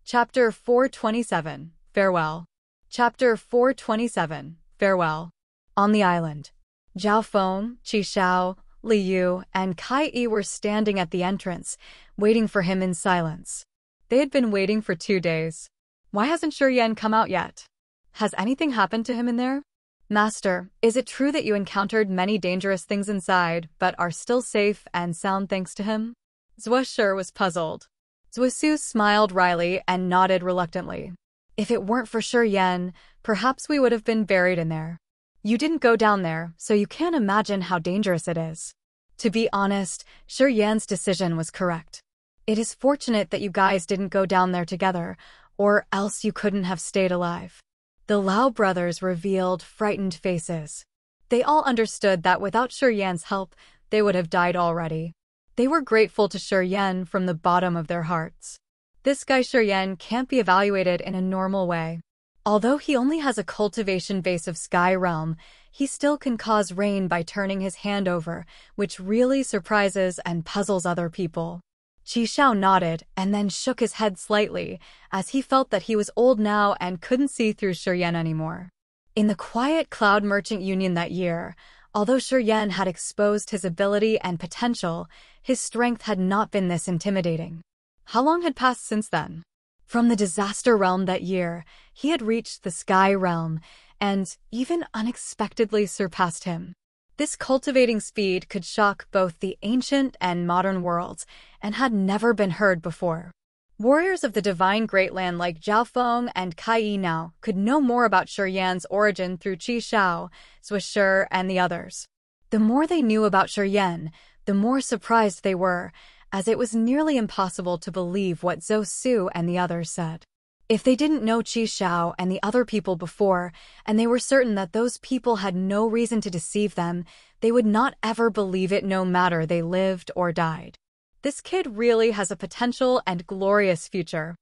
Chapter 427, Farewell. Chapter 427, Farewell. On the island, Zhao Feng, Qi Xiao, Li Yu, and Kai Yi were standing at the entrance, waiting for him in silence. They had been waiting for 2 days. Why hasn't Shi Yan come out yet? Has anything happened to him in there? Master, is it true that you encountered many dangerous things inside, but are still safe and sound thanks to him? Zhuo Shi was puzzled. Zhuo Su smiled wryly and nodded reluctantly. If it weren't for Shi Yan, perhaps we would have been buried in there. You didn't go down there, so you can't imagine how dangerous it is. To be honest, Shi Yan's decision was correct. It is fortunate that you guys didn't go down there together, or else you couldn't have stayed alive. The Lao brothers revealed frightened faces. They all understood that without Shi Yan's help, they would have died already. They were grateful to Shi Yan from the bottom of their hearts. This guy Shi Yan can't be evaluated in a normal way. Although he only has a cultivation base of Sky Realm, he still can cause rain by turning his hand over, which really surprises and puzzles other people. Qi Xiao nodded and then shook his head slightly, as he felt that he was old now and couldn't see through Shi Yan anymore. In the quiet Cloud Merchant Union that year, although Shi Yan had exposed his ability and potential, his strength had not been this intimidating. How long had passed since then? From the Disaster Realm that year, he had reached the Sky Realm, and even unexpectedly surpassed him. This cultivating speed could shock both the ancient and modern worlds, and had never been heard before. Warriors of the Divine Great Land like Zhao Feng and Kai Yi now could know more about Shi Yan's origin through Qi Xiao, Zhuo Shi, and the others. The more they knew about Shi Yan, the more surprised they were, as it was nearly impossible to believe what Zhou Su and the others said. If they didn't know Qi Xiao and the other people before, and they were certain that those people had no reason to deceive them, they would not ever believe it no matter they lived or died. This kid really has a potential and glorious future.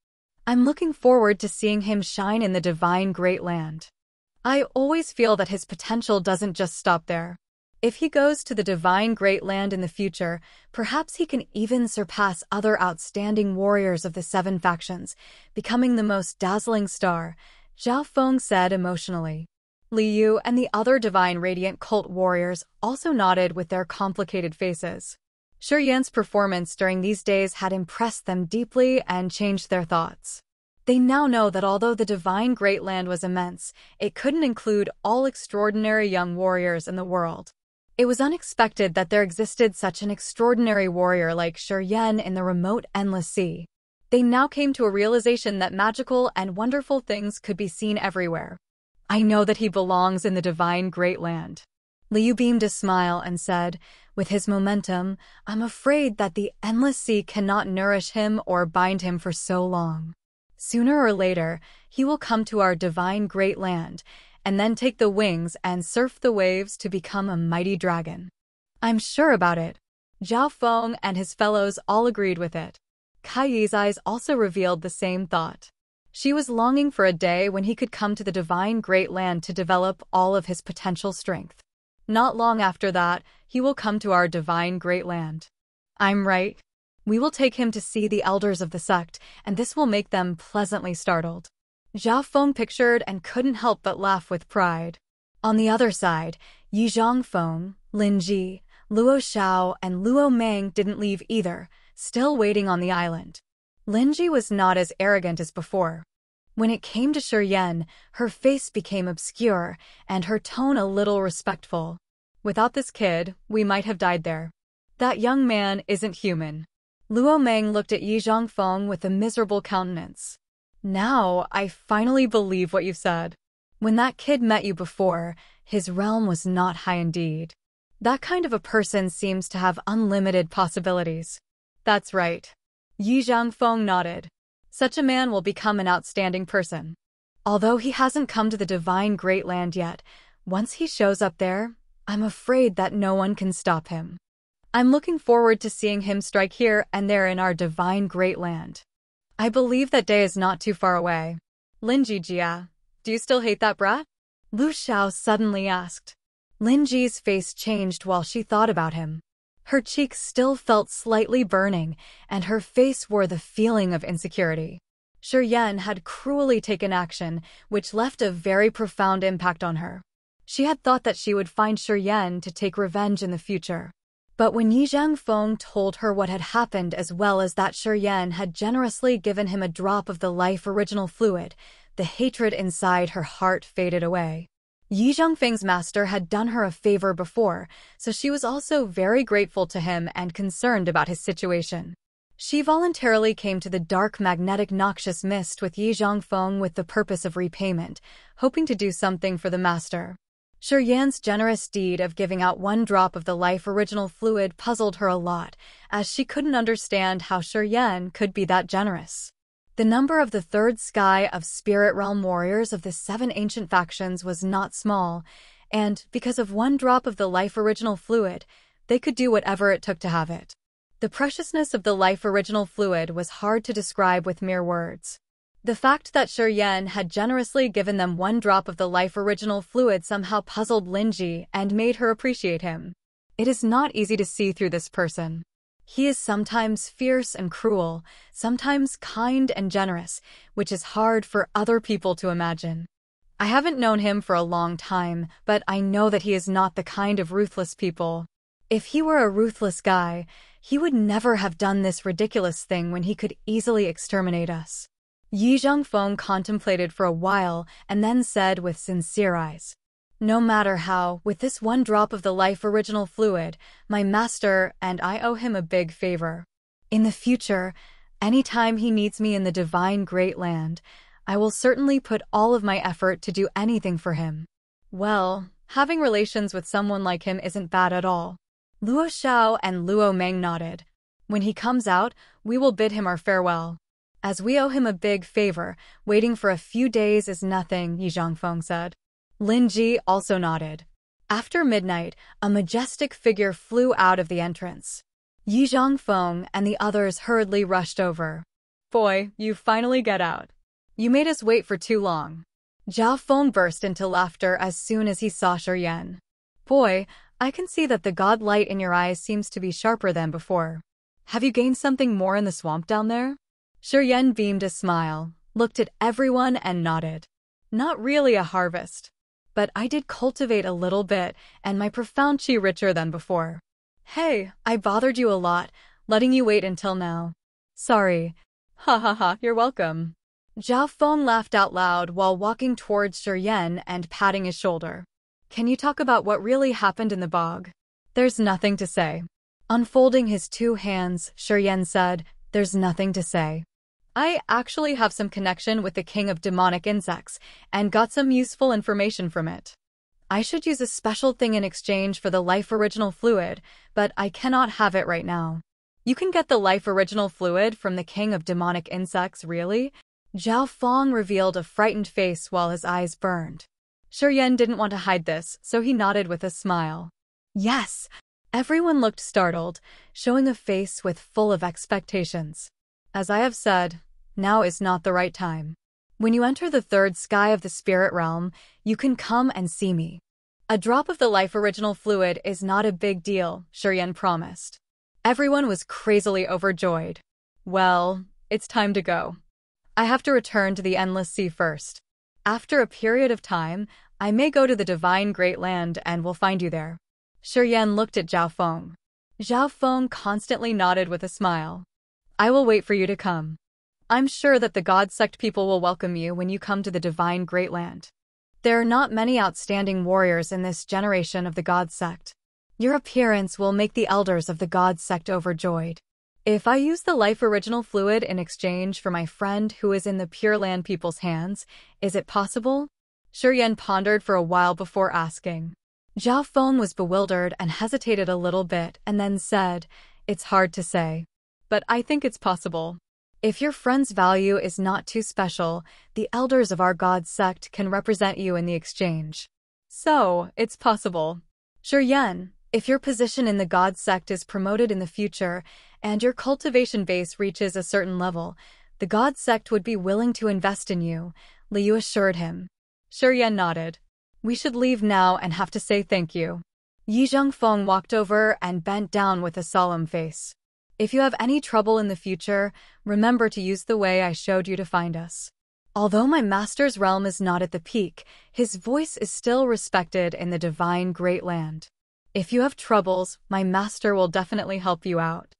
I'm looking forward to seeing him shine in the Divine Great Land. I always feel that his potential doesn't just stop there. If he goes to the Divine Great Land in the future, perhaps he can even surpass other outstanding warriors of the 7 factions, becoming the most dazzling star, Zhao Feng said emotionally. Li Yu and the other Divine Radiant cult warriors also nodded with their complicated faces. Shi Yan's performance during these days had impressed them deeply and changed their thoughts. They now know that although the Divine Great Land was immense, it couldn't include all extraordinary young warriors in the world. It was unexpected that there existed such an extraordinary warrior like Shi Yan in the remote Endless Sea. They now came to a realization that magical and wonderful things could be seen everywhere. I know that he belongs in the Divine Great Land. Li Yu beamed a smile and said, with his momentum, I'm afraid that the Endless Sea cannot nourish him or bind him for so long. Sooner or later, he will come to our Divine Great Land, and then take the wings and surf the waves to become a mighty dragon. I'm sure about it. Zhao Feng and his fellows all agreed with it. Kai Yi's eyes also revealed the same thought. She was longing for a day when he could come to the Divine Great Land to develop all of his potential strength. Not long after that, he will come to our Divine Great Land. I'm right. We will take him to see the elders of the sect, and this will make them pleasantly startled. Zhao Feng pictured and couldn't help but laugh with pride. On the other side, Yi Zhangfeng, Lin Ji, Luo Xiao, and Luo Meng didn't leave either, still waiting on the island. Lin Ji was not as arrogant as before. When it came to Shi Yan, her face became obscure, and her tone a little respectful. Without this kid, we might have died there. That young man isn't human. Luo Meng looked at Yi Zhangfeng with a miserable countenance. Now, I finally believe what you said. When that kid met you before, his realm was not high indeed. That kind of a person seems to have unlimited possibilities. That's right. Yi Zhangfeng nodded. Such a man will become an outstanding person. Although he hasn't come to the Divine Great Land yet, once he shows up there, I'm afraid that no one can stop him. I'm looking forward to seeing him strike here and there in our Divine Great Land. I believe that day is not too far away. Lin Jia, do you still hate that brat? Lu Xiao suddenly asked. Lin Ji's face changed while she thought about him. Her cheeks still felt slightly burning, and her face wore the feeling of insecurity. Shi Yan had cruelly taken action, which left a very profound impact on her. She had thought that she would find Shi Yan to take revenge in the future. But when Yi Zhangfeng told her what had happened as well as that Shi Yan had generously given him a drop of the life original fluid, the hatred inside her heart faded away. Yi Zhangfeng's master had done her a favor before, so she was also very grateful to him and concerned about his situation. She voluntarily came to the dark magnetic noxious mist with Yi Zhangfeng with the purpose of repayment, hoping to do something for the master. Shi Yan's generous deed of giving out 1 drop of the life original fluid puzzled her a lot, as she couldn't understand how Shi Yan could be that generous. The number of the third sky of spirit realm warriors of the 7 ancient factions was not small, and because of 1 drop of the life original fluid, they could do whatever it took to have it. The preciousness of the life original fluid was hard to describe with mere words. The fact that Shi Yan had generously given them 1 drop of the life original fluid somehow puzzled Linji and made her appreciate him. It is not easy to see through this person. He is sometimes fierce and cruel, sometimes kind and generous, which is hard for other people to imagine. I haven't known him for a long time, but I know that he is not the kind of ruthless people. If he were a ruthless guy, he would never have done this ridiculous thing when he could easily exterminate us. Yi Zhangfeng contemplated for a while and then said with sincere eyes, "No matter how, with this 1 drop of the life original fluid, my master and I owe him a big favor. In the future, anytime he needs me in the divine great land, I will certainly put all of my effort to do anything for him." Well, having relations with someone like him isn't bad at all. Luo Xiao and Luo Meng nodded. "When he comes out, we will bid him our farewell. As we owe him a big favor, waiting for a few days is nothing," Yi Zhangfeng said. Lin Ji also nodded. After midnight, a majestic figure flew out of the entrance. Yi Zhangfeng and the others hurriedly rushed over. "Boy, you finally get out. You made us wait for too long." Zhao Feng burst into laughter as soon as he saw Shi Yan. "Boy, I can see that the god light in your eyes seems to be sharper than before. Have you gained something more in the swamp down there?" Shi Yan beamed a smile, looked at everyone and nodded. "Not really a harvest. But I did cultivate a little bit, and my profound chi richer than before. Hey, I bothered you a lot, letting you wait until now. Sorry." "Ha ha ha, you're welcome." Zhao Feng laughed out loud while walking towards Shi Yan and patting his shoulder. "Can you talk about what really happened in the bog?" "There's nothing to say." Unfolding his 2 hands, Shi Yan said, "There's nothing to say. I actually have some connection with the king of demonic insects and got some useful information from it. I should use a special thing in exchange for the life original fluid, but I cannot have it right now." "You can get the life original fluid from the king of demonic insects, really?" Zhao Feng revealed a frightened face while his eyes burned. Shi Yan didn't want to hide this, so he nodded with a smile. "Yes." Everyone looked startled, showing a face with full of expectations. "As I have said, now is not the right time. When you enter the third sky of the spirit realm, you can come and see me. A drop of the life original fluid is not a big deal," Shi Yan promised. Everyone was crazily overjoyed. "Well, it's time to go. I have to return to the Endless Sea first. After a period of time, I may go to the Divine Great Land and will find you there." Shi Yan looked at Zhao Feng. Zhao Feng constantly nodded with a smile. "I will wait for you to come. I'm sure that the God Sect people will welcome you when you come to the Divine Great Land. There are not many outstanding warriors in this generation of the God Sect. Your appearance will make the elders of the God Sect overjoyed. If I use the life original fluid in exchange for my friend who is in the Pure Land people's hands, is it possible?" Shi Yan pondered for a while before asking. Zhao Feng was bewildered and hesitated a little bit and then said, "It's hard to say. But I think it's possible. If your friend's value is not too special, the elders of our God Sect can represent you in the exchange. So, it's possible. Shi Yan, if your position in the God Sect is promoted in the future and your cultivation base reaches a certain level, the God Sect would be willing to invest in you," Liu assured him. Shi Yan nodded. "We should leave now and have to say thank you." Yi Zhangfeng walked over and bent down with a solemn face. If you have any trouble in the future, remember to use the way I showed you to find us. Although my master's realm is not at the peak, his voice is still respected in the divine Great Land. If you have troubles, my master will definitely help you out.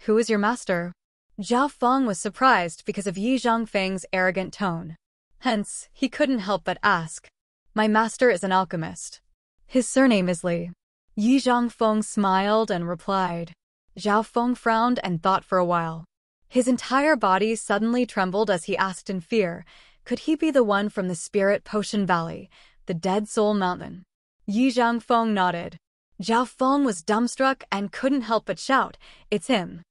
Who is your master? Zhao Feng was surprised because of Yi Zhongfeng's arrogant tone. Hence, he couldn't help but ask. My master is an alchemist. His surname is Li. Yi Zhongfeng smiled and replied. Zhao Feng frowned and thought for a while. His entire body suddenly trembled as he asked in fear, could he be the one from the Spirit Potion Valley, the Dead Soul Mountain? Yi Zhongfeng nodded. Zhao Feng was dumbstruck and couldn't help but shout, it's him.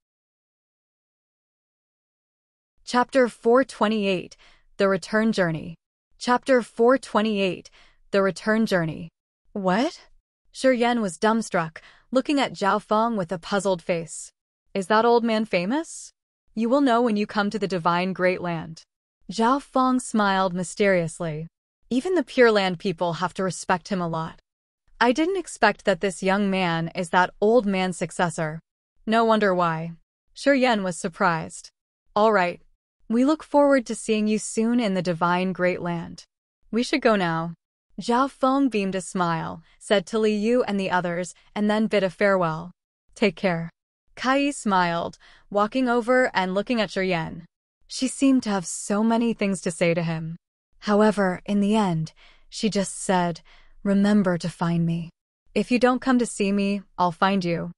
Chapter 428, The Return Journey. Chapter 428, The Return Journey. What? Shi Yan was dumbstruck, looking at Zhao Feng with a puzzled face. Is that old man famous? You will know when you come to the divine Great Land. Zhao Feng smiled mysteriously. Even the Pure Land people have to respect him a lot. I didn't expect that this young man is that old man's successor. No wonder why. Shi Yan was surprised. All right. We look forward to seeing you soon in the divine Great Land. We should go now. Zhao Feng beamed a smile, said to Li Yu and the others, and then bid a farewell. Take care. Kai smiled, walking over and looking at Shi Yan. She seemed to have so many things to say to him. However, in the end, she just said, remember to find me. If you don't come to see me, I'll find you.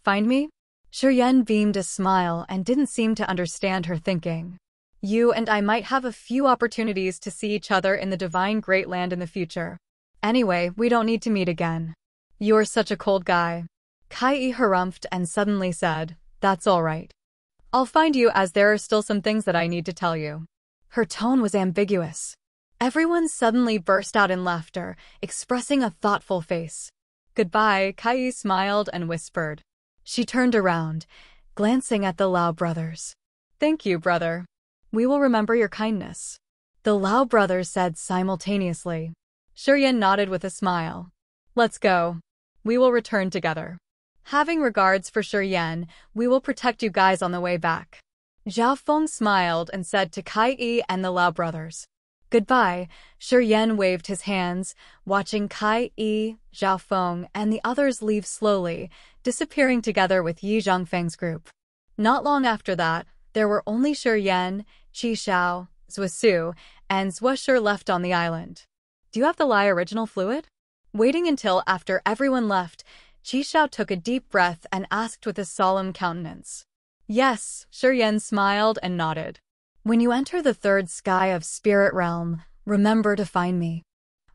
Find me? Shi Yan beamed a smile and didn't seem to understand her thinking. You and I might have a few opportunities to see each other in the divine Great Land in the future. Anyway, we don't need to meet again. You're such a cold guy. Kai harumphed and suddenly said, that's all right. I'll find you as there are still some things that I need to tell you. Her tone was ambiguous. Everyone suddenly burst out in laughter, expressing a thoughtful face. Goodbye, Kai smiled and whispered. She turned around, glancing at the Lau brothers. Thank you, brother. We will remember your kindness. The Lau brothers said simultaneously. Shi Yan nodded with a smile. Let's go. We will return together. Having regards for Shi Yan, we will protect you guys on the way back. Zhao Feng smiled and said to Kai and the Lau brothers. Goodbye. Shi Yan waved his hands, watching Kai, Zhao Feng, and the others leave slowly, disappearing together with Yi Zhongfeng's group. Not long after that, there were only Shi Yan, Qi Xiao, Zuosu, and Zuoshi left on the island. Do you have the Lai original fluid? Waiting until after everyone left, Qi Xiao took a deep breath and asked with a solemn countenance. Yes, Shi Yan smiled and nodded. When you enter the third sky of Spirit Realm, remember to find me.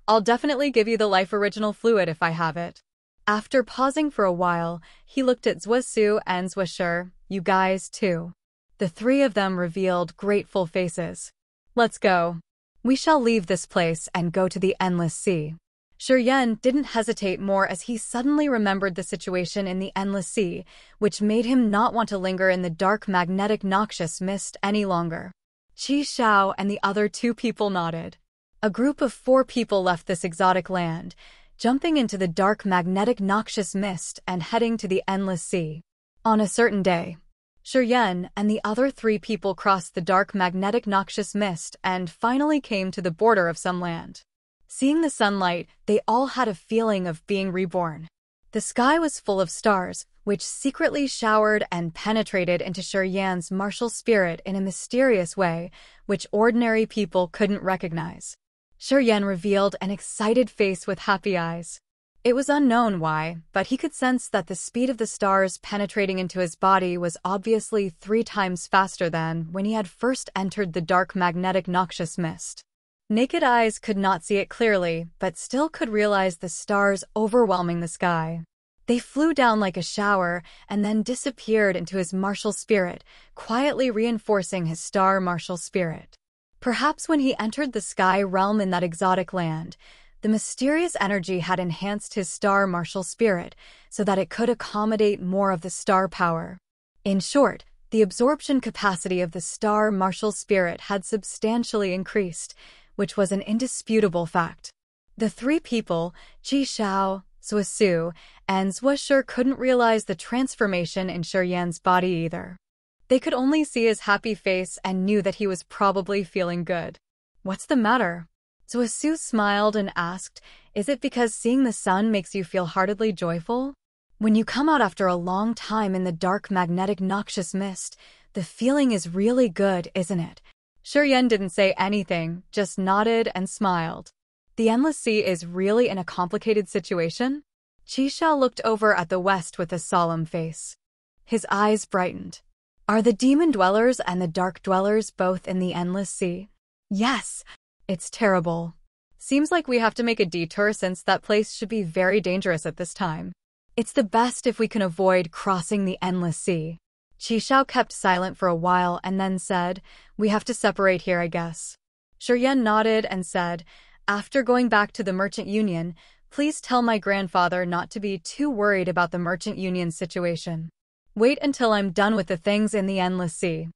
I'll definitely give you the life original fluid if I have it. After pausing for a while, he looked at Zuosu and Zuoshi. You guys too. The three of them revealed grateful faces. Let's go. We shall leave this place and go to the Endless Sea. Shi Yan didn't hesitate more as he suddenly remembered the situation in the Endless Sea, which made him not want to linger in the dark magnetic noxious mist any longer. Qi Xiao and the other two people nodded. A group of 4 people left this exotic land, jumping into the dark magnetic noxious mist and heading to the Endless Sea. On a certain day, Shi Yan and the other 3 people crossed the dark magnetic noxious mist and finally came to the border of some land. Seeing the sunlight, they all had a feeling of being reborn. The sky was full of stars, which secretly showered and penetrated into Shi Yan's martial spirit in a mysterious way, which ordinary people couldn't recognize. Shi Yan revealed an excited face with happy eyes. It was unknown why, but he could sense that the speed of the stars penetrating into his body was obviously 3 times faster than when he had first entered the dark magnetic noxious mist. Naked eyes could not see it clearly, but still could realize the stars overwhelming the sky. They flew down like a shower and then disappeared into his martial spirit, quietly reinforcing his star martial spirit. Perhaps when he entered the sky realm in that exotic land, the mysterious energy had enhanced his star martial spirit so that it could accommodate more of the star power. In short, the absorption capacity of the star martial spirit had substantially increased, which was an indisputable fact. The 3 people, Qi Xiao, Zhuosu, and Zhuoshi couldn't realize the transformation in Shi Yan's body either. They could only see his happy face and knew that he was probably feeling good. "What's the matter?" Zhuosu smiled and asked, "Is it because seeing the sun makes you feel heartedly joyful? When you come out after a long time in the dark, magnetic, noxious mist, the feeling is really good, isn't it?" Shi Yan didn't say anything, just nodded and smiled. "The endless sea is really in a complicated situation?" Qi Xiao looked over at the west with a solemn face. His eyes brightened. "Are the demon dwellers and the dark dwellers both in the endless sea?" "Yes. It's terrible. Seems like we have to make a detour since that place should be very dangerous at this time. It's the best if we can avoid crossing the endless sea." Qi Xiao kept silent for a while and then said, "We have to separate here, I guess." Shi Yan nodded and said, "After going back to the Merchant Union, please tell my grandfather not to be too worried about the Merchant Union situation. Wait until I'm done with the things in the endless sea.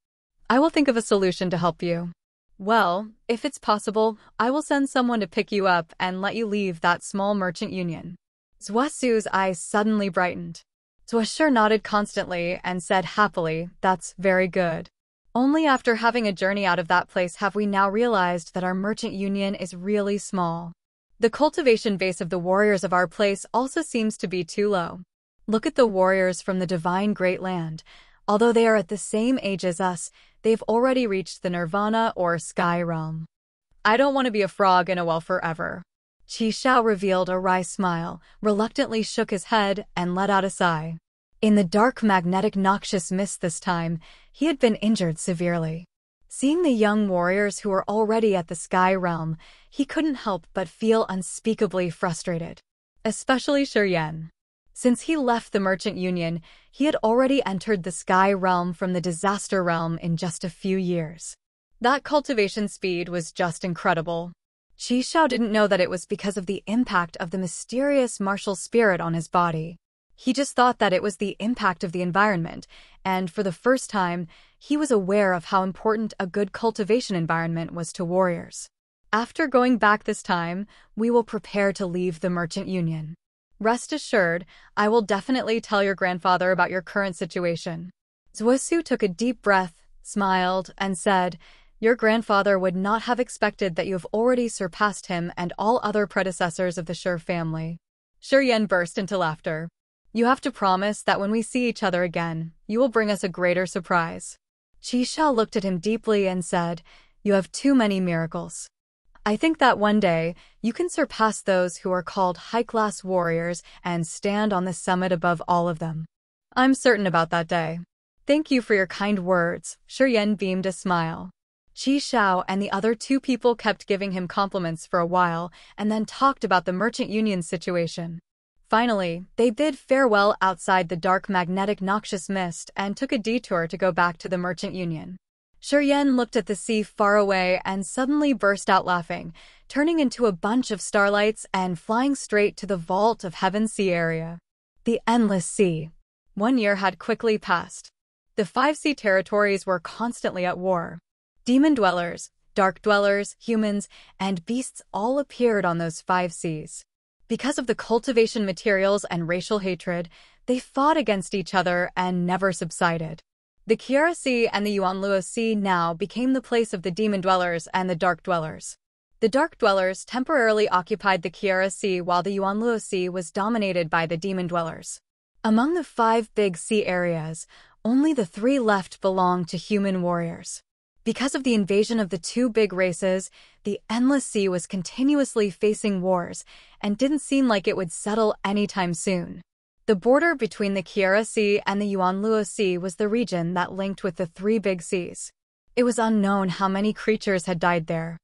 I will think of a solution to help you. Well, if it's possible, I will send someone to pick you up and let you leave that small Merchant Union." Zhuosu's eyes suddenly brightened. Zhuoshi nodded constantly and said happily, "That's very good. Only after having a journey out of that place have we now realized that our Merchant Union is really small. The cultivation base of the warriors of our place also seems to be too low. Look at the warriors from the divine Great Land. Although they are at the same age as us, they've already reached the nirvana or sky realm. I don't want to be a frog in a well forever." Qi Xiao revealed a wry smile, reluctantly shook his head, and let out a sigh. In the dark, magnetic, noxious mist this time, he had been injured severely. Seeing the young warriors who were already at the sky realm, he couldn't help but feel unspeakably frustrated. Especially Shi Yan. Since he left the Merchant Union, he had already entered the sky realm from the disaster realm in just a few years. That cultivation speed was just incredible. Qi Xiao didn't know that it was because of the impact of the mysterious martial spirit on his body. He just thought that it was the impact of the environment, and for the first time, he was aware of how important a good cultivation environment was to warriors. After going back this time, we will prepare to leave the Merchant Union. Rest assured, I will definitely tell your grandfather about your current situation." Zhuosu took a deep breath, smiled, and said, "Your grandfather would not have expected that you have already surpassed him and all other predecessors of the Shi family." Shi Yan burst into laughter. "You have to promise that when we see each other again, you will bring us a greater surprise." Qi Xiao looked at him deeply and said, "You have too many miracles. I think that one day, you can surpass those who are called high-class warriors and stand on the summit above all of them. I'm certain about that day." "Thank you for your kind words." Shi Yan beamed a smile. Qi Xiao and the other two people kept giving him compliments for a while and then talked about the Merchant Union situation. Finally, they bid farewell outside the dark, magnetic, noxious mist and took a detour to go back to the Merchant Union. Shi Yan looked at the sea far away and suddenly burst out laughing, turning into a bunch of starlights and flying straight to the vault of Heaven's Sea area. The endless sea. 1 year had quickly passed. The 5 sea territories were constantly at war. Demon dwellers, dark dwellers, humans, and beasts all appeared on those 5 seas. Because of the cultivation materials and racial hatred, they fought against each other and never subsided. The Kiara Sea and the Yuanluo Sea now became the place of the demon dwellers and the dark dwellers. The dark dwellers temporarily occupied the Kiara Sea while the Yuanluo Sea was dominated by the demon dwellers. Among the 5 big sea areas, only the 3 left belonged to human warriors. Because of the invasion of the 2 big races, the endless sea was continuously facing wars and didn't seem like it would settle anytime soon. The border between the Kiara Sea and the Yuanluo Sea was the region that linked with the 3 big seas. It was unknown how many creatures had died there.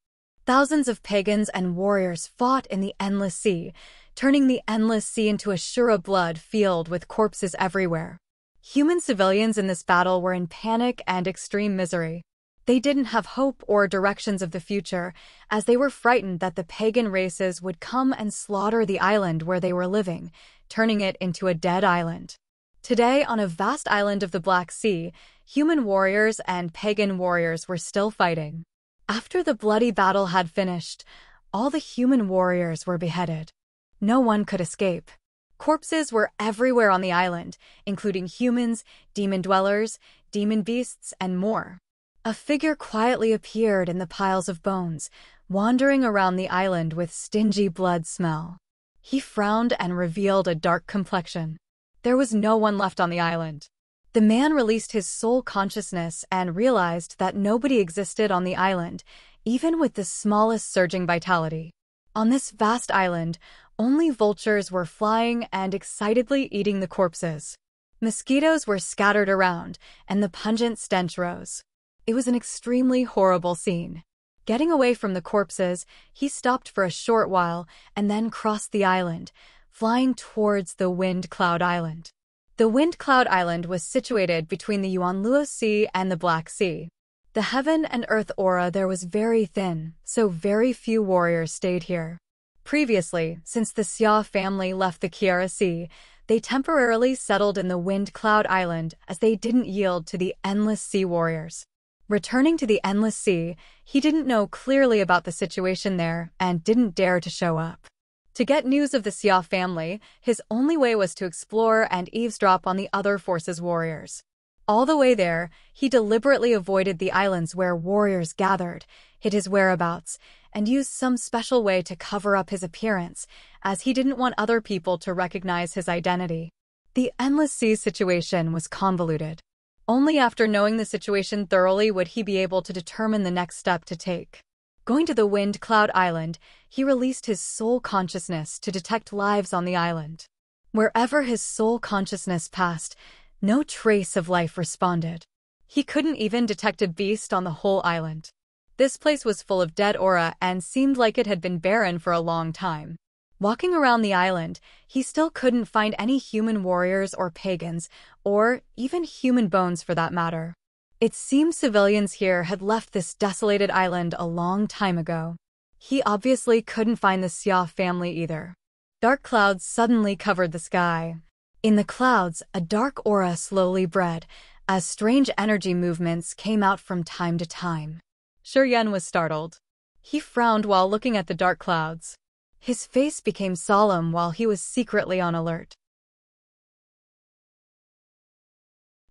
Thousands of pagans and warriors fought in the endless sea, turning the endless sea into a Shura blood field with corpses everywhere. Human civilians in this battle were in panic and extreme misery. They didn't have hope or directions of the future, as they were frightened that the pagan races would come and slaughter the island where they were living, turning it into a dead island. Today, on a vast island of the Black Sea, human warriors and pagan warriors were still fighting. After the bloody battle had finished, all the human warriors were beheaded. No one could escape. Corpses were everywhere on the island, including humans, demon dwellers, demon beasts, and more. A figure quietly appeared in the piles of bones, wandering around the island with stingy blood smell. He frowned and revealed a dark complexion. There was no one left on the island. The man released his soul consciousness and realized that nobody existed on the island, even with the smallest surging vitality. On this vast island, only vultures were flying and excitedly eating the corpses. Mosquitoes were scattered around, and the pungent stench rose. It was an extremely horrible scene. Getting away from the corpses, he stopped for a short while and then crossed the island, flying towards the Wind Cloud Island. The Wind Cloud Island was situated between the Yuanluo Sea and the Black Sea. The heaven and earth aura there was very thin, so very few warriors stayed here. Previously, since the Xia family left the Kiara Sea, they temporarily settled in the Wind Cloud Island as they didn't yield to the Endless Sea warriors. Returning to the Endless Sea, he didn't know clearly about the situation there and didn't dare to show up. To get news of the Xia family, his only way was to explore and eavesdrop on the other forces' warriors. All the way there, he deliberately avoided the islands where warriors gathered, hid his whereabouts, and used some special way to cover up his appearance, as he didn't want other people to recognize his identity. The Endless Sea situation was convoluted. Only after knowing the situation thoroughly would he be able to determine the next step to take. Going to the Wind Cloud Island, he released his soul consciousness to detect lives on the island. Wherever his soul consciousness passed, no trace of life responded. He couldn't even detect a beast on the whole island. This place was full of dead aura and seemed like it had been barren for a long time. Walking around the island, he still couldn't find any human warriors or pagans, or even human bones for that matter. It seemed civilians here had left this desolated island a long time ago. He obviously couldn't find the Xia family either. Dark clouds suddenly covered the sky. In the clouds, a dark aura slowly bred, as strange energy movements came out from time to time. Shi Yan was startled. He frowned while looking at the dark clouds. His face became solemn while he was secretly on alert.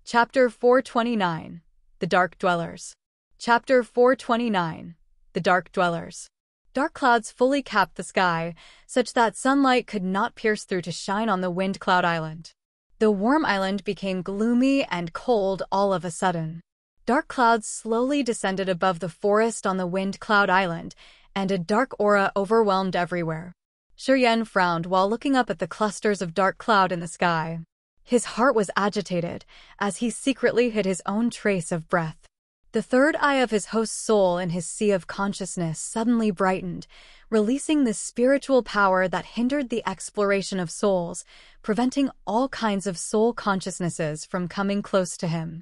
Chapter 429. The Dark Dwellers. Chapter 429. The Dark Dwellers. Dark clouds fully capped the sky, such that sunlight could not pierce through to shine on the Wind Cloud Island. The warm island became gloomy and cold all of a sudden. Dark clouds slowly descended above the forest on the Wind Cloud Island, and a dark aura overwhelmed everywhere. Shi Yan frowned while looking up at the clusters of dark cloud in the sky. His heart was agitated, as he secretly hid his own trace of breath. The third eye of his host's soul in his sea of consciousness suddenly brightened, releasing the spiritual power that hindered the exploration of souls, preventing all kinds of soul consciousnesses from coming close to him.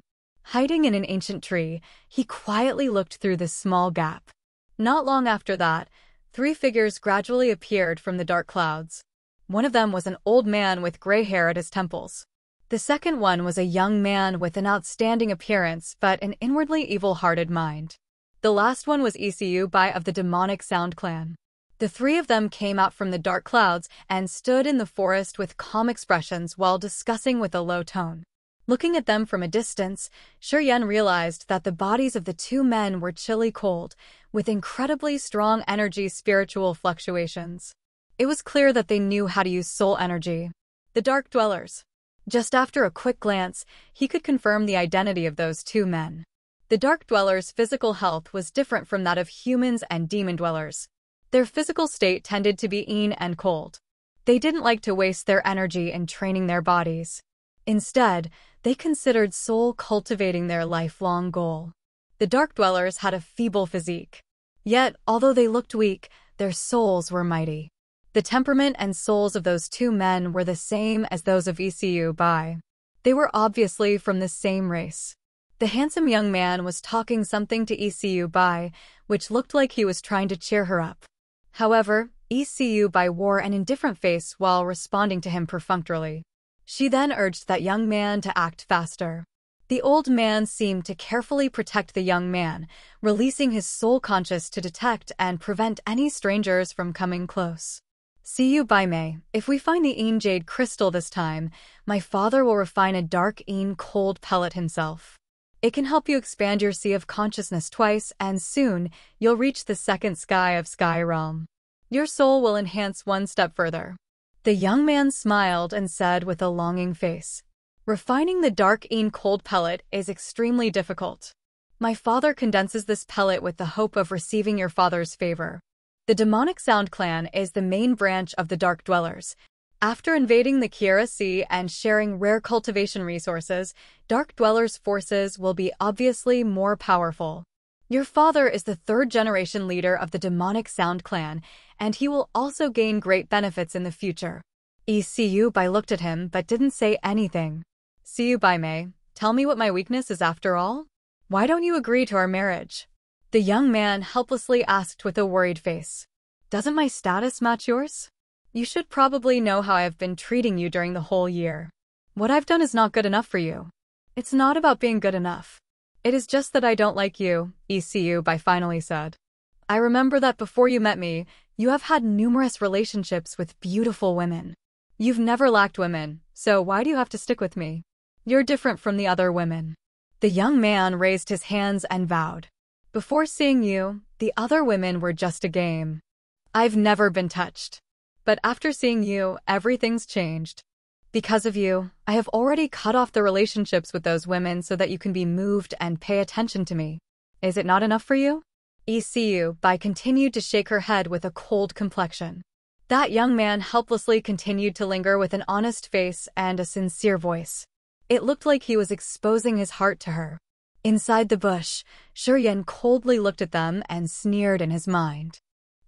Hiding in an ancient tree, he quietly looked through this small gap. Not long after that, 3 figures gradually appeared from the dark clouds. One of them was an old man with gray hair at his temples. The second one was a young man with an outstanding appearance but an inwardly evil-hearted mind. The last one was ECU Bai of the demonic Sound Clan. The 3 of them came out from the dark clouds and stood in the forest with calm expressions while discussing with a low tone. Looking at them from a distance, Shi Yan realized that the bodies of the 2 men were chilly cold, with incredibly strong energy spiritual fluctuations. It was clear that they knew how to use soul energy. The Dark Dwellers. Just after a quick glance, he could confirm the identity of those 2 men. The Dark Dwellers' physical health was different from that of humans and demon dwellers. Their physical state tended to be lean and cold. They didn't like to waste their energy in training their bodies. Instead, they considered soul cultivating their lifelong goal. The Dark Dwellers had a feeble physique. Yet, although they looked weak, their souls were mighty. The temperament and souls of those 2 men were the same as those of ECU Bai. They were obviously from the same race. The handsome young man was talking something to ECU Bai, which looked like he was trying to cheer her up. However, ECU Bai wore an indifferent face while responding to him perfunctorily. She then urged that young man to act faster. The old man seemed to carefully protect the young man, releasing his soul conscious to detect and prevent any strangers from coming close. See you by May. If we find the Een Jade crystal this time, my father will refine a dark Een cold pellet himself. It can help you expand your sea of consciousness twice, and soon, you'll reach the second sky of Sky Realm. Your soul will enhance one step further. The young man smiled and said with a longing face, refining the dark Een cold pellet is extremely difficult. My father condenses this pellet with the hope of receiving your father's favor. The demonic Sound Clan is the main branch of the Dark Dwellers. After invading the Kiera Sea and sharing rare cultivation resources, Dark Dwellers' forces will be obviously more powerful. Your father is the third-generation leader of the demonic Sound Clan, and he will also gain great benefits in the future. Seabed looked at him but didn't say anything. Seabed May, tell me what my weakness is after all? Why don't you agree to our marriage? The young man helplessly asked with a worried face. Doesn't my status match yours? You should probably know how I have been treating you during the whole year. What I've done is not good enough for you. It's not about being good enough. It is just that I don't like you, Seabed finally said. I remember that before you met me, you have had numerous relationships with beautiful women. You've never lacked women, so why do you have to stick with me? You're different from the other women. The young man raised his hands and vowed. Before seeing you, the other women were just a game. I've never been touched. But after seeing you, everything's changed. Because of you, I have already cut off the relationships with those women so that you can be moved and pay attention to me. Is it not enough for you? Seabed continued to shake her head with a cold complexion. That young man helplessly continued to linger with an honest face and a sincere voice. It looked like he was exposing his heart to her. Inside the bush, Shi Yan coldly looked at them and sneered in his mind.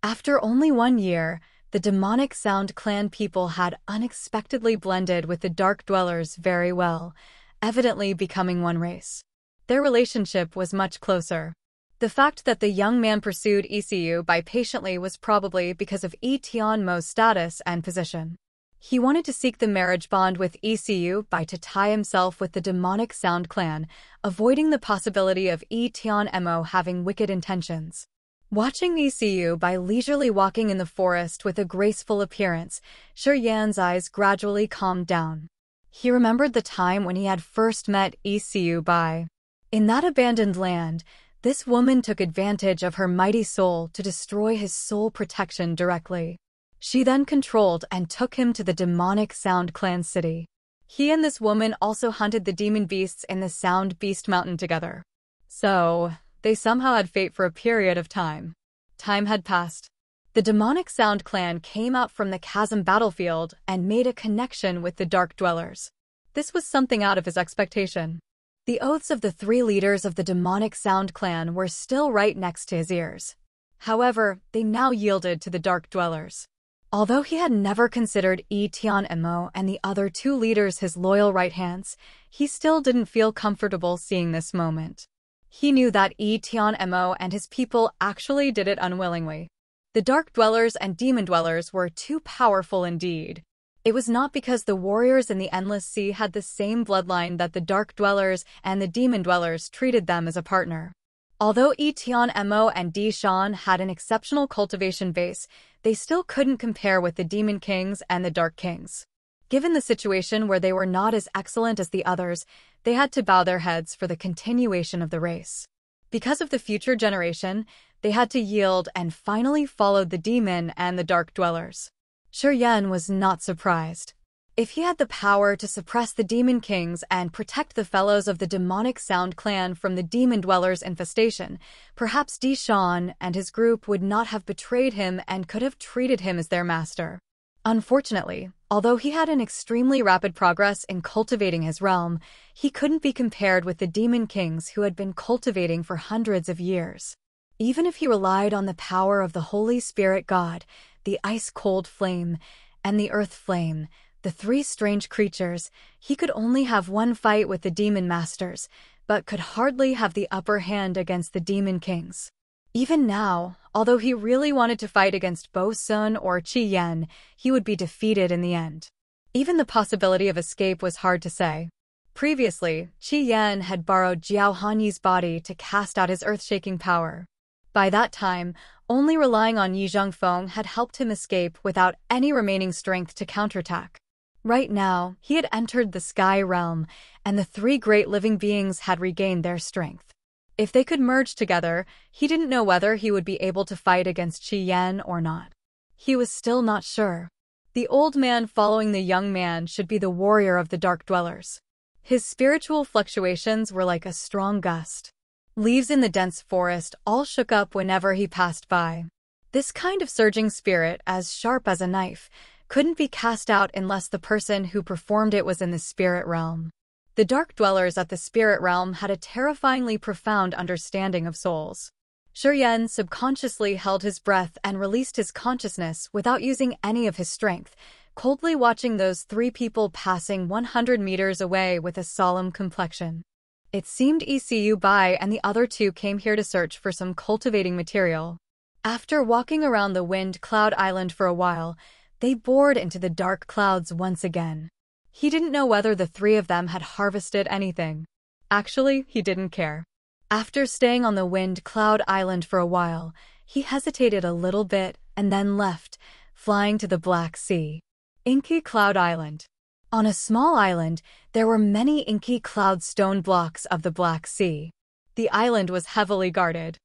After only 1 year, the demonic Sound Clan people had unexpectedly blended with the Dark Dwellers very well, evidently becoming one race. Their relationship was much closer. The fact that the young man pursued Seabed patiently was probably because of Tian Mo's status and position. He wanted to seek the marriage bond with Seabed to tie himself with the demonic Sound Clan, avoiding the possibility of Tian Mo having wicked intentions. Watching Seabed leisurely walking in the forest with a graceful appearance, Shi Yan's eyes gradually calmed down. He remembered the time when he had first met Seabed. In that abandoned land, this woman took advantage of her mighty soul to destroy his soul protection directly. She then controlled and took him to the demonic Sound Clan city. He and this woman also hunted the demon beasts in the Sound Beast Mountain together. So, they somehow had fate for a period of time. Time had passed. The demonic Sound Clan came out from the chasm battlefield and made a connection with the Dark Dwellers. This was something out of his expectation. The oaths of the 3 leaders of the demonic Sound Clan were still right next to his ears. However, they now yielded to the Dark Dwellers. Although he had never considered Tian Mo and the other 2 leaders his loyal right hands, he still didn't feel comfortable seeing this moment. He knew that Tian Mo and his people actually did it unwillingly. The Dark Dwellers and Demon Dwellers were too powerful indeed. It was not because the warriors in the Endless Sea had the same bloodline that the Dark Dwellers and the Demon Dwellers treated them as a partner. Although Tian Mo and Di Shan had an exceptional cultivation base, they still couldn't compare with the Demon Kings and the Dark Kings. Given the situation where they were not as excellent as the others, they had to bow their heads for the continuation of the race. Because of the future generation, they had to yield and finally followed the Demon and the Dark Dwellers. Shi Yan was not surprised. If he had the power to suppress the Demon Kings and protect the fellows of the demonic Sound Clan from the Demon Dwellers' infestation, perhaps Di Shan and his group would not have betrayed him and could have treated him as their master. Unfortunately, although he had an extremely rapid progress in cultivating his realm, he couldn't be compared with the Demon Kings who had been cultivating for hundreds of years. Even if he relied on the power of the Holy Spirit God, the ice-cold flame, and the earth flame, the 3 strange creatures, he could only have one fight with the Demon Masters, but could hardly have the upper hand against the Demon Kings. Even now, although he really wanted to fight against Bo Sun or Shi Yan, he would be defeated in the end. Even the possibility of escape was hard to say. Previously, Shi Yan had borrowed Jiao Hanyi's body to cast out his earth-shaking power. By that time, only relying on Yi Zhengfeng had helped him escape without any remaining strength to counterattack. Right now, he had entered the Sky Realm, and the three great living beings had regained their strength. If they could merge together, he didn't know whether he would be able to fight against Shi Yan or not. He was still not sure. The old man following the young man should be the warrior of the Dark Dwellers. His spiritual fluctuations were like a strong gust. Leaves in the dense forest all shook up whenever he passed by. This kind of surging spirit, as sharp as a knife, couldn't be cast out unless the person who performed it was in the spirit realm. The Dark Dwellers at the spirit realm had a terrifyingly profound understanding of souls. Shi Yan subconsciously held his breath and released his consciousness without using any of his strength, coldly watching those three people passing 100 meters away with a solemn complexion. It seemed ECU Bai and the other two came here to search for some cultivating material. After walking around the Wind Cloud Island for a while, they bored into the dark clouds once again. He didn't know whether the three of them had harvested anything. Actually, he didn't care. After staying on the Wind Cloud Island for a while, he hesitated a little bit and then left, flying to the Black Sea. Inky Cloud Island. On a small island, there were many inky cloud stone blocks of the Black Sea. The island was heavily guarded.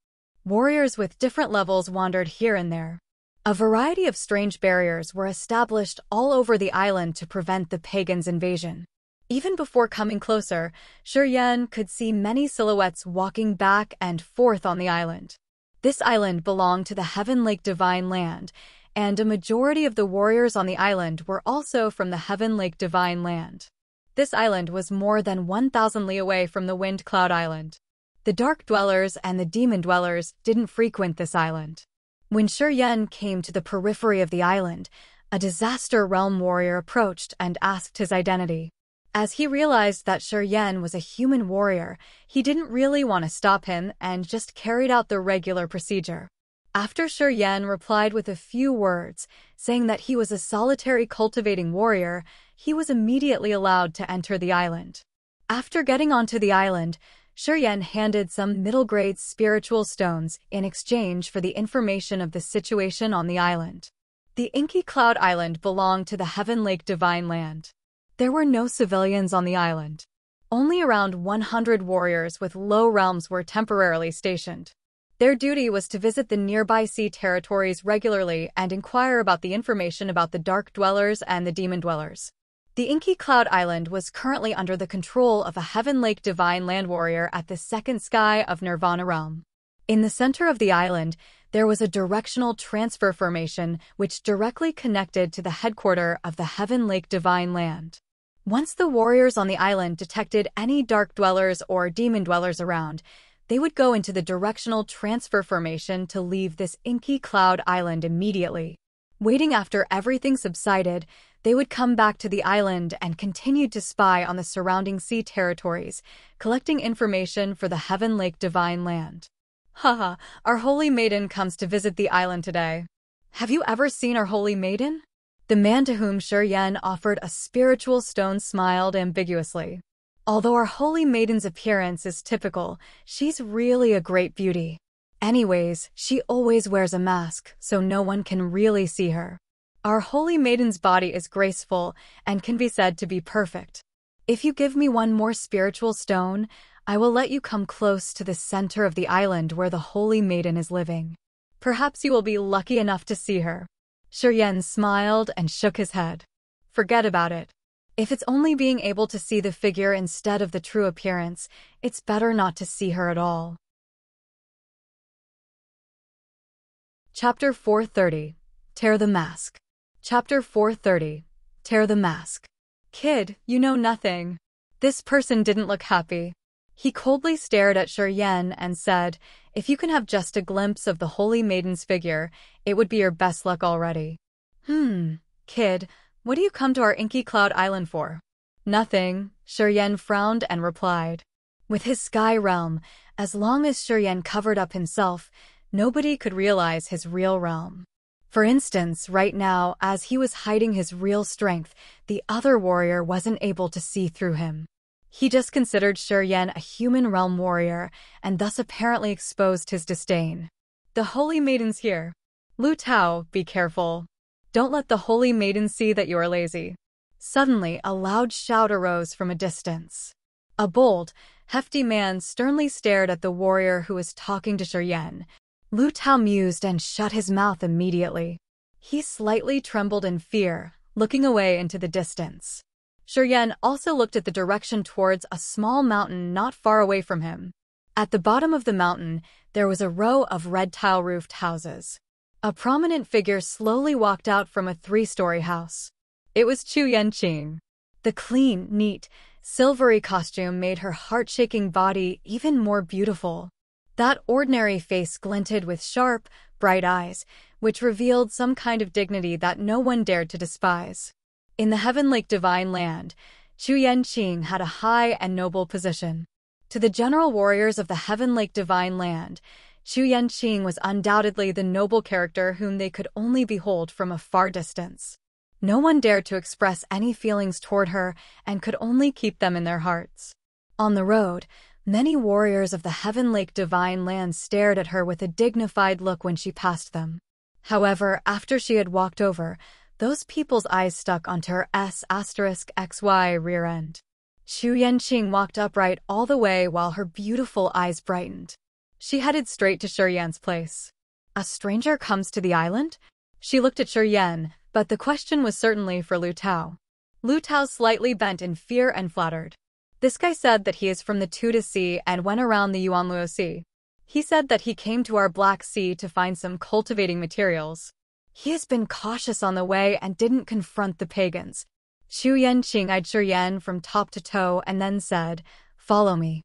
Warriors with different levels wandered here and there. A variety of strange barriers were established all over the island to prevent the pagans' invasion. Even before coming closer, Shi Yan could see many silhouettes walking back and forth on the island. This island belonged to the Heaven Lake Divine Land, and a majority of the warriors on the island were also from the Heaven Lake Divine Land. This island was more than 1,000 li away from the Wind Cloud Island. The Dark Dwellers and the Demon Dwellers didn't frequent this island. When Shi Yan came to the periphery of the island, a Disaster Realm warrior approached and asked his identity. As he realized that Shi Yan was a human warrior, he didn't really want to stop him and just carried out the regular procedure. After Shi Yan replied with a few words, saying that he was a solitary cultivating warrior, he was immediately allowed to enter the island. After getting onto the island, Shi Yan handed some middle-grade spiritual stones in exchange for the information of the situation on the island. The Inky Cloud Island belonged to the Heaven Lake Divine Land. There were no civilians on the island. Only around 100 warriors with low realms were temporarily stationed. Their duty was to visit the nearby sea territories regularly and inquire about the information about the Dark Dwellers and the Demon Dwellers. The Inky Cloud Island was currently under the control of a Heaven Lake Divine Land warrior at the second sky of Nirvana Realm. In the center of the island, there was a directional transfer formation which directly connected to the headquarters of the Heaven Lake Divine Land. Once the warriors on the island detected any Dark Dwellers or Demon Dwellers around, they would go into the directional transfer formation to leave this Inky Cloud Island immediately. Waiting after everything subsided, they would come back to the island and continued to spy on the surrounding sea territories, collecting information for the Heaven Lake Divine Land. Haha, our Holy Maiden comes to visit the island today. Have you ever seen our Holy Maiden? The man to whom Shi Yan offered a spiritual stone smiled ambiguously. Although our Holy Maiden's appearance is typical, she's really a great beauty. Anyways, she always wears a mask, so no one can really see her. Our Holy Maiden's body is graceful and can be said to be perfect. If you give me one more spiritual stone, I will let you come close to the center of the island where the Holy Maiden is living. Perhaps you will be lucky enough to see her. Shi Yan smiled and shook his head. Forget about it. If it's only being able to see the figure instead of the true appearance, it's better not to see her at all. Chapter 430. Tear the Mask. Chapter 430. Tear the Mask. Kid, you know nothing. This person didn't look happy. He coldly stared at Shi Yan and said, if you can have just a glimpse of the Holy Maiden's figure, it would be your best luck already. Kid, what do you come to our Inky Cloud Island for? Nothing, Shi Yan frowned and replied. With his sky realm, as long as Shi Yan covered up himself, nobody could realize his real realm. For instance, right now, as he was hiding his real strength, the other warrior wasn't able to see through him. He just considered Shi Yan a human realm warrior, and thus apparently exposed his disdain. The Holy Maiden's here. Lu Tao, be careful. Don't let the Holy Maiden see that you are lazy. Suddenly, a loud shout arose from a distance. A bold, hefty man sternly stared at the warrior who was talking to Shi Yan. Lu Tao mused and shut his mouth immediately. He slightly trembled in fear, looking away into the distance. Shi Yan also looked at the direction towards a small mountain not far away from him. At the bottom of the mountain, there was a row of red tile-roofed houses. A prominent figure slowly walked out from a 3-story house. It was Chu Yanqing. The clean, neat, silvery costume made her heart-shaking body even more beautiful. That ordinary face glinted with sharp, bright eyes, which revealed some kind of dignity that no one dared to despise. In the Heaven-like Divine Land, Chu Yanqing had a high and noble position. To the general warriors of the Heaven-like Divine Land, Chu Yanqing was undoubtedly the noble character whom they could only behold from a far distance. No one dared to express any feelings toward her and could only keep them in their hearts. On the road, many warriors of the Heaven-like Divine Land stared at her with a dignified look when she passed them. However, after she had walked over, those people's eyes stuck onto her S*XY rear end. Chu Yanqing walked upright all the way while her beautiful eyes brightened. She headed straight to Shi Yan's place. A stranger comes to the island? She looked at Shi Yan, but the question was certainly for Lu Tao. Lu Tao slightly bent in fear and flattered. This guy said that he is from the Tuda Sea and went around the Yuanluo Sea. He said that he came to our Black Sea to find some cultivating materials. He has been cautious on the way and didn't confront the pagans. Chu Yanqing eyed Shi Yan from top to toe and then said, "Follow me.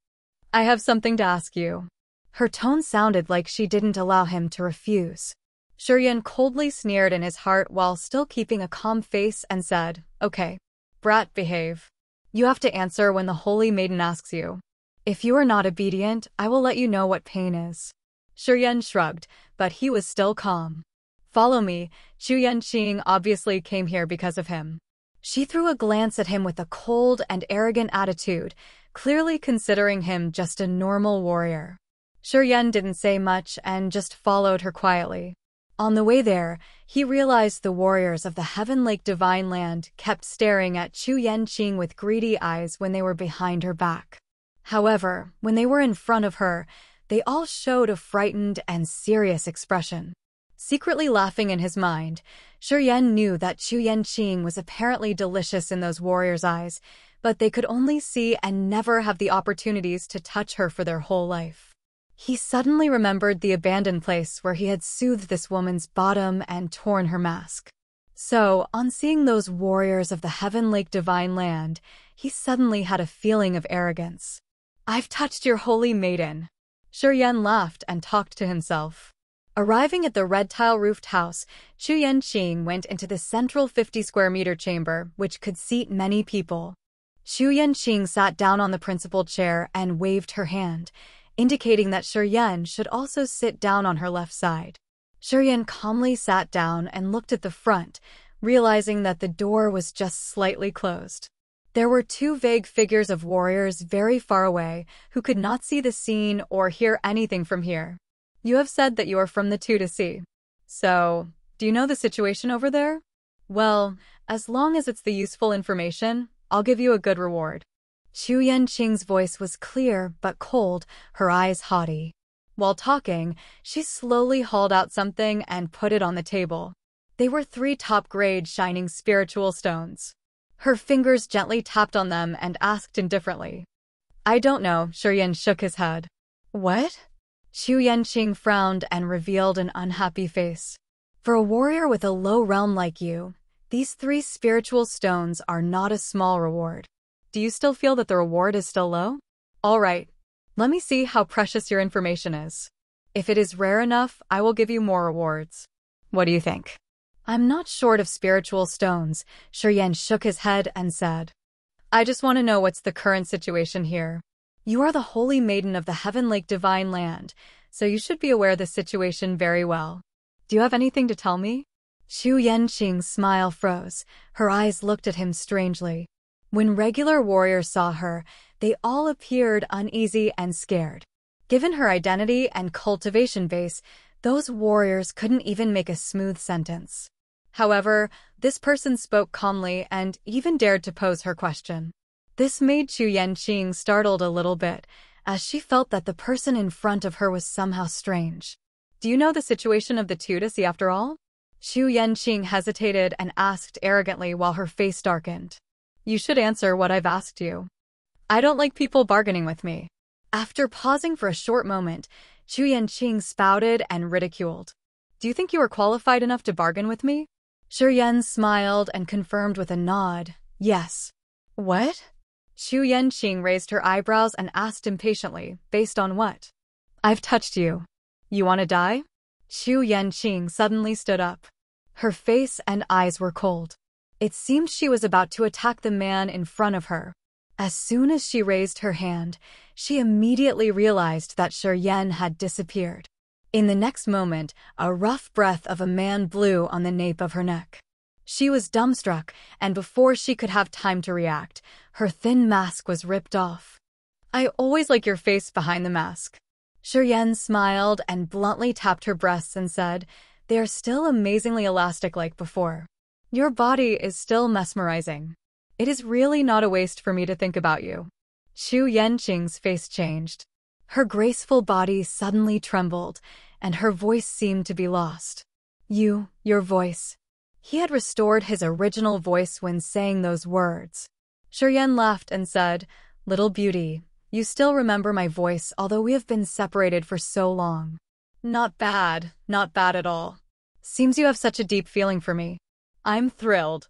I have something to ask you." Her tone sounded like she didn't allow him to refuse. Shi Yan coldly sneered in his heart while still keeping a calm face and said, "Okay. Brat, behave. You have to answer when the Holy Maiden asks you. If you are not obedient, I will let you know what pain is." Shi Yan shrugged, but he was still calm. "Follow me." Chu Yanqing obviously came here because of him. She threw a glance at him with a cold and arrogant attitude, clearly considering him just a normal warrior. Shi Yan didn't say much and just followed her quietly. On the way there, he realized the warriors of the Heaven-like Divine Land kept staring at Chu Yanqing with greedy eyes when they were behind her back. However, when they were in front of her, they all showed a frightened and serious expression. Secretly laughing in his mind, Shi Yan knew that Chu Yanqing was apparently delicious in those warriors' eyes, but they could only see and never have the opportunities to touch her for their whole life. He suddenly remembered the abandoned place where he had soothed this woman's bottom and torn her mask. So, on seeing those warriors of the Heaven-like Divine Land, he suddenly had a feeling of arrogance. "I've touched your Holy Maiden." Shi Yan laughed and talked to himself. Arriving at the red tile-roofed house, Chu Yanqing went into the central 50-square-meter chamber, which could seat many people. Chu Yanqing sat down on the principal chair and waved her hand, indicating that Shi Yan should also sit down on her left side. Shi Yan calmly sat down and looked at the front, realizing that the door was just slightly closed. There were 2 vague figures of warriors very far away who could not see the scene or hear anything from here. "You have said that you are from the Tuda Sea. So, do you know the situation over there? Well, as long as it's the useful information, I'll give you a good reward." Chu Yanqing's voice was clear but cold, her eyes haughty. While talking, she slowly hauled out something and put it on the table. They were 3 top-grade shining spiritual stones. Her fingers gently tapped on them and asked indifferently. "I don't know." Shi Yan shook his head. "What?" Chu Yanqing frowned and revealed an unhappy face. "For a warrior with a low realm like you, these 3 spiritual stones are not a small reward. Do you still feel that the reward is still low? All right. Let me see how precious your information is. If it is rare enough, I will give you more rewards. What do you think?" "I'm not short of spiritual stones." Shi Yan shook his head and said, "I just want to know what's the current situation here. You are the Holy Maiden of the Heaven-like Divine Land, so you should be aware of the situation very well. Do you have anything to tell me?" Chu Yanqing's smile froze. Her eyes looked at him strangely. When regular warriors saw her, they all appeared uneasy and scared. Given her identity and cultivation base, Those warriors couldn't even make a smooth sentence. However, this person spoke calmly and even dared to pose her question. This made Xu Yanqing startled a little bit, as she felt that the person in front of her was somehow strange. Do you know the situation of the two to see after all? Xu Yanqing hesitated and asked arrogantly while her face darkened. You should answer what I've asked you. I don't like people bargaining with me. After pausing for a short moment, Xu Yanqing spouted and ridiculed. Do you think you are qualified enough to bargain with me? Shi Yan smiled and confirmed with a nod, yes. What? Xu Yanqing raised her eyebrows and asked impatiently, based on what? I've touched you. You want to die? Xu Yanqing suddenly stood up. Her face and eyes were cold. It seemed she was about to attack the man in front of her. As soon as she raised her hand, she immediately realized that Shi Yan had disappeared. In the next moment, a rough breath of a man blew on the nape of her neck. She was dumbstruck, and before she could have time to react, her thin mask was ripped off. I always like your face behind the mask. Shi Yan smiled and bluntly tapped her breasts and said, they are still amazingly elastic like before. Your body is still mesmerizing. It is really not a waste for me to think about you. Xu Yanqing's face changed. Her graceful body suddenly trembled, and her voice seemed to be lost. Your voice. He had restored his original voice when saying those words. Shi Yan laughed and said, Little beauty, you still remember my voice although we have been separated for so long. Not bad at all. Seems you have such a deep feeling for me. I'm thrilled.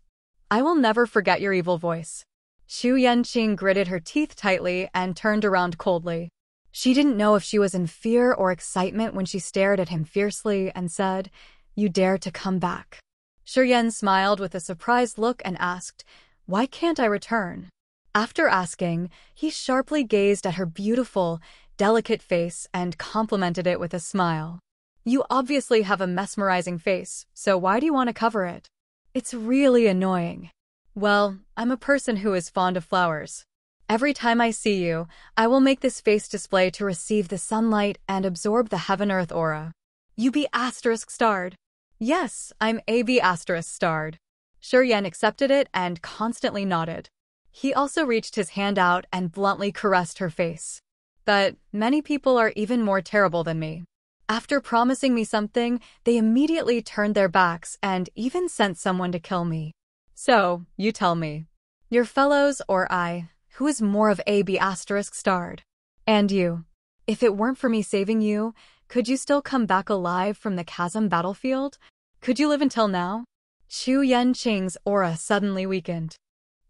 I will never forget your evil voice. Xu Yanqing gritted her teeth tightly and turned around coldly. She didn't know if she was in fear or excitement when she stared at him fiercely and said, You dare to come back. Shi Yan smiled with a surprised look and asked, Why can't I return? After asking, he sharply gazed at her beautiful, delicate face and complimented it with a smile. You obviously have a mesmerizing face, so why do you want to cover it? It's really annoying. Well, I'm a person who is fond of flowers. Every time I see you, I will make this face display to receive the sunlight and absorb the heaven-earth aura. You be asterisk starred. Yes, I'm AB asterisk starred. Shi Yan accepted it and constantly nodded. He also reached his hand out and bluntly caressed her face. But many people are even more terrible than me. After promising me something, they immediately turned their backs and even sent someone to kill me. So, you tell me. Your fellows or I, who is more of AB asterisk starred? And you. If it weren't for me saving you, could you still come back alive from the chasm battlefield? Could you live until now? Xu Yanqing's aura suddenly weakened.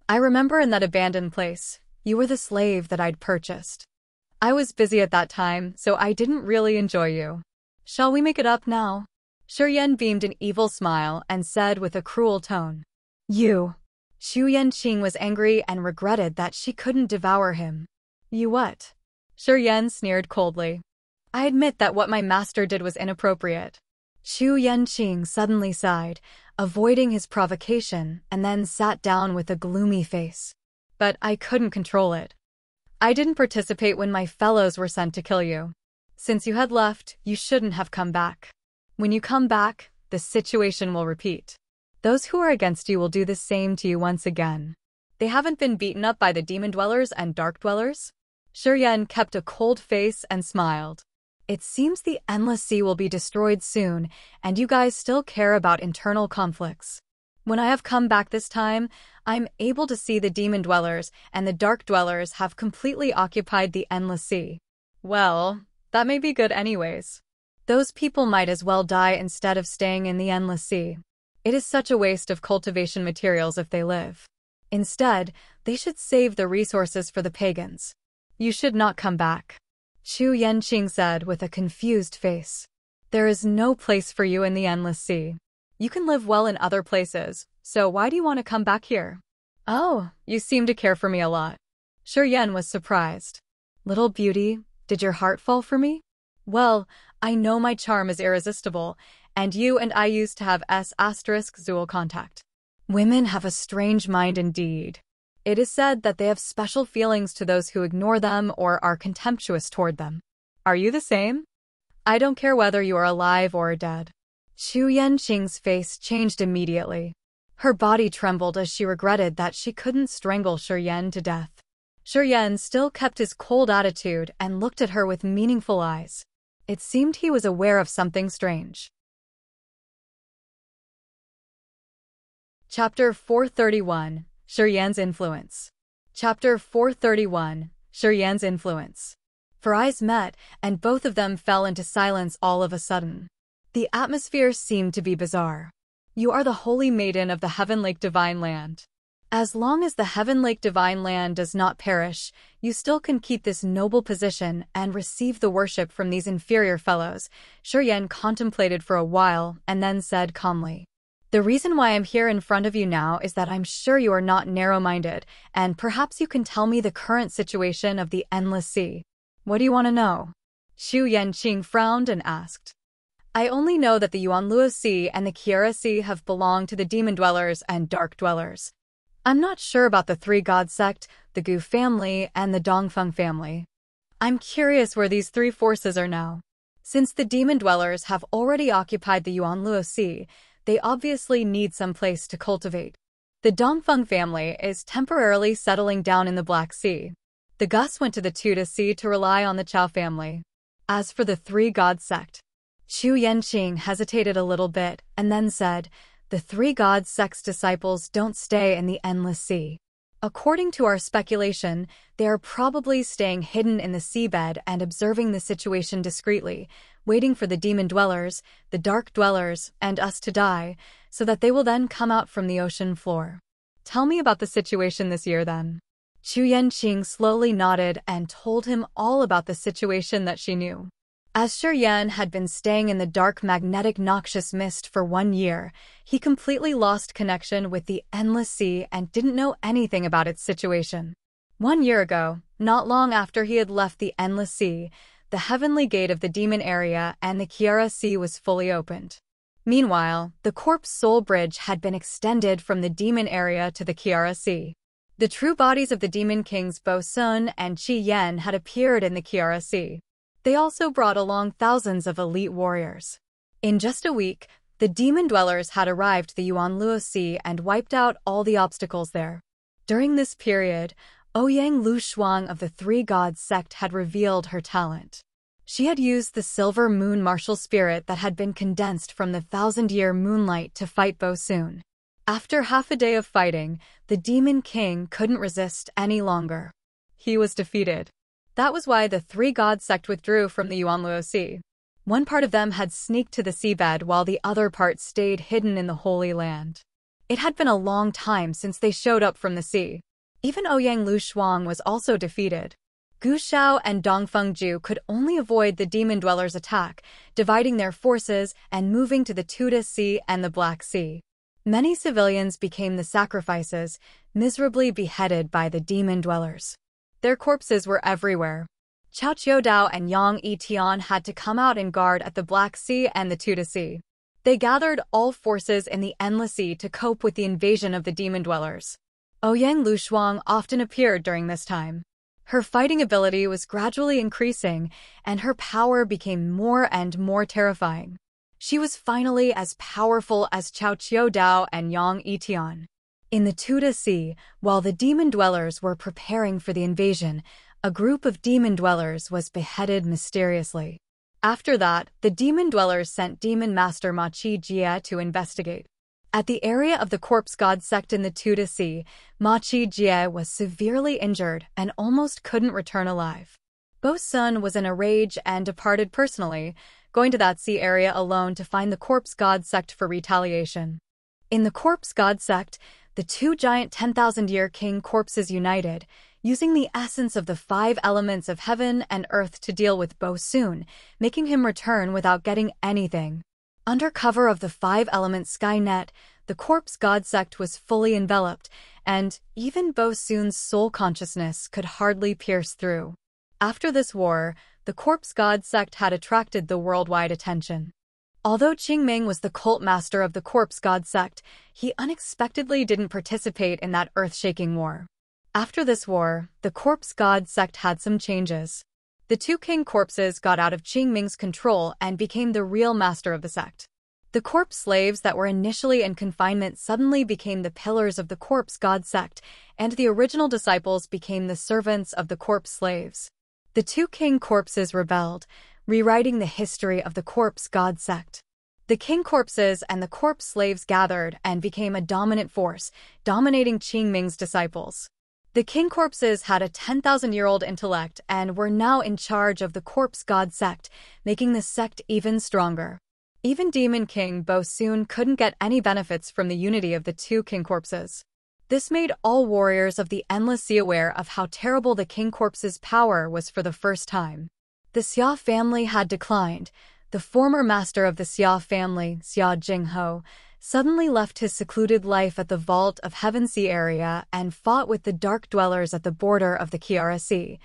I remember in that abandoned place, you were the slave that I'd purchased. I was busy at that time, so I didn't really enjoy you. Shall we make it up now? Shi Yan beamed an evil smile and said with a cruel tone. You. Xu Yanqing was angry and regretted that she couldn't devour him. You what? Shi Yan sneered coldly. I admit that what my master did was inappropriate. Xu Yanqing suddenly sighed, avoiding his provocation, and then sat down with a gloomy face. But I couldn't control it. I didn't participate when my fellows were sent to kill you. Since you had left, you shouldn't have come back. When you come back, the situation will repeat. Those who are against you will do the same to you once again. They haven't been beaten up by the demon dwellers and dark dwellers? Shi Yan kept a cold face and smiled. It seems the endless sea will be destroyed soon, and you guys still care about internal conflicts. When I have come back this time, I'm able to see the demon dwellers and the dark dwellers have completely occupied the endless sea. Well, that may be good anyways. Those people might as well die instead of staying in the endless sea. It is such a waste of cultivation materials if they live. Instead, they should save the resources for the pagans. You should not come back. Xu Yanqing said with a confused face. There is no place for you in the endless sea. You can live well in other places, so why do you want to come back here? Oh, you seem to care for me a lot. Shi Yan was surprised. Little beauty, did your heart fall for me? Well, I know my charm is irresistible, and you and I used to have S***Zool contact. Women have a strange mind indeed. It is said that they have special feelings to those who ignore them or are contemptuous toward them. Are you the same? I don't care whether you are alive or dead. Xu Yanqing's face changed immediately. Her body trembled as she regretted that she couldn't strangle Shi Yan to death. Shi Yan still kept his cold attitude and looked at her with meaningful eyes. It seemed he was aware of something strange. Chapter 431, Shi Yan's Influence. Chapter 431, Shi Yan's Influence. Her eyes met, and both of them fell into silence all of a sudden. The atmosphere seemed to be bizarre. You are the holy maiden of the Heaven Lake Divine Land. As long as the Heaven Lake Divine Land does not perish, you still can keep this noble position and receive the worship from these inferior fellows, Shi Yan contemplated for a while and then said calmly. The reason why I'm here in front of you now is that I'm sure you are not narrow-minded, and perhaps you can tell me the current situation of the Endless Sea. What do you want to know? Xu Yanqing frowned and asked. I only know that the Yuanluo Sea and the Qiara Sea have belonged to the Demon Dwellers and Dark Dwellers. I'm not sure about the Three God Sect, the Gu family, and the Dongfeng family. I'm curious where these three forces are now. Since the Demon Dwellers have already occupied the Yuanluo Sea, they obviously need some place to cultivate. The Dongfeng family is temporarily settling down in the Black Sea. The Gus went to the Tuda Sea to rely on the Chao family. As for the Three God Sect, Xu Yanqing hesitated a little bit and then said, the Three God Sect's disciples don't stay in the Endless Sea. According to our speculation, they are probably staying hidden in the seabed and observing the situation discreetly, waiting for the Demon Dwellers, the Dark Dwellers, and us to die, so that they will then come out from the ocean floor. Tell me about the situation this year then. Xu Yanqing slowly nodded and told him all about the situation that she knew. As Shi Yan had been staying in the dark magnetic noxious mist for 1 year, he completely lost connection with the Endless Sea and didn't know anything about its situation. 1 year ago, not long after he had left the Endless Sea, the heavenly gate of the demon area and the Qiara Sea was fully opened. Meanwhile, the Corpse Soul Bridge had been extended from the demon area to the Qiara Sea. The true bodies of the demon kings Bo Sun and Shi Yan had appeared in the Qiara Sea. They also brought along thousands of elite warriors. In just a week, the Demon Dwellers had arrived the Yuanluo Sea and wiped out all the obstacles there. During this period, Ouyang Lu Shuang of the Three Gods sect had revealed her talent. She had used the silver moon martial spirit that had been condensed from the 1,000-year moonlight to fight Bo Sun. After half a day of fighting, the Demon King couldn't resist any longer. He was defeated. That was why the Three God sect withdrew from the Yuanluo Sea. One part of them had sneaked to the seabed while the other part stayed hidden in the Holy Land. It had been a long time since they showed up from the sea. Even Ouyang Lu Shuang was also defeated. Gu Xiao and Dongfeng Ju could only avoid the Demon Dwellers' attack, dividing their forces and moving to the Tuda Sea and the Black Sea. Many civilians became the sacrifices, miserably beheaded by the Demon Dwellers. Their corpses were everywhere. Cao Qiudao and Yang Yitian had to come out and guard at the Black Sea and the Tuda Sea. They gathered all forces in the Endless Sea to cope with the invasion of the Demon Dwellers. Ouyang Lu Shuang often appeared during this time. Her fighting ability was gradually increasing, and her power became more and more terrifying. She was finally as powerful as Cao Qiudao and Yang Yitian. In the Tuda Sea, while the Demon Dwellers were preparing for the invasion, a group of Demon Dwellers was beheaded mysteriously. After that, the Demon Dwellers sent Demon Master Ma Qi Jie to investigate. At the area of the Corpse God sect in the Tuda Sea, Ma Qi Jie was severely injured and almost couldn't return alive. Bo Sun was in a rage and departed personally, going to that sea area alone to find the Corpse God sect for retaliation. In the Corpse God sect, the two giant 10,000-year king corpses united, using the essence of the 5 elements of heaven and earth to deal with Bo Sun, making him return without getting anything. Under cover of the 5-element Skynet, the Corpse God sect was fully enveloped, and even Bo Sun's soul consciousness could hardly pierce through. After this war, the Corpse God sect had attracted the worldwide attention. Although Qingming was the cult master of the Corpse God sect, he unexpectedly didn't participate in that earth-shaking war. After this war, the Corpse God sect had some changes. The two king corpses got out of Qingming's control and became the real master of the sect. The corpse slaves that were initially in confinement suddenly became the pillars of the corpse god sect, and the original disciples became the servants of the corpse slaves. The two king corpses rebelled, rewriting the history of the corpse god sect. The king corpses and the corpse slaves gathered and became a dominant force, dominating Qingming's disciples. The king corpses had a 10,000-year-old intellect and were now in charge of the corpse god sect, making the sect even stronger. Even Demon King Bo soon couldn't get any benefits from the unity of the two king corpses. This made all warriors of the Endless Sea aware of how terrible the king corpse's power was for the first time. The Xia family had declined. The former master of the Xia family, Xia Jingho, suddenly left his secluded life at the Vault of Heaven Sea area and fought with the Dark Dwellers at the border of the Kiara Sea,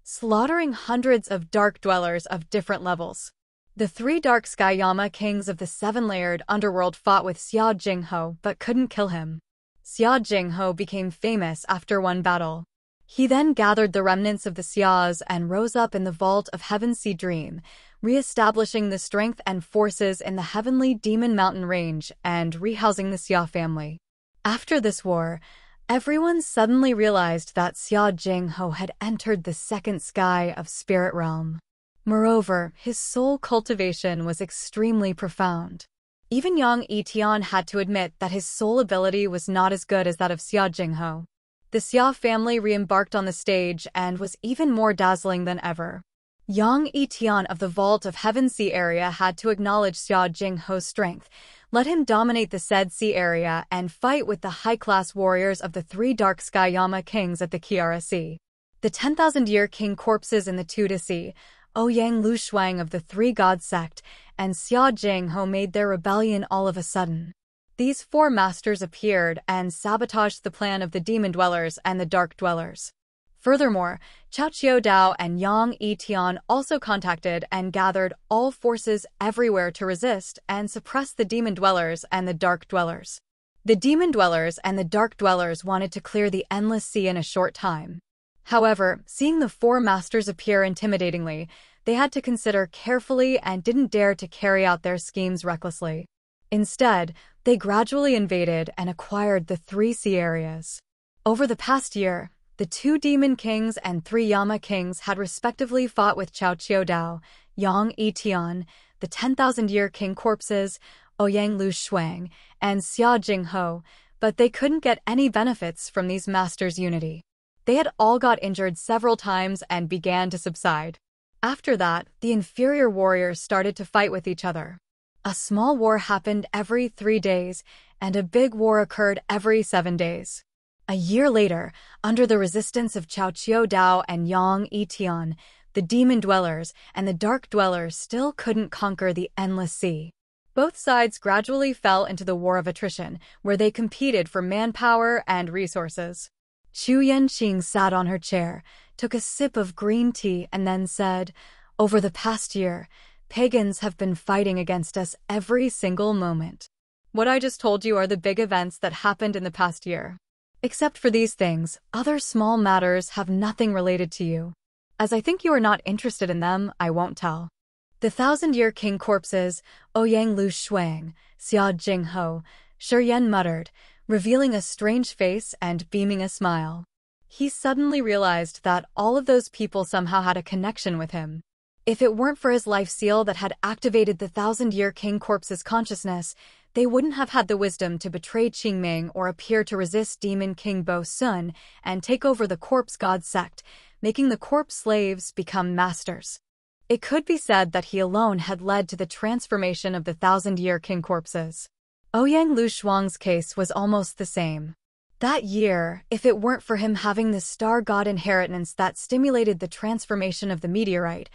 slaughtering hundreds of Dark Dwellers of different levels. The three Dark Skyama kings of the seven-layered underworld fought with Xia Jingho but couldn't kill him. Xia Jingho became famous after one battle. He then gathered the remnants of the Xias and rose up in the Vault of Heaven Sea Dream, re-establishing the strength and forces in the heavenly Demon Mountain range and rehousing the Xia family. After this war, everyone suddenly realized that Xia Jingho had entered the second sky of Spirit Realm. Moreover, his soul cultivation was extremely profound. Even Yang Yitian had to admit that his soul ability was not as good as that of Xia Jingho. The Xia family re-embarked on the stage and was even more dazzling than ever. Yang Yitian of the Vault of Heaven Sea area had to acknowledge Xia Jingho's strength, let him dominate the said sea area and fight with the high-class warriors of the three Dark Skyama kings at the Kiara Sea. The 10,000-year king corpses in the Tuda Sea, Ouyang Lushuang of the Three God Sect, and Xia Jingho made their rebellion all of a sudden. These four masters appeared and sabotaged the plan of the Demon Dwellers and the Dark Dwellers. Furthermore, Cao Qiudao and Yang Yitian also contacted and gathered all forces everywhere to resist and suppress the Demon Dwellers and the Dark Dwellers. The Demon Dwellers and the Dark Dwellers wanted to clear the Endless Sea in a short time. However, seeing the four masters appear intimidatingly, they had to consider carefully and didn't dare to carry out their schemes recklessly. Instead, they gradually invaded and acquired the three sea areas. Over the past year, the two Demon Kings and three Yama Kings had respectively fought with Cao Qiudao, Yang Yitian, the 10,000-year king corpses, Ouyang Lushuang, and Xia Jingho, but they couldn't get any benefits from these masters' unity. They had all got injured several times and began to subside. After that, the inferior warriors started to fight with each other. A small war happened every 3 days, and a big war occurred every 7 days. A year later, under the resistance of Cao Qiudao and Yang Yitian, the Demon Dwellers and the Dark Dwellers still couldn't conquer the Endless Sea. Both sides gradually fell into the war of attrition, where they competed for manpower and resources. Xu Yanqing sat on her chair, took a sip of green tea, and then said, "Over the past year, pagans have been fighting against us every single moment. What I just told you are the big events that happened in the past year. Except for these things, other small matters have nothing related to you. As I think you are not interested in them, I won't tell." The 1,000-year king corpses, Ouyang Lushuang, Xia Jingho, Shi Yan muttered, revealing a strange face and beaming a smile. He suddenly realized that all of those people somehow had a connection with him. If it weren't for his life seal that had activated the 1,000-year king corpse's consciousness, they wouldn't have had the wisdom to betray Qingming or appear to resist Demon King Bo Sun and take over the corpse god sect, making the corpse slaves become masters. It could be said that he alone had led to the transformation of the 1,000-year king corpses. Ouyang Lushuang's case was almost the same. That year, if it weren't for him having the star god inheritance that stimulated the transformation of the meteorite,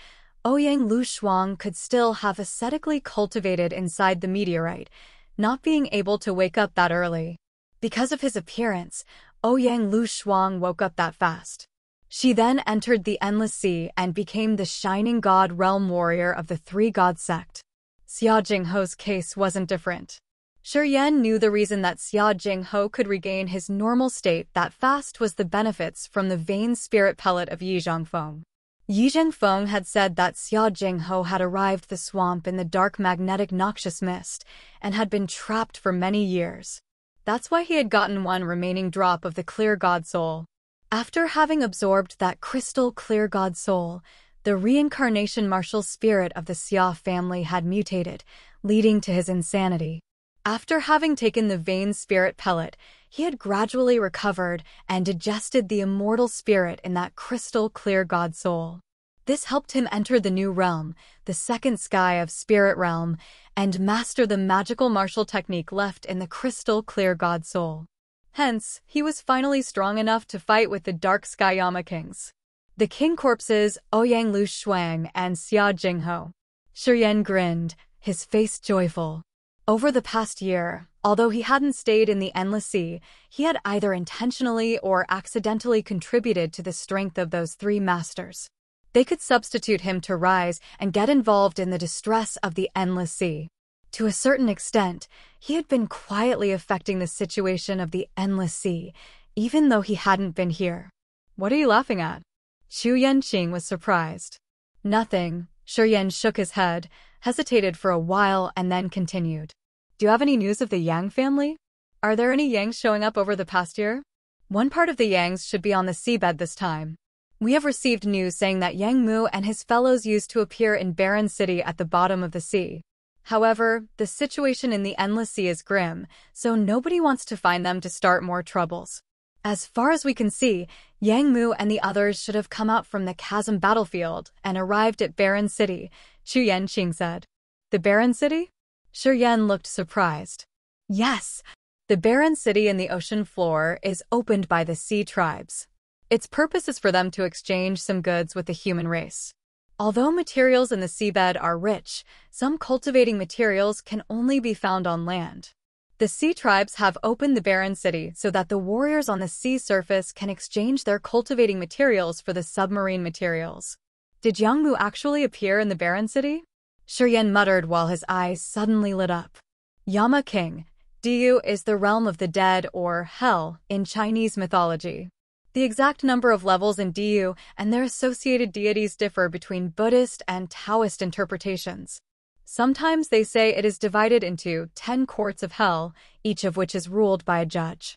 Ouyang Lushuang could still have ascetically cultivated inside the meteorite, not being able to wake up that early. Because of his appearance, Ouyang Lushuang woke up that fast. She then entered the Endless Sea and became the Shining God Realm Warrior of the Three God Sect. Xia Jingho's case wasn't different. Shi Yan knew the reason that Xia Jingho could regain his normal state that fast was the benefits from the Vein Spirit Pellet of Yizhong Feng. Yi Zhengfeng had said that Xia Jingho had arrived the swamp in the dark magnetic noxious mist and had been trapped for many years. That's why he had gotten one remaining drop of the clear God soul. After having absorbed that crystal clear God soul, the reincarnation martial spirit of the Xia family had mutated, leading to his insanity. After having taken the vain spirit pellet, he had gradually recovered and digested the immortal spirit in that crystal clear God soul. This helped him enter the new realm, the second sky of spirit realm, and master the magical martial technique left in the crystal clear God soul. Hence, he was finally strong enough to fight with the Dark Sky Yama Kings. The king corpses Ouyang Lu Shuang and Xia Jingho. Shi Yan grinned, his face joyful. Over the past year, although he hadn't stayed in the Endless Sea, he had either intentionally or accidentally contributed to the strength of those three masters. They could substitute him to rise and get involved in the distress of the Endless Sea. To a certain extent, he had been quietly affecting the situation of the Endless Sea, even though he hadn't been here. What are you laughing at? Xu Yanqing was surprised. Nothing. Shi Yan shook his head, hesitated for a while, and then continued. Do you have any news of the Yang family? Are there any Yangs showing up over the past year? One part of the Yangs should be on the seabed this time. We have received news saying that Yang Mu and his fellows used to appear in Barren City at the bottom of the sea. However, the situation in the Endless Sea is grim, so nobody wants to find them to start more troubles. As far as we can see, Yang Mu and the others should have come out from the chasm battlefield and arrived at Barren City, Xu Yanqing said. The Barren City? Shi Yan looked surprised. Yes, the Barren City in the ocean floor is opened by the sea tribes. Its purpose is for them to exchange some goods with the human race. Although materials in the seabed are rich, some cultivating materials can only be found on land. The sea tribes have opened the Barren City so that the warriors on the sea surface can exchange their cultivating materials for the submarine materials. Did Yang Mu actually appear in the Barren City? Shi Yan muttered while his eyes suddenly lit up. Yama King, Diyu is the realm of the dead or hell in Chinese mythology. The exact number of levels in Diyu and their associated deities differ between Buddhist and Taoist interpretations. Sometimes they say it is divided into 10 courts of hell, each of which is ruled by a judge.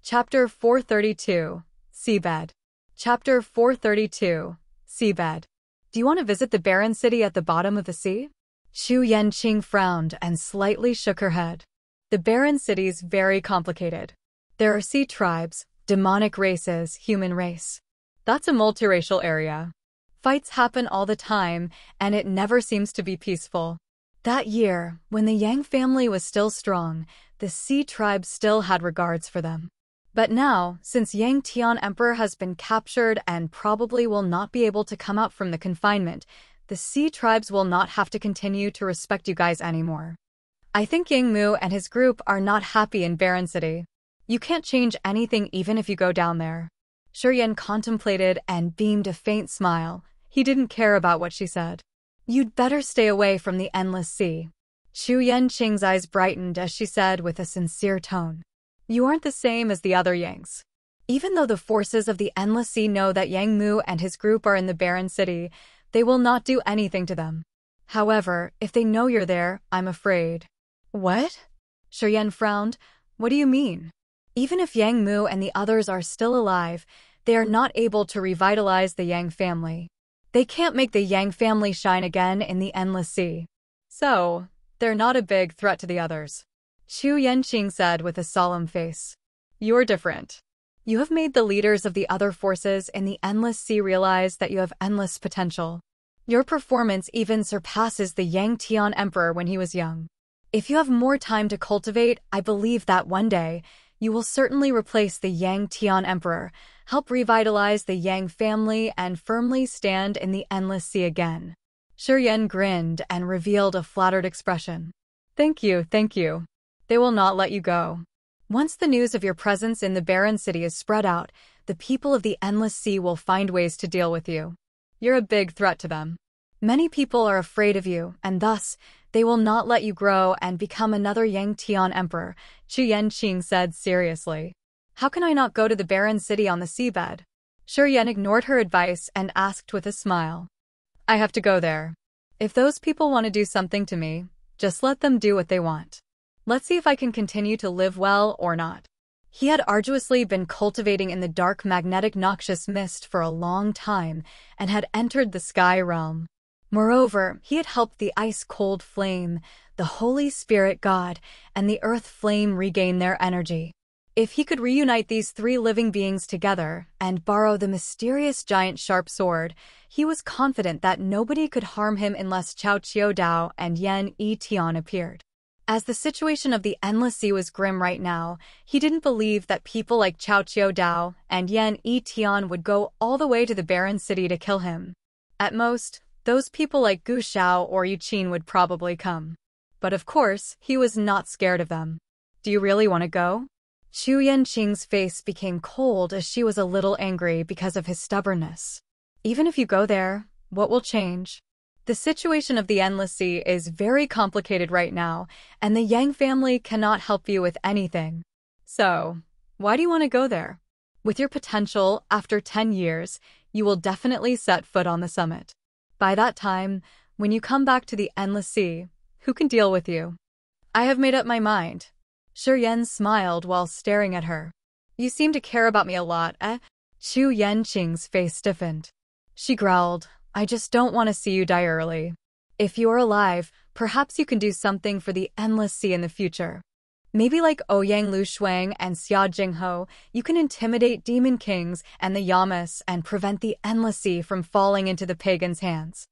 Chapter 432, Seabed. Chapter 432, Seabed. Do you want to visit the Barren City at the bottom of the sea? Xu Yanqing frowned and slightly shook her head. The Barren City's very complicated. There are sea tribes, demonic races, human race. That's a multiracial area. Fights happen all the time, and it never seems to be peaceful. That year, when the Yang family was still strong, the sea tribes still had regards for them. But now, since Yang Tian Emperor has been captured and probably will not be able to come out from the confinement, the sea tribes will not have to continue to respect you guys anymore. I think Yang Mu and his group are not happy in Barren City. You can't change anything even if you go down there. Shi Yan contemplated and beamed a faint smile. He didn't care about what she said. You'd better stay away from the Endless Sea. Xu Yanqing's eyes brightened as she said with a sincere tone. You aren't the same as the other Yangs. Even though the forces of the Endless Sea know that Yang Mu and his group are in the Barren City, they will not do anything to them. However, if they know you're there, I'm afraid. What? Shi Yan frowned. What do you mean? Even if Yang Mu and the others are still alive, they are not able to revitalize the Yang family. They can't make the Yang family shine again in the Endless Sea. So, they're not a big threat to the others. Xu Yanqing said with a solemn face. You're different. You have made the leaders of the other forces in the Endless Sea realize that you have endless potential. Your performance even surpasses the Yang Tian Emperor when he was young. If you have more time to cultivate, I believe that one day, you will certainly replace the Yang Tian Emperor, help revitalize the Yang family, and firmly stand in the Endless Sea again. Shi Yan grinned and revealed a flattered expression. Thank you, thank you. They will not let you go. Once the news of your presence in the Barren City is spread out, the people of the Endless Sea will find ways to deal with you. You're a big threat to them. Many people are afraid of you, and thus, they will not let you grow and become another Yang Tian Emperor, Xu Yanqing said seriously. How can I not go to the barren city on the seabed? Shi Yan ignored her advice and asked with a smile. I have to go there. If those people want to do something to me, just let them do what they want. Let's see if I can continue to live well or not. He had arduously been cultivating in the dark magnetic noxious mist for a long time and had entered the sky realm. Moreover, he had helped the ice-cold flame, the Holy Spirit God, and the earth flame regain their energy. If he could reunite these three living beings together and borrow the mysterious giant sharp sword, he was confident that nobody could harm him unless Chao Qiu Dao and Yan Yi Tian appeared. As the situation of the Endless Sea was grim right now, he didn't believe that people like Chao Qiu Dao and Yan Yi Tian would go all the way to the barren city to kill him. At most, those people like Gu Xiao or Yu Qin would probably come. But of course, he was not scared of them. Do you really want to go? Chu Yanqing's face became cold as she was a little angry because of his stubbornness. Even if you go there, what will change? The situation of the Endless Sea is very complicated right now, and the Yang family cannot help you with anything. So, why do you want to go there? With your potential, after 10 years, you will definitely set foot on the summit. By that time, when you come back to the Endless Sea, who can deal with you? I have made up my mind. Shi Yan smiled while staring at her. You seem to care about me a lot, eh? Chu Yanqing's face stiffened. She growled, I just don't want to see you die early. If you are alive, perhaps you can do something for the Endless Sea in the future. Maybe like Ouyang Lu Shuang and Xia Jingho, you can intimidate demon kings and the Yamas and prevent the Endless Sea from falling into the pagans' hands.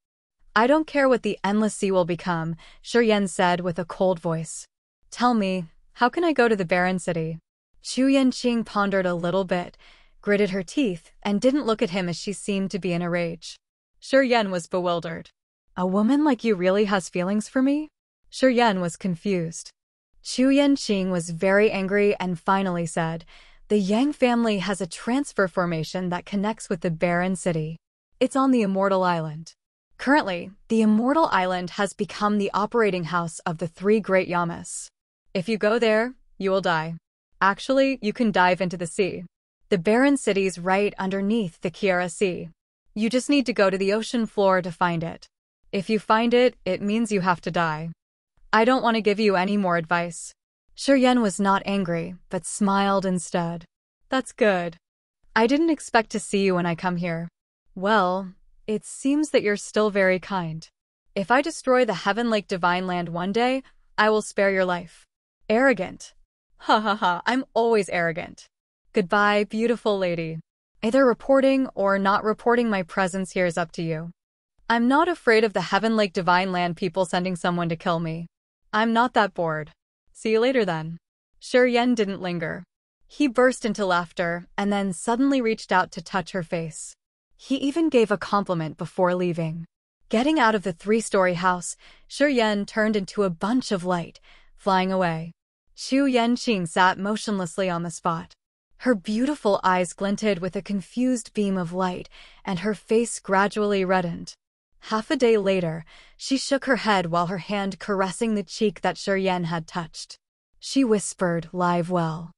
I don't care what the Endless Sea will become, Shi Yan said with a cold voice. Tell me, how can I go to the barren city? Chu Yanqing pondered a little bit, gritted her teeth, and didn't look at him as she seemed to be in a rage. Shi Yan was bewildered. A woman like you really has feelings for me? Shi Yan was confused. Chu Yanqing was very angry and finally said, the Yang family has a transfer formation that connects with the barren city. It's on the Immortal Island. Currently, the Immortal Island has become the operating house of the three great Yamas. If you go there, you will die. Actually, you can dive into the sea. The barren city's right underneath the Kiara Sea. You just need to go to the ocean floor to find it. If you find it, it means you have to die. I don't want to give you any more advice. Shi Yan was not angry, but smiled instead. That's good. I didn't expect to see you when I come here. Well, it seems that you're still very kind. If I destroy the Heaven Lake Divine Land one day, I will spare your life. Arrogant. Ha ha ha, I'm always arrogant. Goodbye, beautiful lady. Either reporting or not reporting my presence here is up to you. I'm not afraid of the Heaven Lake Divine Land people sending someone to kill me. I'm not that bored. See you later then. Shi Yan didn't linger. He burst into laughter and then suddenly reached out to touch her face. He even gave a compliment before leaving. Getting out of the three-story house, Shi Yan turned into a bunch of light, flying away. Chu Yanqing sat motionlessly on the spot. Her beautiful eyes glinted with a confused beam of light, and her face gradually reddened. Half a day later, she shook her head while her hand caressing the cheek that Shi Yan had touched. She whispered, "Live well.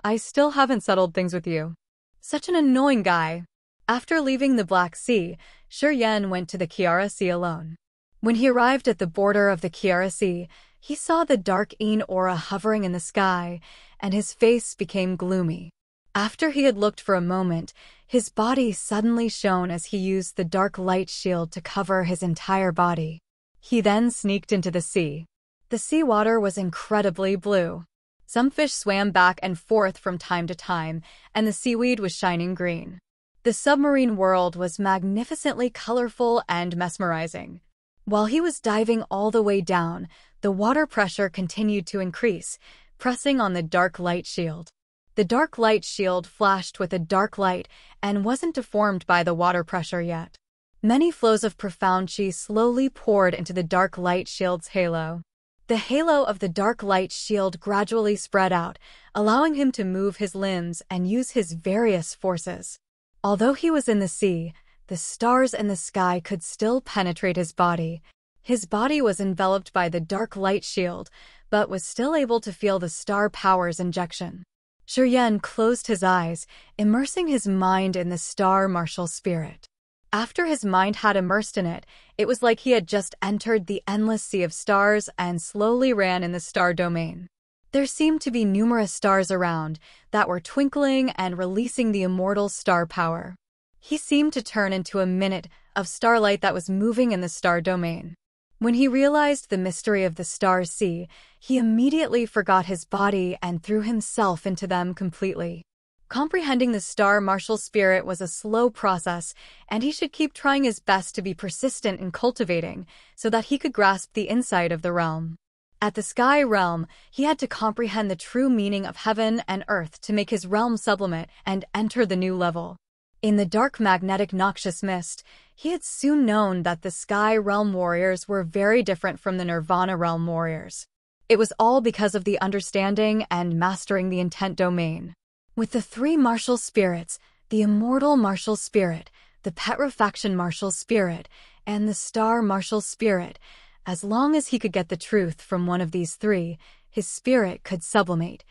I still haven't settled things with you. Such an annoying guy." After leaving the Black Sea, Shi Yan went to the Kiara Sea alone. When he arrived at the border of the Kiara Sea, he saw the dark Yin aura hovering in the sky, and his face became gloomy. After he had looked for a moment, his body suddenly shone as he used the dark light shield to cover his entire body. He then sneaked into the sea. The seawater was incredibly blue. Some fish swam back and forth from time to time, and the seaweed was shining green. The submarine world was magnificently colorful and mesmerizing. While he was diving all the way down, the water pressure continued to increase, pressing on the dark light shield. The dark light shield flashed with a dark light and wasn't deformed by the water pressure yet. Many flows of profound chi slowly poured into the dark light shield's halo. The halo of the dark light shield gradually spread out, allowing him to move his limbs and use his various forces. Although he was in the sea, the stars in the sky could still penetrate his body. His body was enveloped by the dark light shield, but was still able to feel the star power's injection. Shi Yan closed his eyes, immersing his mind in the star martial spirit. After his mind had immersed in it, it was like he had just entered the endless sea of stars and slowly ran in the star domain. There seemed to be numerous stars around that were twinkling and releasing the immortal star power. He seemed to turn into a minute of starlight that was moving in the star domain. When he realized the mystery of the star sea, he immediately forgot his body and threw himself into them completely. Comprehending the star martial spirit was a slow process, and he should keep trying his best to be persistent in cultivating so that he could grasp the insight of the realm. At the sky realm, he had to comprehend the true meaning of heaven and earth to make his realm sublimate and enter the new level. In the dark magnetic noxious mist, he had soon known that the sky realm warriors were very different from the nirvana realm warriors. It was all because of the understanding and mastering the intent domain. With the three martial spirits, the immortal martial spirit, the petrifaction martial spirit, and the star martial spirit, as long as he could get the truth from one of these three, his spirit could sublimate,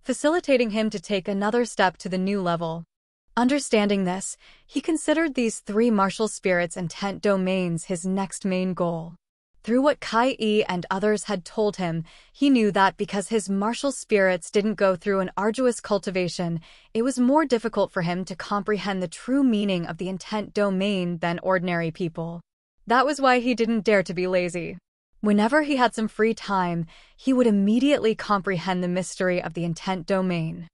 facilitating him to take another step to the new level. Understanding this, he considered these three martial spirits' intent domains his next main goal. Through what Kai and others had told him, he knew that because his martial spirits didn't go through an arduous cultivation, it was more difficult for him to comprehend the true meaning of the intent domain than ordinary people. That was why he didn't dare to be lazy. Whenever he had some free time, he would immediately comprehend the mystery of the intent domain.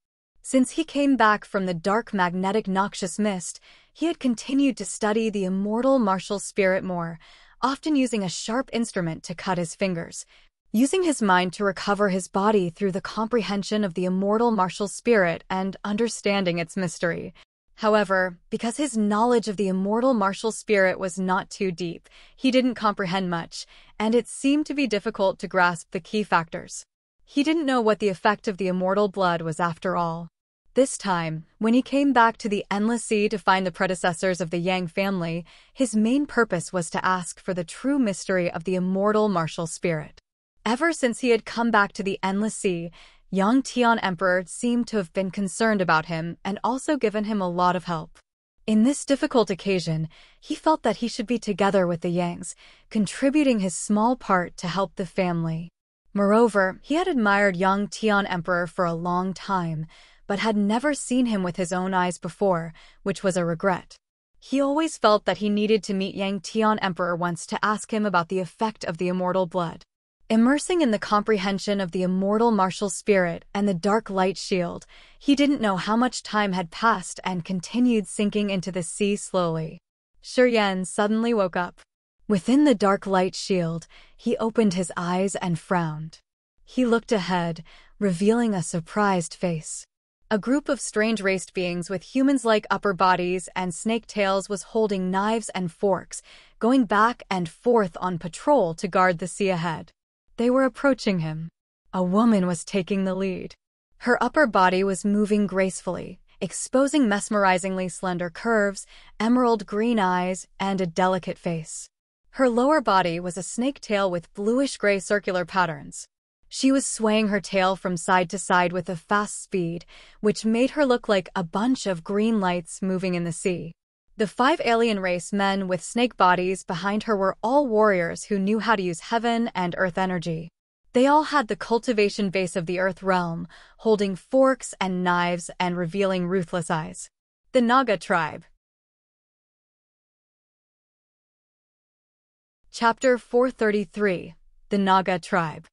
Since he came back from the dark magnetic noxious mist, he had continued to study the immortal martial spirit more, often using a sharp instrument to cut his fingers, using his mind to recover his body through the comprehension of the immortal martial spirit and understanding its mystery. However, because his knowledge of the immortal martial spirit was not too deep, he didn't comprehend much, and it seemed to be difficult to grasp the key factors. He didn't know what the effect of the immortal blood was after all. This time, when he came back to the Endless Sea to find the predecessors of the Yang family, his main purpose was to ask for the true mystery of the immortal martial spirit. Ever since he had come back to the Endless Sea, Yang Tian Emperor seemed to have been concerned about him and also given him a lot of help. In this difficult occasion, he felt that he should be together with the Yangs, contributing his small part to help the family. Moreover, he had admired Yang Tian Emperor for a long time, but had never seen him with his own eyes before, which was a regret. He always felt that he needed to meet Yang Tian Emperor once to ask him about the effect of the immortal blood. Immersing in the comprehension of the immortal martial spirit and the dark light shield, he didn't know how much time had passed and continued sinking into the sea slowly. Shi Yan suddenly woke up. Within the dark light shield, he opened his eyes and frowned. He looked ahead, revealing a surprised face. A group of strange raced beings with humans-like upper bodies and snake tails was holding knives and forks, going back and forth on patrol to guard the sea ahead. They were approaching him. A woman was taking the lead. Her upper body was moving gracefully, exposing mesmerizingly slender curves, emerald green eyes, and a delicate face. Her lower body was a snake tail with bluish-gray circular patterns. She was swaying her tail from side to side with a fast speed, which made her look like a bunch of green lights moving in the sea. The 5 alien race men with snake bodies behind her were all warriors who knew how to use heaven and earth energy. They all had the cultivation base of the earth realm, holding forks and knives and revealing ruthless eyes. The Naga tribe. Chapter 433. The Naga tribe.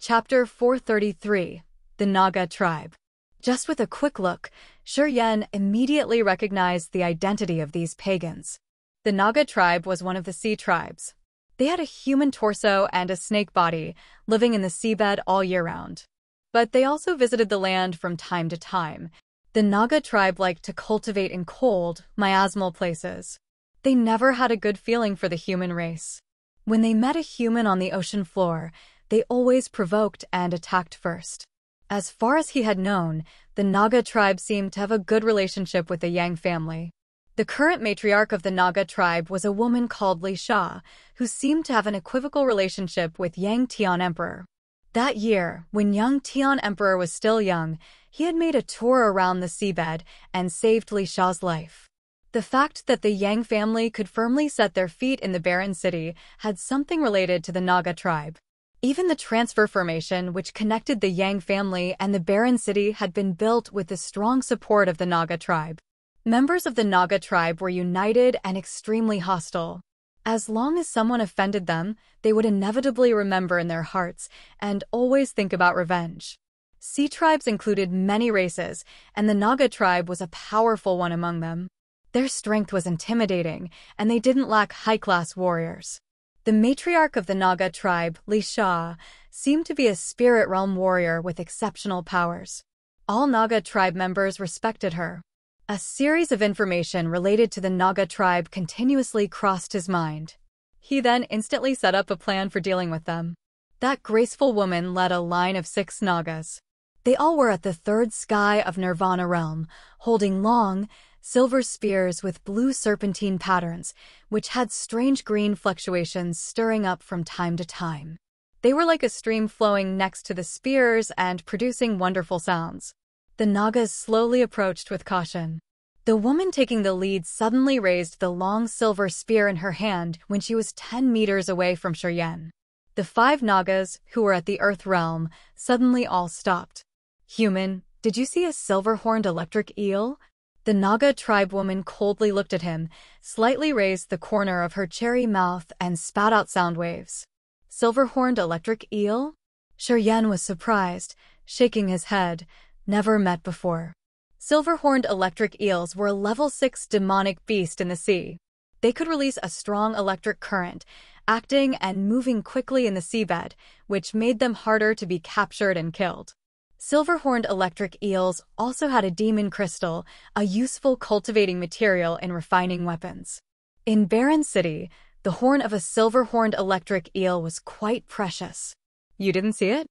Chapter 433. The Naga tribe. Just with a quick look, Shi Yan immediately recognized the identity of these pagans. The Naga tribe was one of the sea tribes. They had a human torso and a snake body, living in the seabed all year round. But they also visited the land from time to time. The Naga tribe liked to cultivate in cold, miasmal places. They never had a good feeling for the human race. When they met a human on the ocean floor, they always provoked and attacked first. As far as he had known, the Naga tribe seemed to have a good relationship with the Yang family. The current matriarch of the Naga tribe was a woman called Li Sha, who seemed to have an equivocal relationship with Yang Tian Emperor. That year, when Yang Tian Emperor was still young, He had made a tour around the seabed and saved Li Xiao's life. The fact that the Yang family could firmly set their feet in the barren city had something related to the Naga tribe. Even the transfer formation which connected the Yang family and the barren city had been built with the strong support of the Naga tribe. Members of the Naga tribe were united and extremely hostile. As long as someone offended them, they would inevitably remember in their hearts and always think about revenge. Sea tribes included many races, and the Naga tribe was a powerful one among them. Their strength was intimidating, and they didn't lack high-class warriors. The matriarch of the Naga tribe, Li Xia, seemed to be a spirit realm warrior with exceptional powers. All Naga tribe members respected her. A series of information related to the Naga tribe continuously crossed his mind. He then instantly set up a plan for dealing with them. That graceful woman led a line of 6 Nagas. They all were at the third sky of Nirvana realm, holding long, silver spears with blue serpentine patterns, which had strange green fluctuations stirring up from time to time. They were like a stream flowing next to the spears and producing wonderful sounds. The Nagas slowly approached with caution. The woman taking the lead suddenly raised the long silver spear in her hand when she was 10 meters away from Shi Yan. The 5 Nagas, who were at the Earth realm, suddenly all stopped. "Human, did you see a silver-horned electric eel?" The Naga tribe woman coldly looked at him, slightly raised the corner of her cherry mouth and spat out sound waves. "Silver-horned electric eel?" Shi Yan was surprised, shaking his head. Never met before. Silver-horned electric eels were a level 6 demonic beast in the sea. They could release a strong electric current, acting and moving quickly in the seabed, which made them harder to be captured and killed. Silver-horned electric eels also had a demon crystal, a useful cultivating material in refining weapons. In Barren City, the horn of a silver-horned electric eel was quite precious. "You didn't see it?"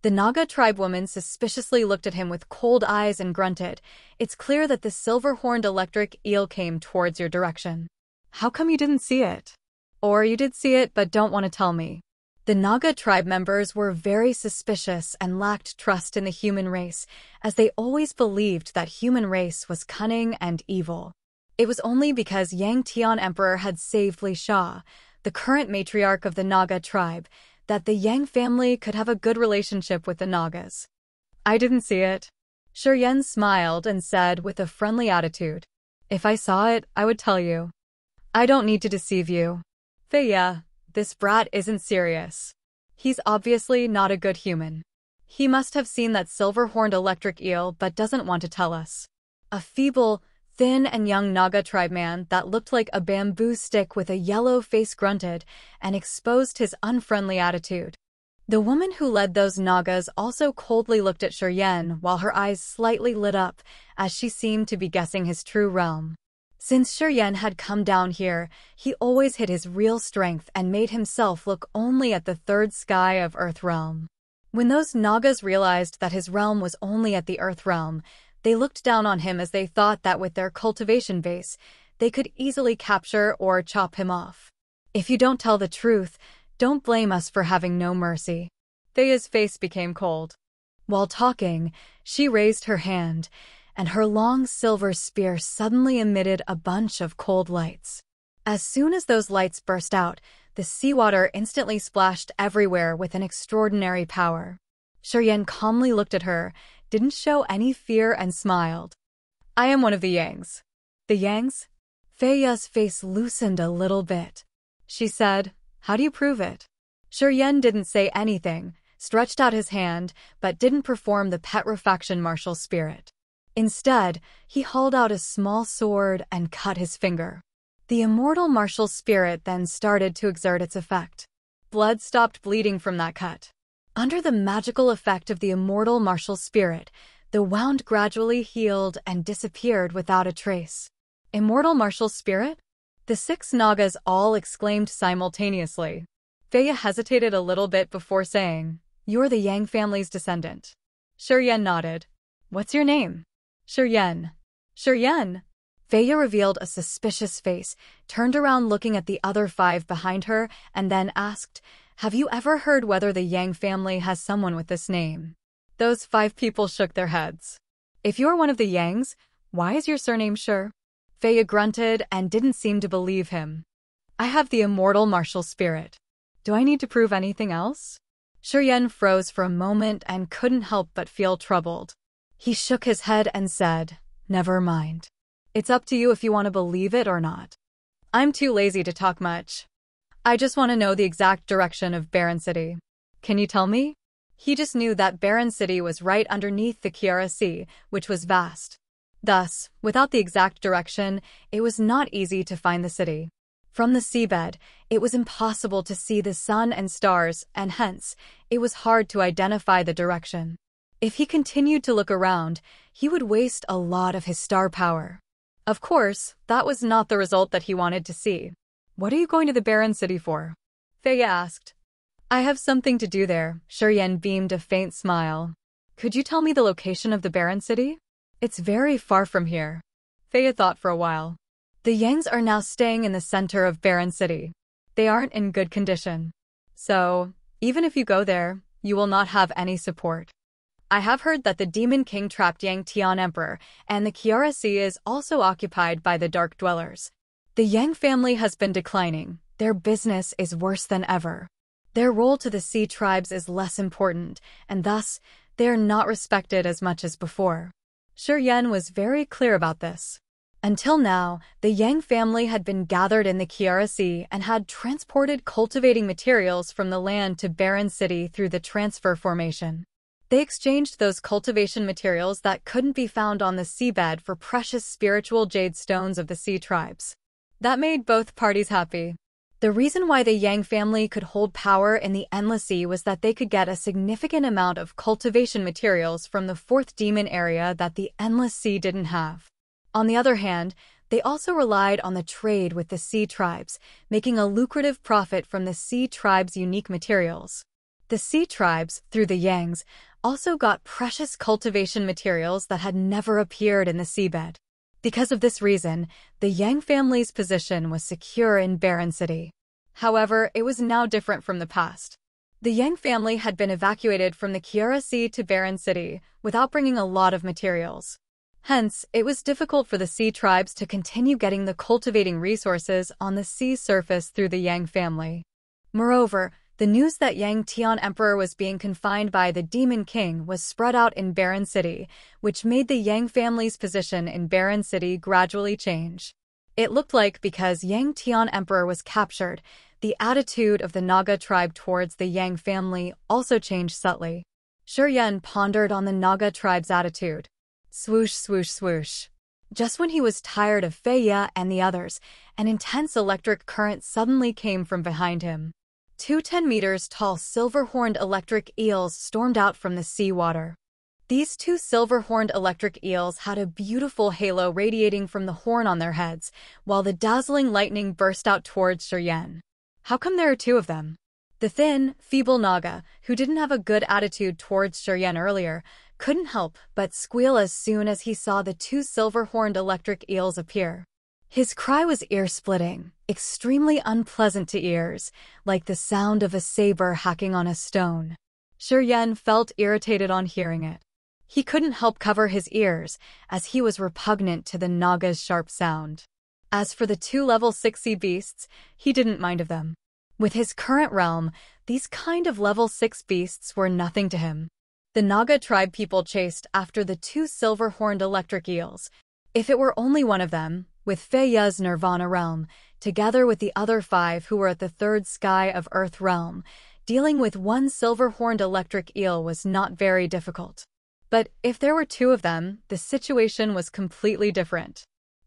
The Naga tribe woman suspiciously looked at him with cold eyes and grunted. "It's clear that the silver-horned electric eel came towards your direction. How come you didn't see it? Or you did see it but don't want to tell me?" The Naga tribe members were very suspicious and lacked trust in the human race, as they always believed that human race was cunning and evil. It was only because Yang Tian Emperor had saved Li Xia, the current matriarch of the Naga tribe, that the Yang family could have a good relationship with the Nagas. "I didn't see it." Shi Yan smiled and said with a friendly attitude, "If I saw it, I would tell you. I don't need to deceive you. Feiya, this brat isn't serious. He's obviously not a good human. He must have seen that silver-horned electric eel but doesn't want to tell us." A feeble, thin and young Naga tribe man that looked like a bamboo stick with a yellow face grunted and exposed his unfriendly attitude. The woman who led those Nagas also coldly looked at Shi Yan while her eyes slightly lit up as she seemed to be guessing his true realm. Since Shi Yan had come down here, he always hid his real strength and made himself look only at the third sky of Earth realm. When those Nagas realized that his realm was only at the Earth realm, they looked down on him as they thought that with their cultivation base, they could easily capture or chop him off. "If you don't tell the truth, don't blame us for having no mercy." Feiya's face became cold. While talking, she raised her hand, and her long silver spear suddenly emitted a bunch of cold lights. As soon as those lights burst out, the seawater instantly splashed everywhere with an extraordinary power. Shi Yan calmly looked at her, didn't show any fear and smiled. "I am one of the Yangs." "The Yangs?" Feiya's face loosened a little bit. She said, "How do you prove it?" Shi Yan didn't say anything, stretched out his hand, but didn't perform the petrifaction martial spirit. Instead, he hauled out a small sword and cut his finger. The immortal martial spirit then started to exert its effect. Blood stopped bleeding from that cut. Under the magical effect of the immortal martial spirit, the wound gradually healed and disappeared without a trace. "Immortal martial spirit?" The 6 Nagas all exclaimed simultaneously. Feiya hesitated a little bit before saying, "You're the Yang family's descendant." Shi Yan nodded. "What's your name?" "Shi Yan." "Shi Yan?" Feiya revealed a suspicious face, turned around looking at the other 5 behind her, and then asked, "Have you ever heard whether the Yang family has someone with this name?" Those 5 people shook their heads. If you're one of the Yangs, why is your surname Shi? Feiya grunted and didn't seem to believe him. I have the immortal martial spirit. Do I need to prove anything else? Shi Yan froze for a moment and couldn't help but feel troubled. He shook his head and said, "Never mind. It's up to you if you want to believe it or not. I'm too lazy to talk much. I just want to know the exact direction of Barren City. Can you tell me?" He just knew that Barren City was right underneath the Kiara Sea, which was vast. Thus, without the exact direction, it was not easy to find the city. From the seabed, it was impossible to see the sun and stars, and hence, it was hard to identify the direction. If he continued to look around, he would waste a lot of his star power. Of course, that was not the result that he wanted to see. "What are you going to the Barren City for?" Feiya asked. "I have something to do there." Shi Yan beamed a faint smile. "Could you tell me the location of the Barren City?" "It's very far from here." Feiya thought for a while. "The Yangs are now staying in the center of Barren City. They aren't in good condition. So, even if you go there, you will not have any support. I have heard that the Demon King trapped Yang Tian Emperor, and the Kiara Sea is also occupied by the Dark Dwellers. The Yang family has been declining. Their business is worse than ever. Their role to the sea tribes is less important, and thus, they are not respected as much as before." Shi Yan was very clear about this. Until now, the Yang family had been gathered in the Kiara Sea and had transported cultivating materials from the land to Barren City through the transfer formation. They exchanged those cultivation materials that couldn't be found on the seabed for precious spiritual jade stones of the sea tribes. That made both parties happy. The reason why the Yang family could hold power in the Endless Sea was that they could get a significant amount of cultivation materials from the fourth demon area that the Endless Sea didn't have. On the other hand, they also relied on the trade with the sea tribes, making a lucrative profit from the sea tribes' unique materials. The sea tribes, through the Yangs, also got precious cultivation materials that had never appeared in the seabed. Because of this reason, the Yang family's position was secure in Barren City. However, it was now different from the past. The Yang family had been evacuated from the Kiara Sea to Barren City without bringing a lot of materials. Hence, it was difficult for the sea tribes to continue getting the cultivating resources on the sea surface through the Yang family. Moreover, the news that Yang Tian Emperor was being confined by the Demon King was spread out in Barren City, which made the Yang family's position in Barren City gradually change. It looked like because Yang Tian Emperor was captured, the attitude of the Naga tribe towards the Yang family also changed subtly. Shi Yan pondered on the Naga tribe's attitude. Swoosh, swoosh, swoosh. Just when he was tired of Feiya and the others, an intense electric current suddenly came from behind him. Two 10-meter-tall silver-horned electric eels stormed out from the seawater. These two silver-horned electric eels had a beautiful halo radiating from the horn on their heads, while the dazzling lightning burst out towards Shi Yan. How come there are two of them? The thin, feeble Naga, who didn't have a good attitude towards Shi Yan earlier, couldn't help but squeal as soon as he saw the two silver-horned electric eels appear. His cry was ear-splitting, extremely unpleasant to ears, like the sound of a saber hacking on a stone. Shi Yan felt irritated on hearing it. He couldn't help cover his ears, as he was repugnant to the Naga's sharp sound. As for the two level 6 sea beasts, he didn't mind of them. With his current realm, these kind of level 6 beasts were nothing to him. The Naga tribe people chased after the two silver-horned electric eels. If it were only one of them, with Feiya's Nirvana realm, together with the other 5 who were at the third sky of Earth realm, dealing with one silver-horned electric eel was not very difficult. But if there were 2 of them, the situation was completely different.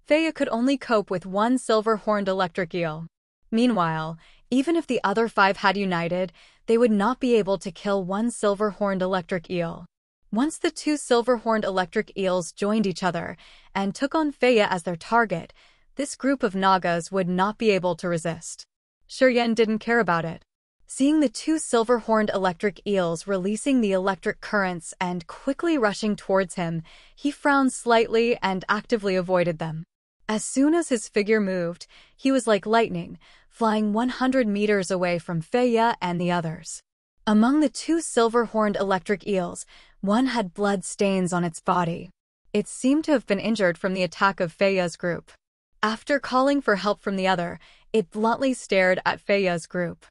Feiya could only cope with one silver-horned electric eel. Meanwhile, even if the other 5 had united, they would not be able to kill one silver-horned electric eel. Once the 2 silver-horned electric eels joined each other and took on Feiya as their target, this group of Nagas would not be able to resist. Shi Yan didn't care about it. Seeing the 2 silver-horned electric eels releasing the electric currents and quickly rushing towards him, he frowned slightly and actively avoided them. As soon as his figure moved, he was like lightning, flying 100 meters away from Feiya and the others. Among the 2 silver-horned electric eels, one had blood stains on its body. It seemed to have been injured from the attack of Feiya's group. After calling for help from the other, it bluntly stared at Feiya's group.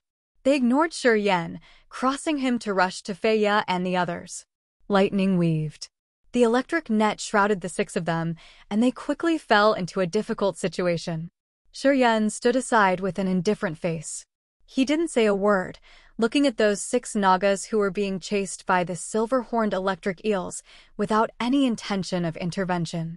They ignored Shi Yan, crossing him to rush to Feiya and the others. Lightning weaved. The electric net shrouded the 6 of them, and they quickly fell into a difficult situation. Shi Yan stood aside with an indifferent face. He didn't say a word, looking at those 6 Nagas who were being chased by the silver-horned electric eels without any intention of intervention.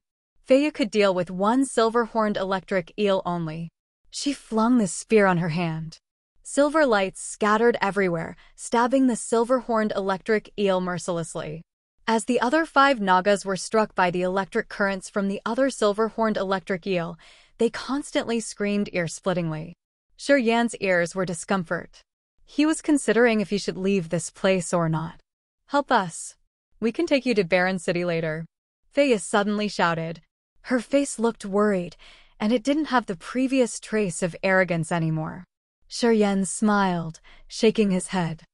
Feiya could deal with 1 silver-horned electric eel only. She flung the spear on her hand. Silver lights scattered everywhere, stabbing the silver-horned electric eel mercilessly. As the other 5 Nagas were struck by the electric currents from the other silver-horned electric eel, they constantly screamed ear-splittingly. Shi Yan's ears were discomfort. He was considering if he should leave this place or not. "Help us. We can take you to Baron City later," Feiya suddenly shouted. Her face looked worried, and it didn't have the previous trace of arrogance anymore. Shi Yan smiled, shaking his head.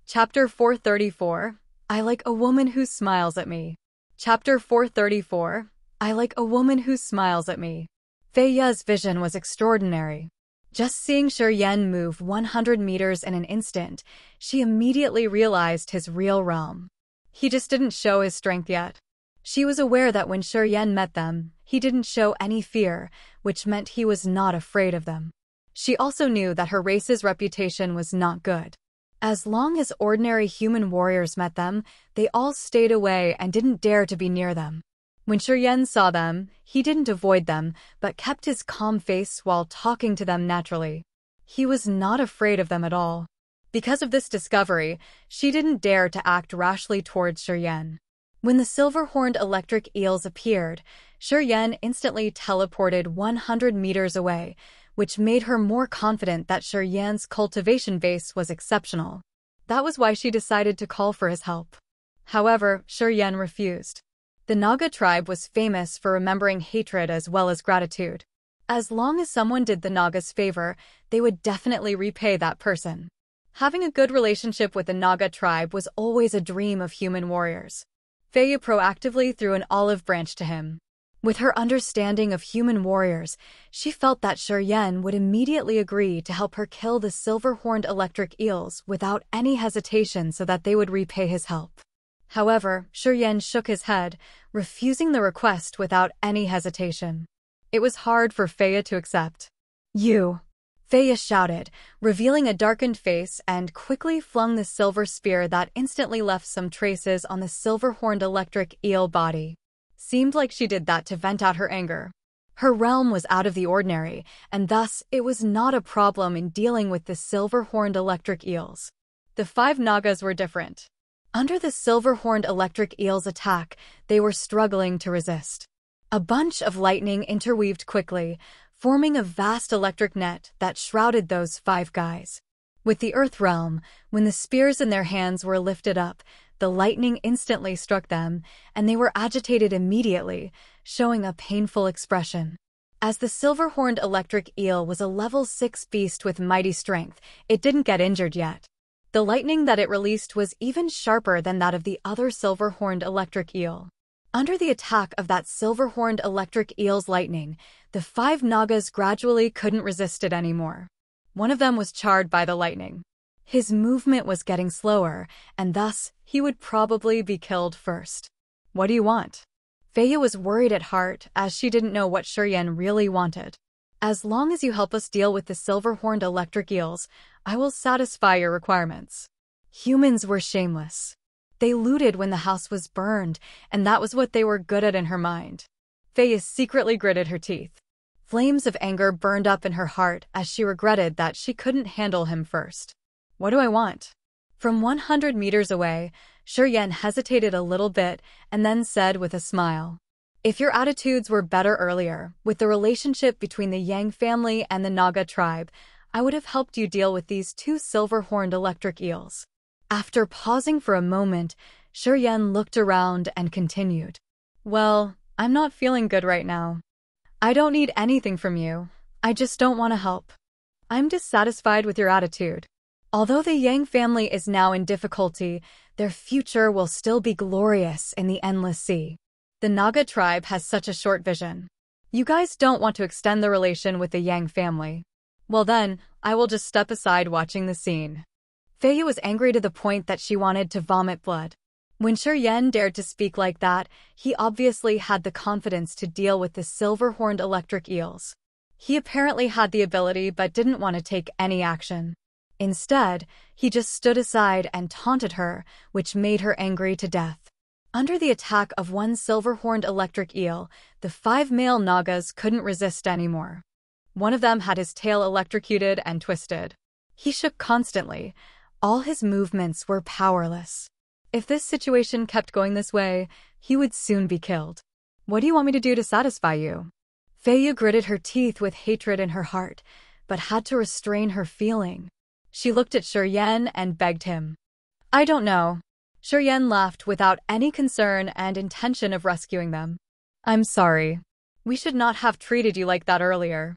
Chapter 434. I like a woman who smiles at me. Chapter 434. I like a woman who smiles at me. Feiya's vision was extraordinary. Just seeing Shi Yan move 100 meters in an instant, she immediately realized his real realm. He just didn't show his strength yet. She was aware that when Shi Yan met them, he didn't show any fear, which meant he was not afraid of them. She also knew that her race's reputation was not good. As long as ordinary human warriors met them, they all stayed away and didn't dare to be near them. When Shi Yan saw them, he didn't avoid them, but kept his calm face while talking to them naturally. He was not afraid of them at all. Because of this discovery, she didn't dare to act rashly towards Shi Yan. When the silver-horned electric eels appeared, Shi Yan instantly teleported 100 meters away, which made her more confident that Shi Yan's cultivation base was exceptional. That was why she decided to call for his help. However, Shi Yan refused. The Naga tribe was famous for remembering hatred as well as gratitude. As long as someone did the Naga's favor, they would definitely repay that person. Having a good relationship with the Naga tribe was always a dream of human warriors. Feiya proactively threw an olive branch to him. With her understanding of human warriors, she felt that Shi Yan would immediately agree to help her kill the silver-horned electric eels without any hesitation so that they would repay his help. However, Shi Yan shook his head, refusing the request without any hesitation. It was hard for Feiya to accept. "You!" Feiya shouted, revealing a darkened face, and quickly flung the silver spear that instantly left some traces on the silver-horned electric eel body. Seemed like she did that to vent out her anger. Her realm was out of the ordinary, and thus it was not a problem in dealing with the silver-horned electric eels. The 5 Nagas were different. Under the silver-horned electric eel's attack, they were struggling to resist. A bunch of lightning interweaved quickly, forming a vast electric net that shrouded those 5 guys. With the Earth realm, when the spears in their hands were lifted up, the lightning instantly struck them, and they were agitated immediately, showing a painful expression. As the silver-horned electric eel was a level 6 beast with mighty strength, it didn't get injured yet. The lightning that it released was even sharper than that of the other silver-horned electric eel. Under the attack of that silver-horned electric eel's lightning, the 5 Nagas gradually couldn't resist it anymore. One of them was charred by the lightning. His movement was getting slower, and thus, he would probably be killed first. "What do you want?" Feiya was worried at heart, as she didn't know what Shi Yan really wanted. "As long as you help us deal with the silver-horned electric eels, I will satisfy your requirements." Humans were shameless. They looted when the house was burned, and that was what they were good at in her mind. Feiya secretly gritted her teeth. Flames of anger burned up in her heart as she regretted that she couldn't handle him first. "What do I want?" From 100 meters away, Shi Yan hesitated a little bit and then said with a smile, "If your attitudes were better earlier, with the relationship between the Yang family and the Naga tribe, I would have helped you deal with these 2 silver-horned electric eels." After pausing for a moment, Shi Yan looked around and continued, "Well, I'm not feeling good right now. I don't need anything from you. I just don't want to help. I'm dissatisfied with your attitude. Although the Yang family is now in difficulty, their future will still be glorious in the endless sea. The Naga tribe has such a short vision. You guys don't want to extend the relation with the Yang family. Well then, I will just step aside watching the scene. Feiyu was angry to the point that she wanted to vomit blood. When Shi Yan dared to speak like that, he obviously had the confidence to deal with the silver-horned electric eels. He apparently had the ability but didn't want to take any action. Instead, he just stood aside and taunted her, which made her angry to death. Under the attack of one silver-horned electric eel, the 5 male Nagas couldn't resist anymore. One of them had his tail electrocuted and twisted. He shook constantly. All his movements were powerless. If this situation kept going this way, he would soon be killed. What do you want me to do to satisfy you? Feiyu gritted her teeth with hatred in her heart, but had to restrain her feeling. She looked at Shi Yan and begged him. I don't know. Shi Yan laughed without any concern and intention of rescuing them. I'm sorry. We should not have treated you like that earlier.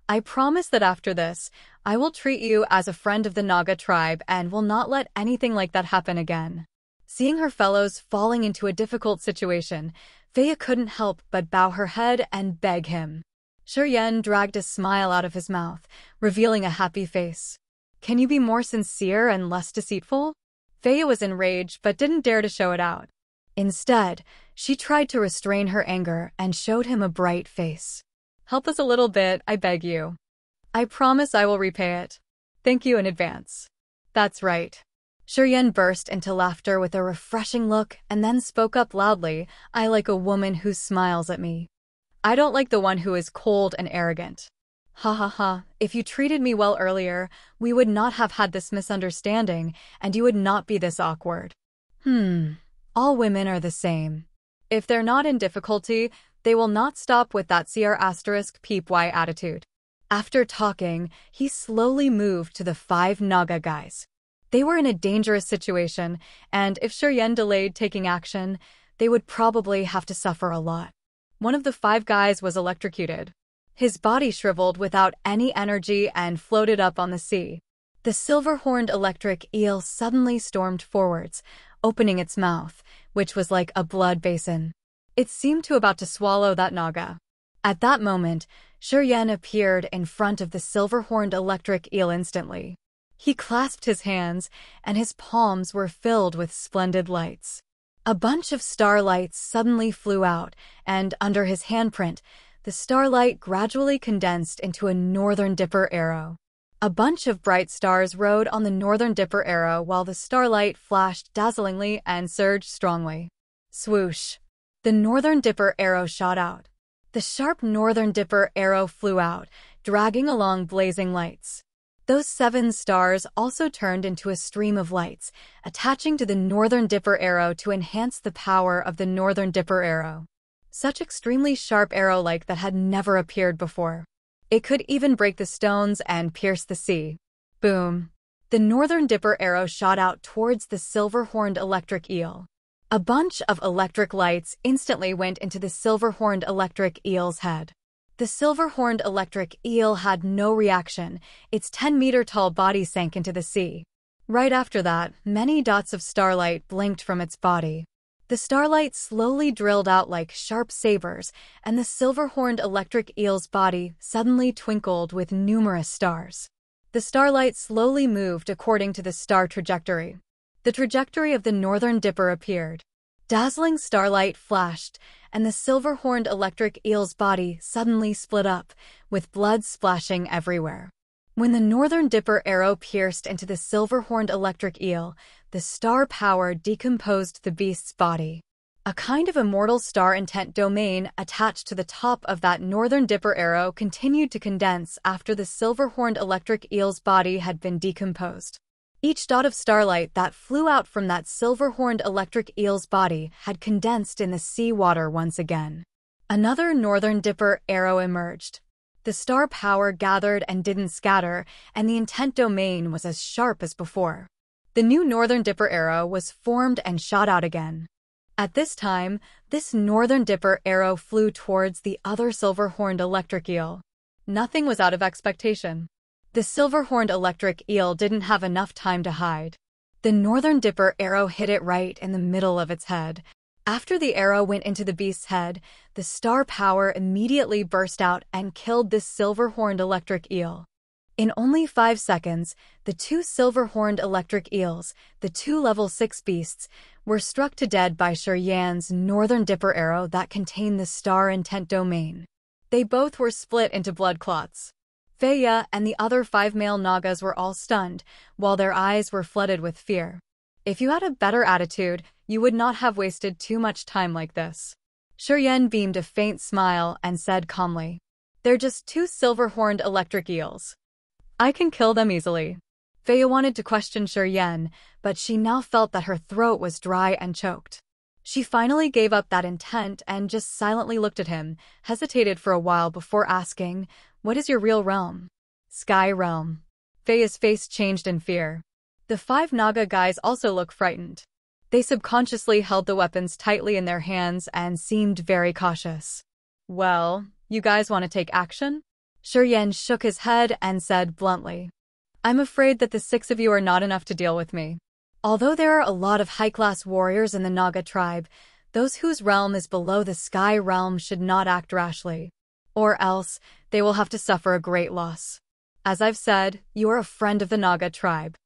I promise that after this, I will treat you as a friend of the Naga tribe and will not let anything like that happen again. Seeing her fellows falling into a difficult situation, Feiyu couldn't help but bow her head and beg him. Shi Yan dragged a smile out of his mouth, revealing a happy face. Can you be more sincere and less deceitful? Feiyu was enraged but didn't dare to show it out. Instead, she tried to restrain her anger and showed him a bright face. Help us a little bit, I beg you. I promise I will repay it. Thank you in advance. That's right. Shi Yan burst into laughter with a refreshing look and then spoke up loudly, I like a woman who smiles at me. I don't like the one who is cold and arrogant. Ha ha ha, if you treated me well earlier, we would not have had this misunderstanding, and you would not be this awkward. All women are the same. If they're not in difficulty, they will not stop with that CR*PY attitude. After talking, he slowly moved to the 5 Naga guys. They were in a dangerous situation, and if Shi Yan delayed taking action, they would probably have to suffer a lot. One of the 5 guys was electrocuted. His body shriveled without any energy and floated up on the sea. The silver-horned electric eel suddenly stormed forwards, opening its mouth, which was like a blood basin. It seemed to about to swallow that Naga. At that moment, Shi Yan appeared in front of the silver-horned electric eel instantly. He clasped his hands, and his palms were filled with splendid lights. A bunch of starlights suddenly flew out, and under his handprint, the starlight gradually condensed into a Northern Dipper arrow. A bunch of bright stars rode on the Northern Dipper arrow while the starlight flashed dazzlingly and surged strongly. Swoosh! The Northern Dipper arrow shot out. The sharp Northern Dipper arrow flew out, dragging along blazing lights. Those 7 stars also turned into a stream of lights, attaching to the Northern Dipper arrow to enhance the power of the Northern Dipper arrow. Such extremely sharp arrow-like that had never appeared before. It could even break the stones and pierce the sea. Boom! The Northern Dipper arrow shot out towards the silver-horned electric eel. A bunch of electric lights instantly went into the silver-horned electric eel's head. The silver-horned electric eel had no reaction. Its 10-meter-tall body sank into the sea. Right after that, many dots of starlight blinked from its body. The starlight slowly drilled out like sharp sabers, and the silver-horned electric eel's body suddenly twinkled with numerous stars. The starlight slowly moved according to the star trajectory. The trajectory of the Northern Dipper appeared. Dazzling starlight flashed, and the silver-horned electric eel's body suddenly split up, with blood splashing everywhere. When the Northern Dipper arrow pierced into the silver-horned electric eel, the star power decomposed the beast's body. A kind of immortal star intent domain attached to the top of that Northern Dipper arrow continued to condense after the silver-horned electric eel's body had been decomposed. Each dot of starlight that flew out from that silver-horned electric eel's body had condensed in the sea water once again. Another Northern Dipper arrow emerged. The star power gathered and didn't scatter, and the intent domain was as sharp as before. The new Northern Dipper arrow was formed and shot out again. At this time, this Northern Dipper arrow flew towards the other silver-horned electric eel. Nothing was out of expectation. The silver-horned electric eel didn't have enough time to hide. The Northern Dipper arrow hit it right in the middle of its head. After the arrow went into the beast's head, the star power immediately burst out and killed this silver-horned electric eel. In only 5 seconds, the 2 silver-horned electric eels, the 2 level 6 beasts, were struck to dead by Shi Yan's Northern Dipper arrow that contained the star intent domain. They both were split into blood clots. Feya and the other 5 male Nagas were all stunned, while their eyes were flooded with fear. If you had a better attitude, you would not have wasted too much time like this. Shi Yan beamed a faint smile and said calmly, "They're just 2 silver-horned electric eels. I can kill them easily." Feya wanted to question Shi Yan, but she now felt that her throat was dry and choked. She finally gave up that intent and just silently looked at him, hesitated for a while before asking, "What is your real realm?" "Sky realm." Feya's face changed in fear. The 5 Naga guys also looked frightened. They subconsciously held the weapons tightly in their hands and seemed very cautious. "Well, you guys want to take action?" Shi Yan shook his head and said bluntly, "I'm afraid that the 6 of you are not enough to deal with me. Although there are a lot of high-class warriors in the Naga tribe, those whose realm is below the Sky realm should not act rashly. Or else, they will have to suffer a great loss. As I've said, you are a friend of the Naga tribe."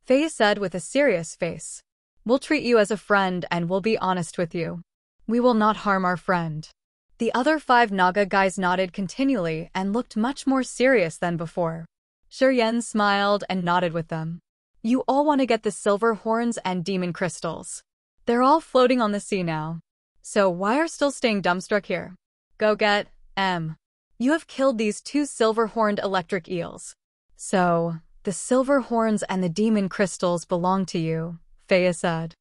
Feya said with a serious face, "We'll treat you as a friend and we'll be honest with you. We will not harm our friend." The other 5 Naga guys nodded continually and looked much more serious than before. Shi Yan smiled and nodded with them. "You all want to get the silver horns and demon crystals. They're all floating on the sea now. So why are still staying dumbstruck here? Go get M. You have killed these 2 silver-horned electric eels. So, the silver horns and the demon crystals belong to you," Feya said.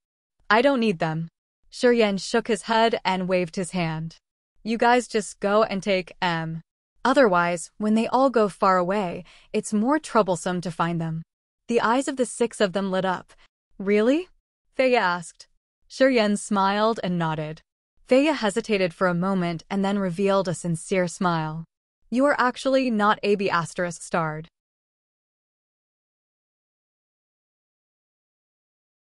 "I don't need them." Shi Yan shook his head and waved his hand. "You guys just go and take M. Otherwise, when they all go far away, it's more troublesome to find them." The eyes of the 6 of them lit up. "Really?" Feya asked. Shi Yan smiled and nodded. Feya hesitated for a moment and then revealed a sincere smile. "You are actually not AB** starred.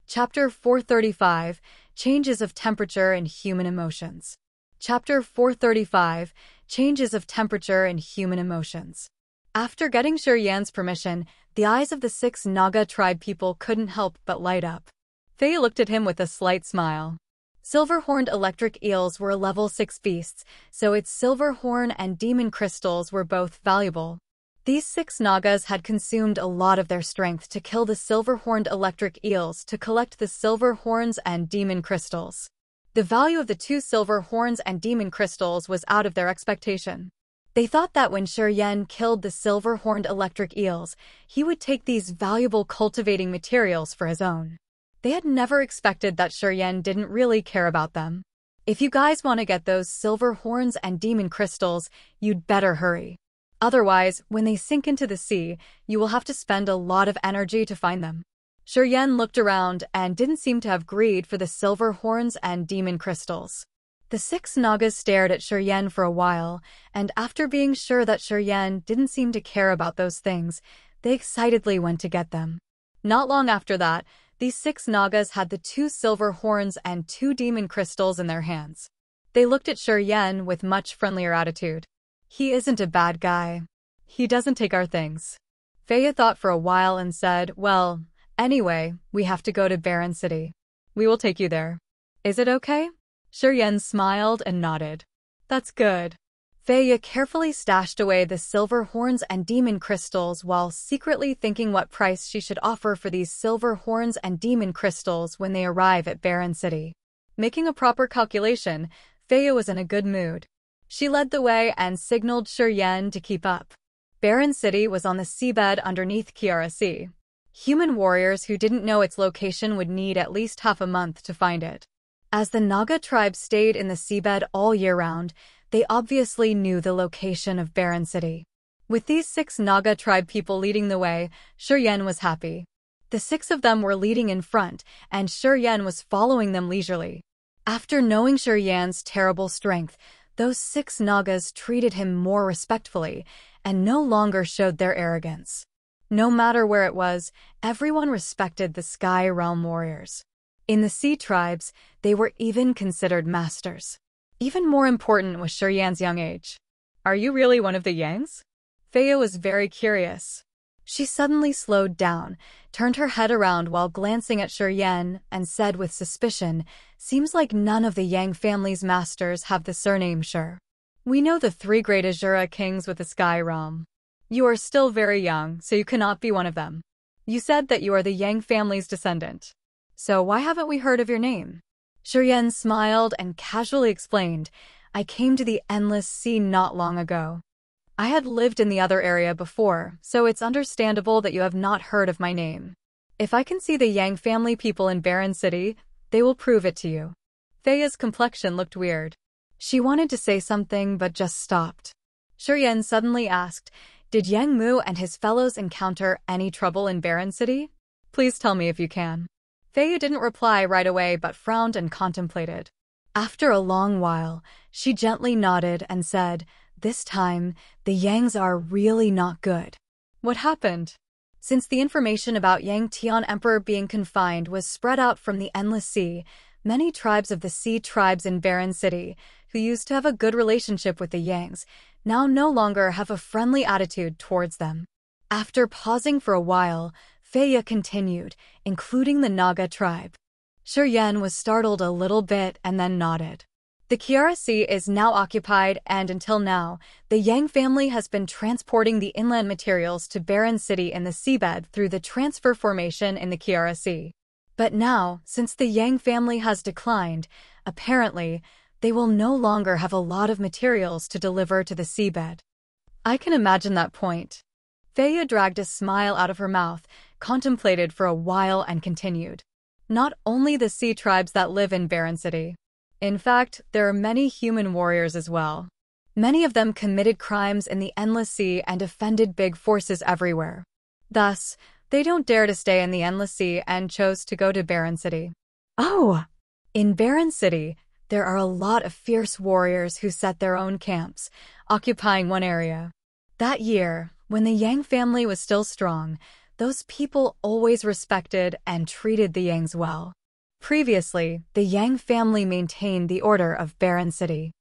Chapter 435, Changes of Temperature and Human Emotions. Chapter 435, Changes of Temperature and Human Emotions. After getting Shi Yan's permission, the eyes of the 6 Naga tribe people couldn't help but light up. Feya looked at him with a slight smile. Silver-horned electric eels were level 6 beasts, so its silver horn and demon crystals were both valuable. These 6 Nagas had consumed a lot of their strength to kill the silver-horned electric eels to collect the silver horns and demon crystals. The value of the 2 silver horns and demon crystals was out of their expectation. They thought that when Shi Yan killed the silver-horned electric eels, he would take these valuable cultivating materials for his own. They had never expected that Shi Yan didn't really care about them. "If you guys want to get those silver horns and demon crystals, you'd better hurry. Otherwise, when they sink into the sea, you will have to spend a lot of energy to find them." Shi Yan looked around and didn't seem to have greed for the silver horns and demon crystals. The 6 Nagas stared at Shi Yan for a while, and after being sure that Shi Yan didn't seem to care about those things, they excitedly went to get them. Not long after that, these 6 Nagas had the 2 silver horns and 2 demon crystals in their hands. They looked at Shi Yan with much friendlier attitude. "He isn't a bad guy. He doesn't take our things." Feya thought for a while and said, "Well, anyway, we have to go to Barren City. We will take you there. Is it okay?" Shi Yan smiled and nodded. "That's good." Feya carefully stashed away the silver horns and demon crystals while secretly thinking what price she should offer for these silver horns and demon crystals when they arrive at Barren City. Making a proper calculation, Feya was in a good mood. She led the way and signaled Shi Yan to keep up. Barren City was on the seabed underneath Kiara Sea. Human warriors who didn't know its location would need at least half a month to find it. As the Naga tribe stayed in the seabed all year round, they obviously knew the location of Barren City. With these 6 Naga tribe people leading the way, Shi Yan was happy. The 6 of them were leading in front, and Shi Yan was following them leisurely. After knowing Shi Yan's terrible strength, those 6 Nagas treated him more respectfully and no longer showed their arrogance. No matter where it was, everyone respected the Sky Realm warriors. In the Sea tribes, they were even considered masters. Even more important was Shi Yan's young age. Are you really one of the Yangs? Feiya was very curious. She suddenly slowed down, turned her head around while glancing at Shi Yan, and said with suspicion, "Seems like none of the Yang family's masters have the surname Shi. We know the 3 great Azura kings with the Sky Realm. You are still very young, so you cannot be one of them. You said that you are the Yang family's descendant. So why haven't we heard of your name?" Shi Yan smiled and casually explained, "I came to the Endless Sea not long ago. I had lived in the other area before, so it's understandable that you have not heard of my name. If I can see the Yang family people in Barren City, they will prove it to you." Feiya's complexion looked weird. She wanted to say something but just stopped. Shi Yan suddenly asked, "Did Yang Mu and his fellows encounter any trouble in Barren City? Please tell me if you can." Feiya didn't reply right away but frowned and contemplated. After a long while, she gently nodded and said, "This time, the Yangs are really not good." What happened? Since the information about Yang Tian Emperor being confined was spread out from the Endless Sea, many tribes of the Sea tribes in Barren City, who used to have a good relationship with the Yangs, now no longer have a friendly attitude towards them. After pausing for a while, Feiya continued, including the Naga tribe. Shi Yan was startled a little bit and then nodded. The Kiara Sea is now occupied, and until now, the Yang family has been transporting the inland materials to Barren City in the seabed through the transfer formation in the Kiara Sea. But now, since the Yang family has declined, apparently, they will no longer have a lot of materials to deliver to the seabed. I can imagine that point. Feiya dragged a smile out of her mouth, contemplated for a while and continued. Not only the sea tribes that live in Barren City. In fact, there are many human warriors as well. Many of them committed crimes in the Endless Sea and offended big forces everywhere. Thus, they don't dare to stay in the Endless Sea and chose to go to Barren City. Oh! In Barren City, there are a lot of fierce warriors who set their own camps, occupying one area. That year, when the Yang family was still strong, those people always respected and treated the Yangs well. Previously, the Yang family maintained the order of Barren City.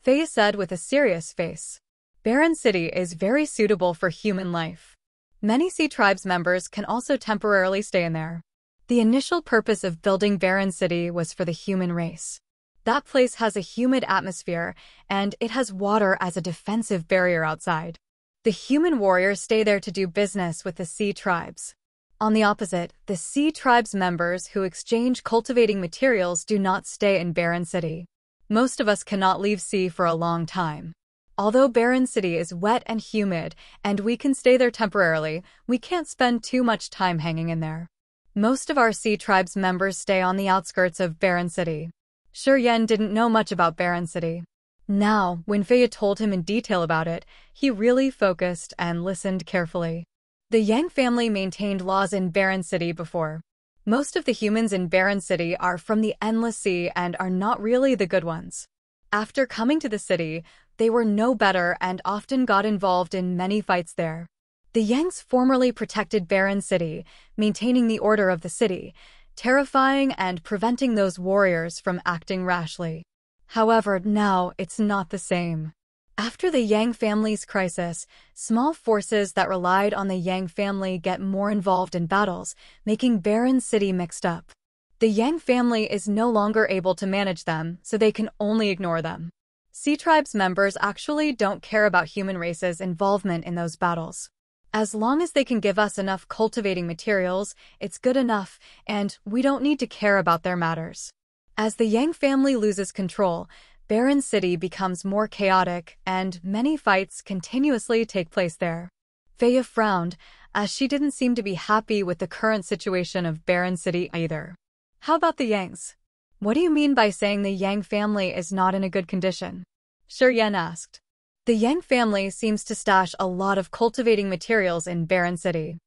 Feiya said with a serious face. Barren City is very suitable for human life. Many Sea Tribes members can also temporarily stay in there. The initial purpose of building Barren City was for the human race. That place has a humid atmosphere, and it has water as a defensive barrier outside. The human warriors stay there to do business with the Sea Tribes. On the opposite, the Sea Tribes members who exchange cultivating materials do not stay in Barren City. Most of us cannot leave sea for a long time. Although Barren City is wet and humid, and we can stay there temporarily, we can't spend too much time hanging in there. Most of our Sea Tribes members stay on the outskirts of Barren City. Shi Yan didn't know much about Barren City. Now, when Feiya told him in detail about it, he really focused and listened carefully. The Yang family maintained laws in Barren City before. Most of the humans in Barren City are from the Endless Sea and are not really the good ones. After coming to the city, they were no better and often got involved in many fights there. The Yangs formerly protected Barren City, maintaining the order of the city, terrifying and preventing those warriors from acting rashly. However, now it's not the same. After the Yang family's crisis, small forces that relied on the Yang family get more involved in battles, making Barren City mixed up. The Yang family is no longer able to manage them, so they can only ignore them. Sea Tribes members actually don't care about human race's involvement in those battles. As long as they can give us enough cultivating materials, it's good enough, and we don't need to care about their matters. As the Yang family loses control, Barren City becomes more chaotic, and many fights continuously take place there. Feiya frowned, as she didn't seem to be happy with the current situation of Barren City either. How about the Yangs? What do you mean by saying the Yang family is not in a good condition? Shi Yan asked. The Yang family seems to stash a lot of cultivating materials in Barren City.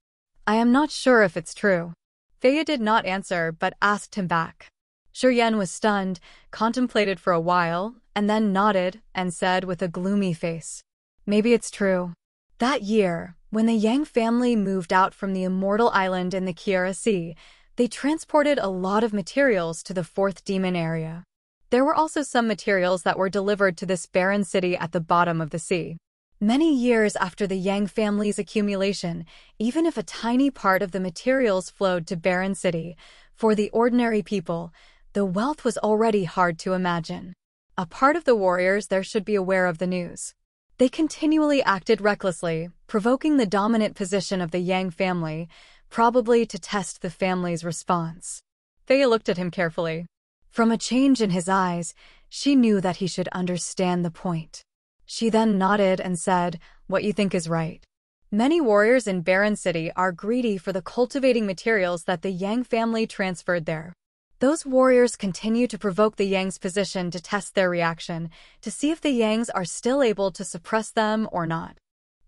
I am not sure if it's true. Feiya did not answer but asked him back. Shi Yan was stunned, contemplated for a while, and then nodded and said with a gloomy face, "Maybe it's true." That year, When the Yang family moved out from the immortal island in the Kiara Sea, they transported a lot of materials to the fourth demon area. There were also some materials that were delivered to this barren city at the bottom of the sea. Many years after the Yang family's accumulation, even if a tiny part of the materials flowed to Barren City, for the ordinary people, the wealth was already hard to imagine. A part of the warriors there should be aware of the news. They continually acted recklessly, provoking the dominant position of the Yang family, probably to test the family's response. Thea looked at him carefully. From a change in his eyes, she knew that he should understand the point. She then nodded and said, "What you think is right. Many warriors in Barren City are greedy for the cultivating materials that the Yang family transferred there. Those warriors continue to provoke the Yang's position to test their reaction, to see if the Yangs are still able to suppress them or not.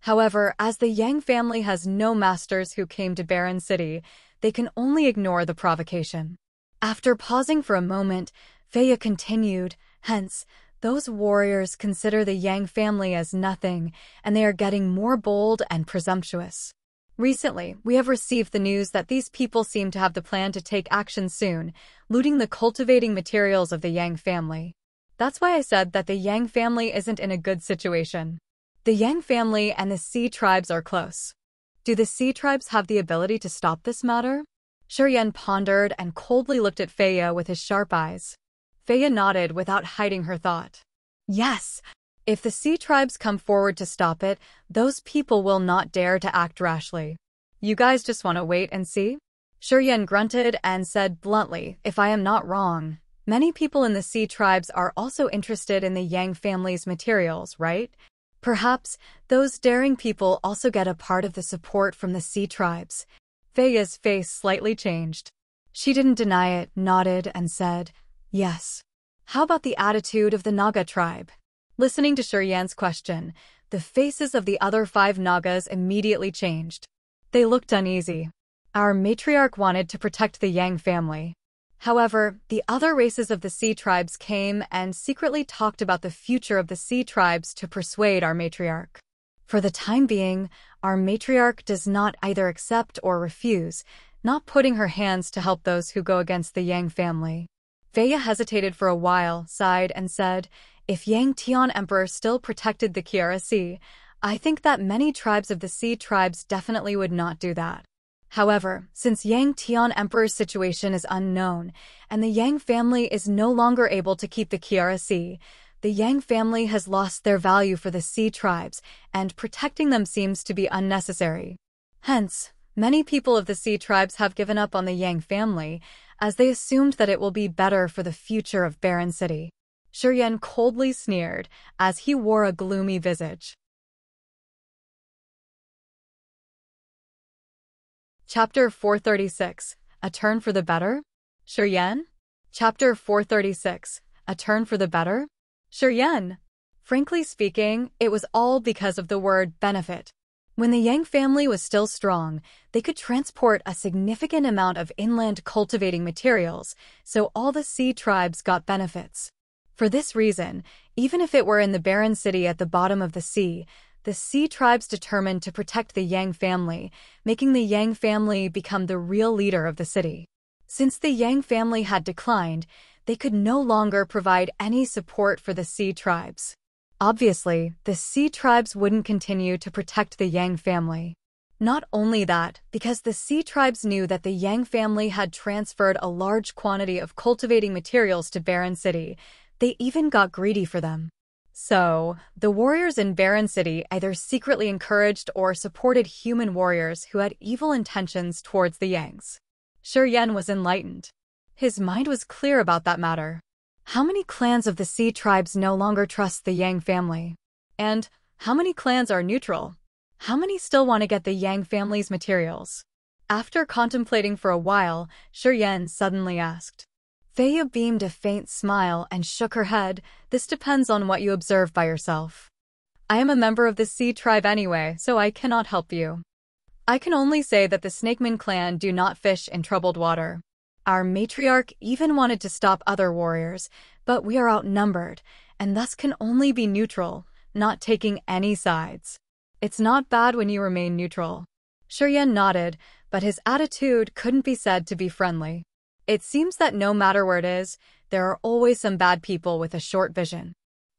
However, as the Yang family has no masters who came to Barren City, they can only ignore the provocation." After pausing for a moment, Feya continued, "Hence, those warriors consider the Yang family as nothing, and they are getting more bold and presumptuous. Recently, we have received the news that these people seem to have the plan to take action soon, looting the cultivating materials of the Yang family. That's why I said that the Yang family isn't in a good situation. The Yang family and the Sea tribes are close. Do the Sea tribes have the ability to stop this matter?" Shi Yan pondered and coldly looked at Feya with his sharp eyes. Feya nodded without hiding her thought. "Yes. If the Sea tribes come forward to stop it, those people will not dare to act rashly. You guys just want to wait and see?" Shi Yan grunted and said bluntly, "If I am not wrong, many people in the Sea tribes are also interested in the Yang family's materials, right? Perhaps those daring people also get a part of the support from the Sea tribes." Feya's face slightly changed. She didn't deny it, nodded, and said, "Yes. How about the attitude of the Naga tribe?" Listening to Shi Yan's question, the faces of the other 5 Nagas immediately changed. They looked uneasy. "Our matriarch wanted to protect the Yang family. However, the other races of the Sea tribes came and secretly talked about the future of the Sea tribes to persuade our matriarch. For the time being, our matriarch does not either accept or refuse, not putting her hands to help those who go against the Yang family." Feya hesitated for a while, sighed, and said, "If Yang Tian Emperor still protected the Kiara Sea, I think that many tribes of the Sea tribes definitely would not do that. However, since Yang Tian Emperor's situation is unknown, and the Yang family is no longer able to keep the Kiara Sea, the Yang family has lost their value for the Sea tribes, and protecting them seems to be unnecessary. Hence, many people of the Sea tribes have given up on the Yang family, as they assumed that it will be better for the future of Barren City." Shi Yan coldly sneered, as he wore a gloomy visage. Chapter 436, A Turn for the Better? Shi Yan? Chapter 436, A Turn for the Better? Shi Yan. Frankly speaking, it was all because of the word benefit. When the Yang family was still strong, they could transport a significant amount of inland cultivating materials, so all the Sea tribes got benefits. For this reason, even if it were in the barren city at the bottom of the Sea tribes determined to protect the Yang family, making the Yang family become the real leader of the city. Since the Yang family had declined, they could no longer provide any support for the Sea tribes. Obviously, the Sea tribes wouldn't continue to protect the Yang family. Not only that, because the Sea tribes knew that the Yang family had transferred a large quantity of cultivating materials to Barren City, they even got greedy for them. So, the warriors in Barren City either secretly encouraged or supported human warriors who had evil intentions towards the Yangs. Shi Yan was enlightened. His mind was clear about that matter. How many clans of the Sea tribes no longer trust the Yang family? And how many clans are neutral? How many still want to get the Yang family's materials? After contemplating for a while, Shi Yan suddenly asked. Feya beamed a faint smile and shook her head. "This depends on what you observe by yourself. I am a member of the Sea tribe anyway, so I cannot help you. I can only say that the Snakeman clan do not fish in troubled water. Our matriarch even wanted to stop other warriors, but we are outnumbered, and thus can only be neutral, not taking any sides." It's not bad when you remain neutral. Shi Yan nodded, but his attitude couldn't be said to be friendly. It seems that no matter where it is, there are always some bad people with a short vision.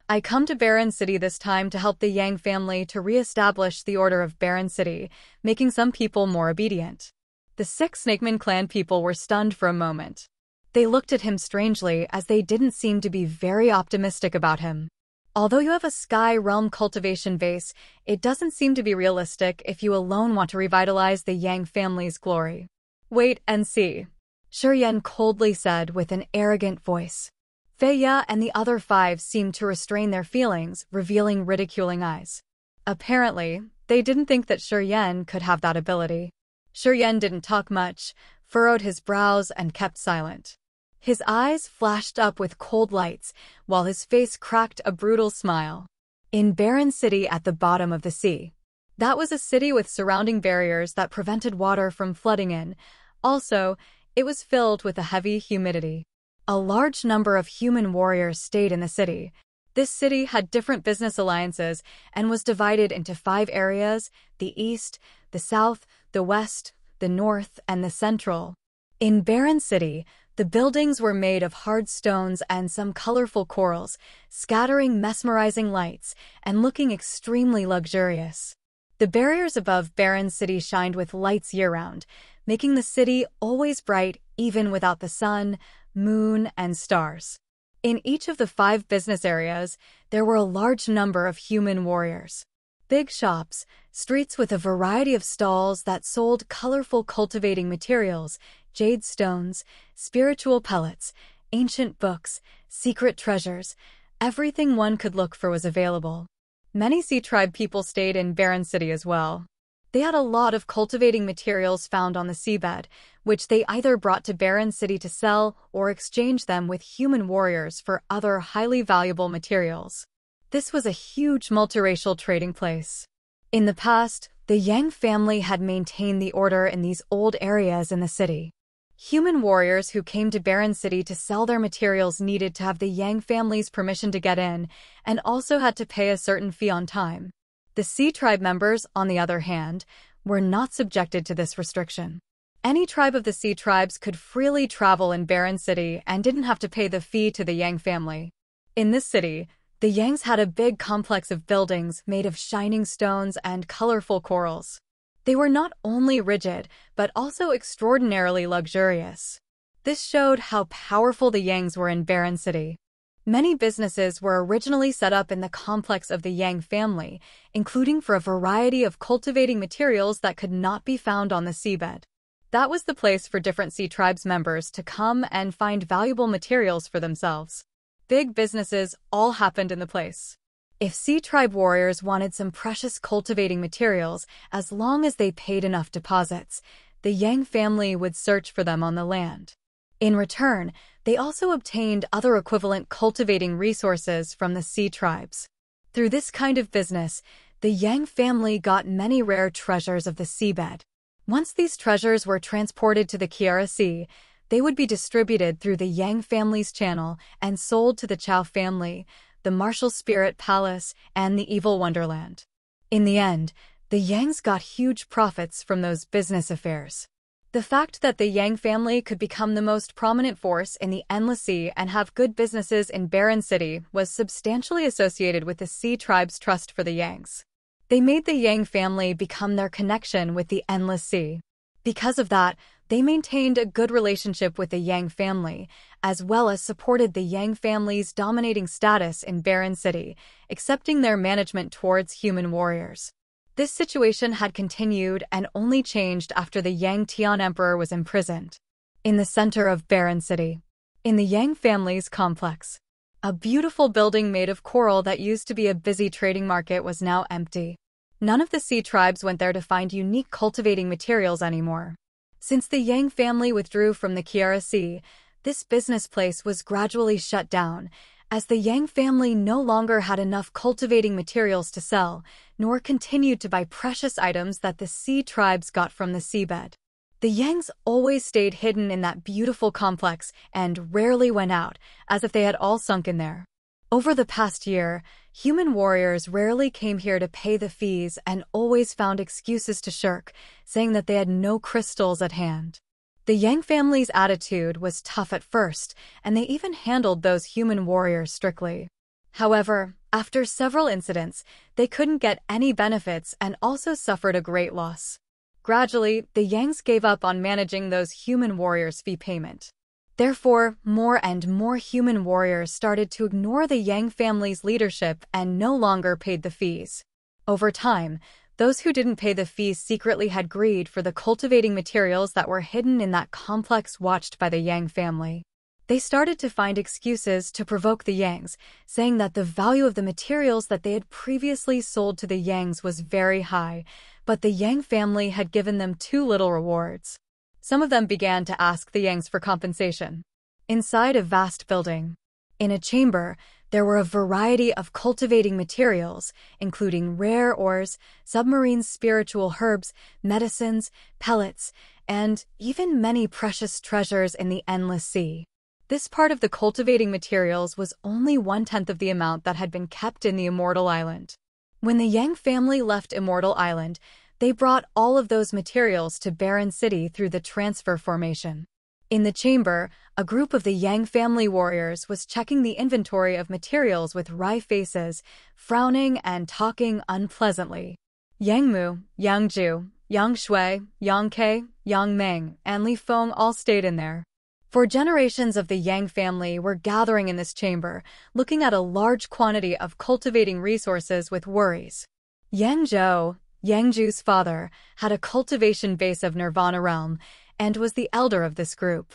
I come to Baron City this time to help the Yang family to re-establish the order of Baron City, making some people more obedient. The 6 Snakeman clan people were stunned for a moment. They looked at him strangely as they didn't seem to be very optimistic about him. Although you have a Sky Realm cultivation base, it doesn't seem to be realistic if you alone want to revitalize the Yang family's glory. Wait and see, Shi Yan coldly said with an arrogant voice. Fei Ye and the other 5 seemed to restrain their feelings, revealing ridiculing eyes. Apparently, they didn't think that Shi Yan could have that ability. Shi Yan didn't talk much, furrowed his brows and kept silent. His eyes flashed up with cold lights, while his face cracked a brutal smile. In Baron City at the bottom of the sea. That was a city with surrounding barriers that prevented water from flooding in. Also, it was filled with a heavy humidity. A large number of human warriors stayed in the city. This city had different business alliances and was divided into 5 areas: the east, the south, the west, the north, and the central. In Baron City, the buildings were made of hard stones and some colorful corals, scattering mesmerizing lights and looking extremely luxurious. The barriers above Baron City shined with lights year-round, making the city always bright even without the sun, moon, and stars. In each of the 5 business areas, there were a large number of human warriors. Big shops, streets with a variety of stalls that sold colorful cultivating materials, jade stones, spiritual pellets, ancient books, secret treasures. Everything one could look for was available. Many Sea Tribe people stayed in Baron City as well. They had a lot of cultivating materials found on the seabed, which they either brought to Baron City to sell or exchange them with human warriors for other highly valuable materials. This was a huge multiracial trading place. In the past, the Yang family had maintained the order in these old areas in the city. Human warriors who came to Baron City to sell their materials needed to have the Yang family's permission to get in, and also had to pay a certain fee on time. The Sea Tribe members, on the other hand, were not subjected to this restriction. Any tribe of the Sea Tribes could freely travel in Baron City and didn't have to pay the fee to the Yang family. In this city, the Yangs had a big complex of buildings made of shining stones and colorful corals. They were not only rigid, but also extraordinarily luxurious. This showed how powerful the Yangs were in Baron City. Many businesses were originally set up in the complex of the Yang family, including for a variety of cultivating materials that could not be found on the seabed. That was the place for different Sea Tribes members to come and find valuable materials for themselves. Big businesses all happened in the place. If Sea Tribe warriors wanted some precious cultivating materials, as long as they paid enough deposits, the Yang family would search for them on the land. In return, they also obtained other equivalent cultivating resources from the Sea Tribes. Through this kind of business, the Yang family got many rare treasures of the seabed. Once these treasures were transported to the Kiara Sea, they would be distributed through the Yang family's channel and sold to the Chao family, the Martial Spirit Palace, and the Evil Wonderland. In the end, the Yangs got huge profits from those business affairs. The fact that the Yang family could become the most prominent force in the Endless Sea and have good businesses in Baron City was substantially associated with the Sea Tribe's trust for the Yangs. They made the Yang family become their connection with the Endless Sea. Because of that, they maintained a good relationship with the Yang family, as well as supported the Yang family's dominating status in Baron City, accepting their management towards human warriors. This situation had continued and only changed after the Yang Tian Emperor was imprisoned. In the center of Baron City, in the Yang family's complex, a beautiful building made of coral that used to be a busy trading market was now empty. None of the Sea Tribes went there to find unique cultivating materials anymore. Since the Yang family withdrew from the Kiara Sea, this business place was gradually shut down, as the Yang family no longer had enough cultivating materials to sell, nor continued to buy precious items that the Sea Tribes got from the seabed. The Yangs always stayed hidden in that beautiful complex and rarely went out, as if they had all sunk in there. Over the past year, Human warriors rarely came here to pay the fees and always found excuses to shirk, saying that they had no crystals at hand. The Yang family's attitude was tough at first, and they even handled those human warriors strictly. However, after several incidents, they couldn't get any benefits and also suffered a great loss. Gradually, the Yangs gave up on managing those human warriors' fee payment. Therefore, more and more human warriors started to ignore the Yang family's leadership and no longer paid the fees. Over time, those who didn't pay the fees secretly had greed for the cultivating materials that were hidden in that complex watched by the Yang family. They started to find excuses to provoke the Yangs, saying that the value of the materials that they had previously sold to the Yangs was very high, but the Yang family had given them too little rewards. Some of them began to ask the Yangs for compensation. Inside a vast building, in a chamber, there were a variety of cultivating materials, including rare ores, submarine spiritual herbs, medicines, pellets, and even many precious treasures in the endless sea. This part of the cultivating materials was only 1/10 of the amount that had been kept in the Immortal Island. When the Yang family left Immortal Island, they brought all of those materials to Barren City through the transfer formation. In the chamber, a group of the Yang family warriors was checking the inventory of materials with wry faces, frowning and talking unpleasantly. Yang Mu, Yang Ju, Yang Shui, Yang Ke, Yang Meng, and Li Feng all stayed in there. For generations of the Yang family were gathering in this chamber, looking at a large quantity of cultivating resources with worries. Yang Zhou, Yang Ju's father, had a cultivation base of Nirvana Realm and was the elder of this group.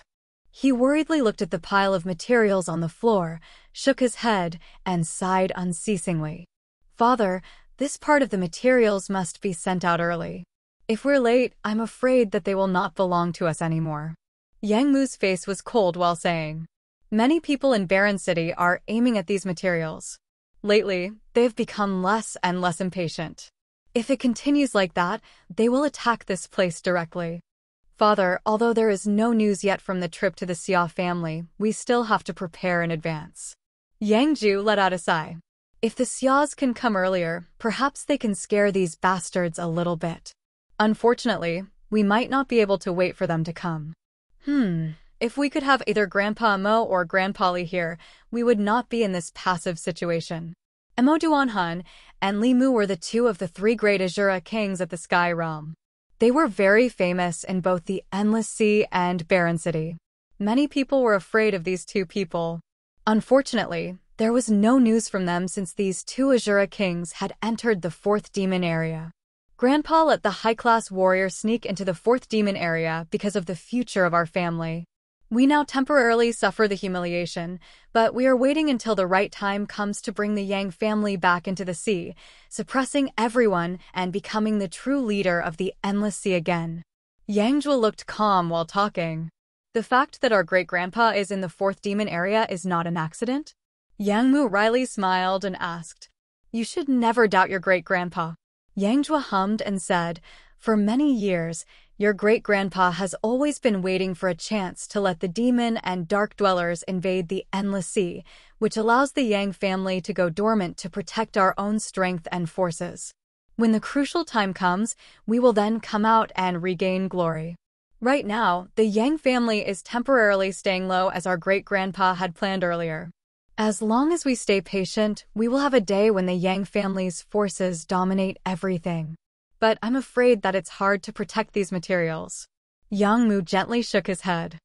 He worriedly looked at the pile of materials on the floor, shook his head, and sighed unceasingly. "Father, this part of the materials must be sent out early. If we're late, I'm afraid that they will not belong to us anymore." Yang Mu's face was cold while saying, "Many people in Barren City are aiming at these materials. Lately, they've become less and less impatient. If it continues like that, they will attack this place directly. Father, although there is no news yet from the trip to the Xia family, we still have to prepare in advance." Yang Ju let out a sigh. "If the Xias can come earlier, perhaps they can scare these bastards a little bit. Unfortunately, we might not be able to wait for them to come. If we could have either Grandpa Mo or Grandpa Li here, we would not be in this passive situation." Mo Duanhun and Li Mu were the two of the three great Azura kings of the Sky Realm. They were very famous in both the Endless Sea and Barren City. Many people were afraid of these two people. Unfortunately, there was no news from them since these two Azura kings had entered the fourth demon area. Grandpa let the high-class warrior sneak into the fourth demon area because of the future of our family. We now temporarily suffer the humiliation, but we are waiting until the right time comes to bring the Yang family back into the sea, suppressing everyone and becoming the true leader of the Endless Sea again. Yang Jua looked calm while talking. "The fact that our great-grandpa is in the fourth demon area is not an accident?" Yang Mu wryly smiled and asked. "You should never doubt your great-grandpa." Yang Jua hummed and said, "For many years, your great-grandpa has always been waiting for a chance to let the demon and dark dwellers invade the Endless Sea, which allows the Yang family to go dormant to protect our own strength and forces. When the crucial time comes, we will then come out and regain glory. Right now, the Yang family is temporarily staying low as our great-grandpa had planned earlier. As long as we stay patient, we will have a day when the Yang family's forces dominate everything. But I'm afraid that it's hard to protect these materials." Yang Mu gently shook his head.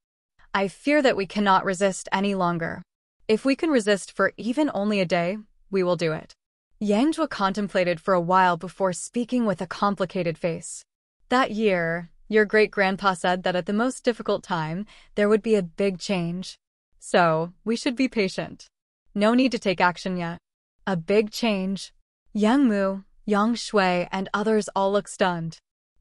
"I fear that we cannot resist any longer. If we can resist for even only a day, we will do it." Yang Jua contemplated for a while before speaking with a complicated face. "That year, your great-grandpa said that at the most difficult time, there would be a big change. So, we should be patient. No need to take action yet." "A big change?" Yang Mu, Yang Shui, and others all looked stunned.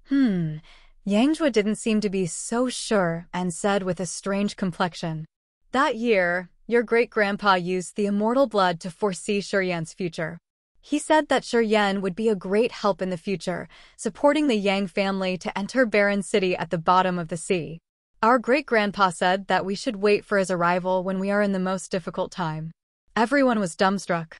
Yang Jua didn't seem to be so sure and said with a strange complexion, "That year, your great-grandpa used the immortal blood to foresee Shi Yan's future. He said that Shi Yan would be a great help in the future, supporting the Yang family to enter Barren City at the bottom of the sea. Our great-grandpa said that we should wait for his arrival when we are in the most difficult time." Everyone was dumbstruck.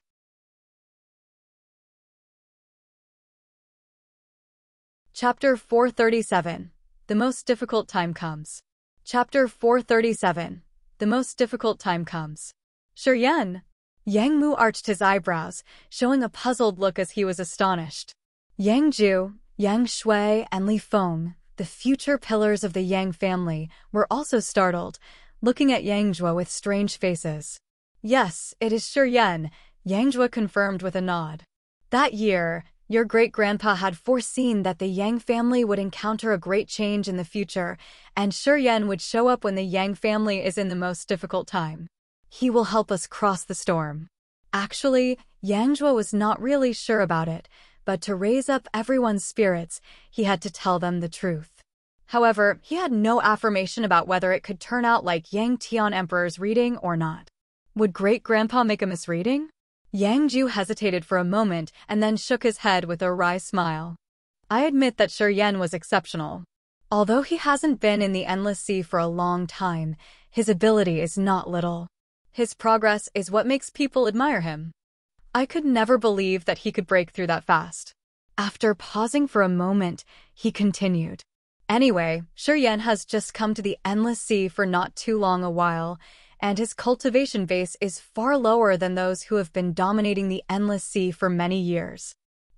Chapter 437. The most difficult time comes. Chapter 437. The most difficult time comes. Shi Yan. Yang Mu arched his eyebrows, showing a puzzled look as he was astonished. Yang Ju, Yang Shui, and Li Feng, the future pillars of the Yang family, were also startled, looking at Yang Jue with strange faces. Yes, it is Shi Yan, Yang Jue confirmed with a nod. That year, your great-grandpa had foreseen that the Yang family would encounter a great change in the future, and Shi Yan would show up when the Yang family is in the most difficult time. He will help us cross the storm. Actually, Yang Jue was not really sure about it, but to raise up everyone's spirits, he had to tell them the truth. However, he had no affirmation about whether it could turn out like Yang Tian Emperor's reading or not. Would great-grandpa make a misreading? Yang Ju hesitated for a moment and then shook his head with a wry smile. I admit that Shi Yan was exceptional. Although he hasn't been in the Endless Sea for a long time, his ability is not little. His progress is what makes people admire him. I could never believe that he could break through that fast. After pausing for a moment, he continued. Anyway, Shi Yan has just come to the Endless Sea for not too long a while, and his cultivation base is far lower than those who have been dominating the Endless Sea for many years.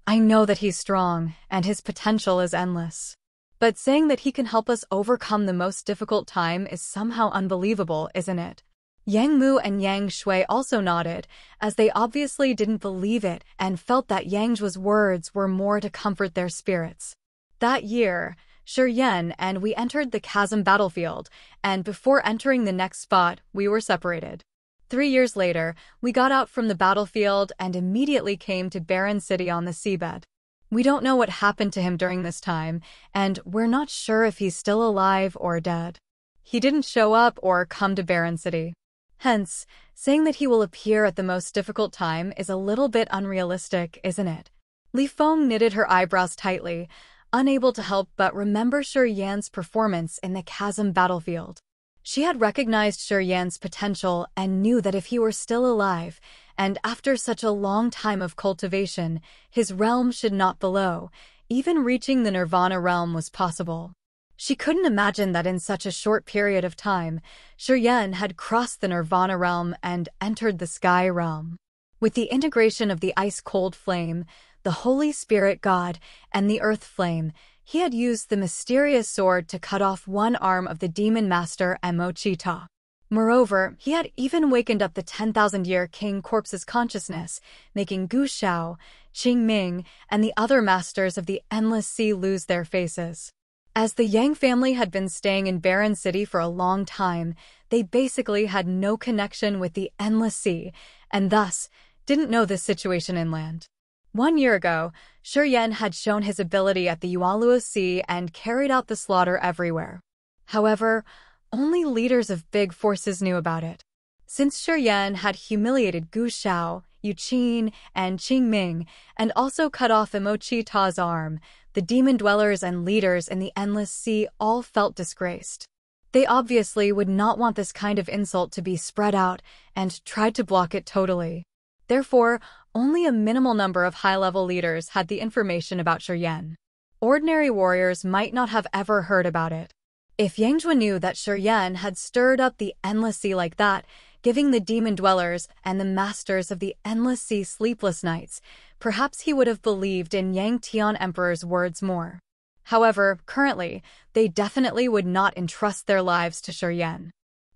I know that he's strong, and his potential is endless. But saying that he can help us overcome the most difficult time is somehow unbelievable, isn't it? Yang Mu and Yang Shui also nodded, as they obviously didn't believe it and felt that Yang Jue's words were more to comfort their spirits. That year, Shi Yan and we entered the chasm battlefield, and before entering the next spot, we were separated. 3 years later, we got out from the battlefield and immediately came to Barren City on the seabed. We don't know what happened to him during this time, and we're not sure if he's still alive or dead. He didn't show up or come to Barren City. Hence, saying that he will appear at the most difficult time is a little bit unrealistic, isn't it? Li Feng knitted her eyebrows tightly, unable to help but remember Shi Yan's performance in the chasm battlefield. She had recognized Shi Yan's potential and knew that if he were still alive, and after such a long time of cultivation, his realm should not be low. Even reaching the Nirvana realm was possible. She couldn't imagine that in such a short period of time, Shi Yan had crossed the Nirvana realm and entered the Sky realm. With the integration of the ice-cold flame, the Holy Spirit God, and the Earth Flame, he had used the mysterious sword to cut off one arm of the demon master Mochita. Moreover, he had even wakened up the 10,000-year king corpse's consciousness, making Gu Shao, Qing Ming, and the other masters of the Endless Sea lose their faces. As the Yang family had been staying in Barren City for a long time, they basically had no connection with the Endless Sea, and thus didn't know this situation inland. 1 year ago, Shi Yan had shown his ability at the Yuanluo Sea and carried out the slaughter everywhere. However, only leaders of big forces knew about it. Since Shi Yan had humiliated Gu Shao, Yu Qin, and Qing Ming, and also cut off Mochita's arm, the demon dwellers and leaders in the Endless Sea all felt disgraced. They obviously would not want this kind of insult to be spread out and tried to block it totally. Therefore, only a minimal number of high-level leaders had the information about Shi Yan. Ordinary warriors might not have ever heard about it. If Yang Jue knew that Shi Yan had stirred up the Endless Sea like that, giving the demon dwellers and the masters of the Endless Sea sleepless nights, perhaps he would have believed in Yang Tian Emperor's words more. However, currently, they definitely would not entrust their lives to Shi Yan.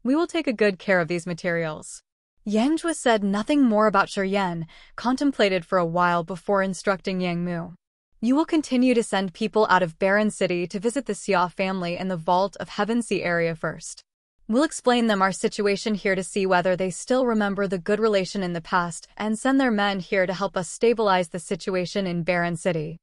We will take a good care of these materials. Yang Jue said nothing more about Shi Yan, contemplated for a while before instructing Yang Mu. You will continue to send people out of Barren City to visit the Xia family in the Vault of Heaven Sea area first. We'll explain them our situation here to see whether they still remember the good relation in the past and send their men here to help us stabilize the situation in Barren City.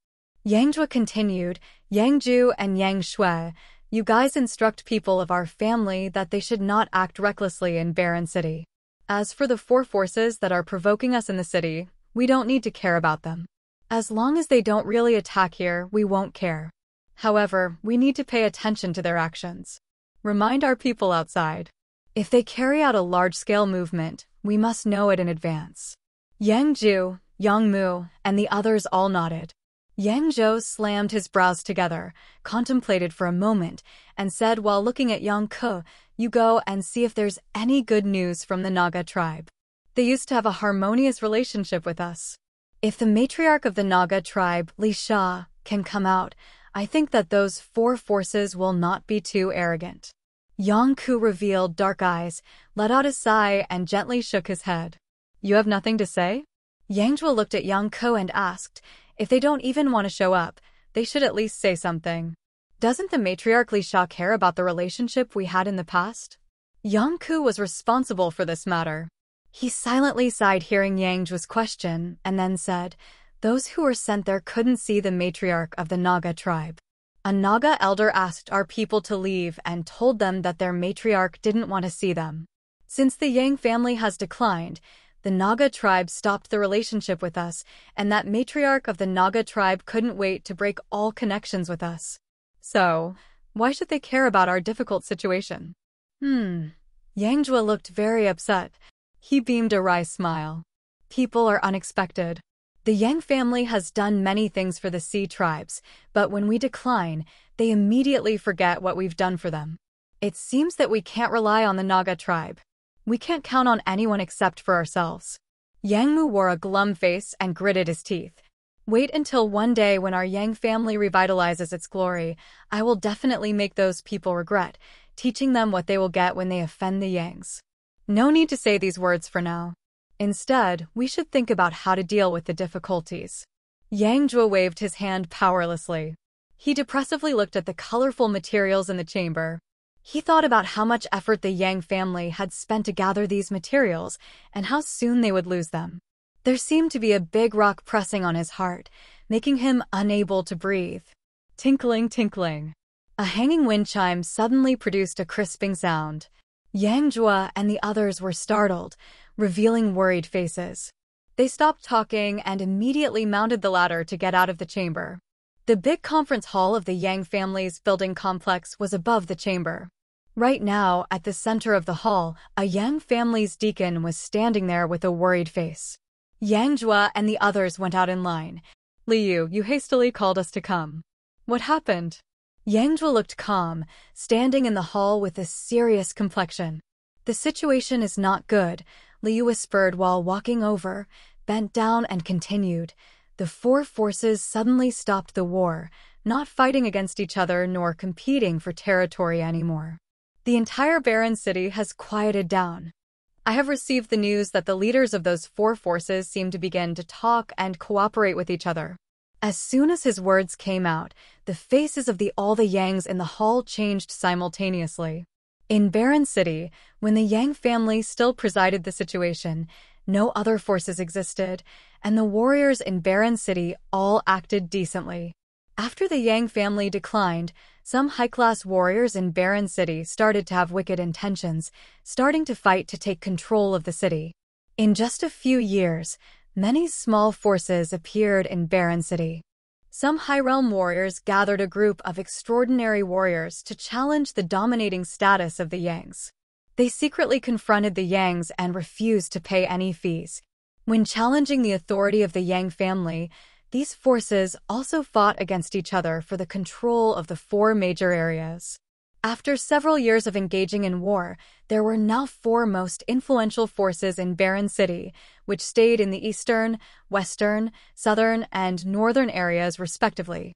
Yang Jue continued, Yang Ju and Yang Shui, you guys instruct people of our family that they should not act recklessly in Barren City. As for the 4 forces that are provoking us in the city, we don't need to care about them. As long as they don't really attack here, we won't care. However, we need to pay attention to their actions. Remind our people outside. If they carry out a large-scale movement, we must know it in advance. Yang Ju, Yang Mu, and the others all nodded. Yang Zhou slammed his brows together, contemplated for a moment, and said while looking at Yang Ke, "You go and see if there's any good news from the Naga tribe. They used to have a harmonious relationship with us. If the matriarch of the Naga tribe, Li Sha, can come out, I think that those 4 forces will not be too arrogant." Yang Ku revealed dark eyes, let out a sigh, and gently shook his head. "You have nothing to say?" Yang Zhou looked at Yang Ke and asked, "If they don't even want to show up, they should at least say something. Doesn't the matriarch Li Sha care about the relationship we had in the past?" Yang Ku was responsible for this matter. He silently sighed hearing Yang Zhou's question, and then said, "Those who were sent there couldn't see the matriarch of the Naga tribe. A Naga elder asked our people to leave and told them that their matriarch didn't want to see them. Since the Yang family has declined, the Naga tribe stopped the relationship with us, and that matriarch of the Naga tribe couldn't wait to break all connections with us. So, why should they care about our difficult situation?" Yang Zhou looked very upset. He beamed a wry smile. "People are unexpected. The Yang family has done many things for the Sea tribes, but when we decline, they immediately forget what we've done for them. It seems that we can't rely on the Naga tribe. We can't count on anyone except for ourselves." Yang Mu wore a glum face and gritted his teeth. "Wait until one day when our Yang family revitalizes its glory. I will definitely make those people regret, teaching them what they will get when they offend the Yangs. No need to say these words for now. Instead, we should think about how to deal with the difficulties." Yang Zhou waved his hand powerlessly. He depressively looked at the colorful materials in the chamber. He thought about how much effort the Yang family had spent to gather these materials and how soon they would lose them. There seemed to be a big rock pressing on his heart, making him unable to breathe. Tinkling, tinkling. A hanging wind chime suddenly produced a crisping sound. Yang Zhou and the others were startled, revealing worried faces. They stopped talking and immediately mounted the ladder to get out of the chamber. The big conference hall of the Yang family's building complex was above the chamber. Right now, at the center of the hall, a Yang family's deacon was standing there with a worried face. Yang Zhou and the others went out in line. "Liu, you hastily called us to come. What happened?" Yang Zhou looked calm, standing in the hall with a serious complexion. "The situation is not good," Liu whispered while walking over, bent down and continued. "The 4 forces suddenly stopped the war, not fighting against each other nor competing for territory anymore. The entire barren city has quieted down. I have received the news that the leaders of those 4 forces seem to begin to talk and cooperate with each other." As soon as his words came out, the faces of all the Yangs in the hall changed simultaneously. In Barren City, when the Yang family still presided the situation, no other forces existed, and the warriors in Barren City all acted decently. After the Yang family declined, some high-class warriors in Barren City started to have wicked intentions, starting to fight to take control of the city. In just a few years, many small forces appeared in Barren City. Some High Realm warriors gathered a group of extraordinary warriors to challenge the dominating status of the Yangs. They secretly confronted the Yangs and refused to pay any fees. When challenging the authority of the Yang family, these forces also fought against each other for the control of the 4 major areas. After several years of engaging in war, there were now 4 most influential forces in Barren City, which stayed in the eastern, western, southern, and northern areas respectively.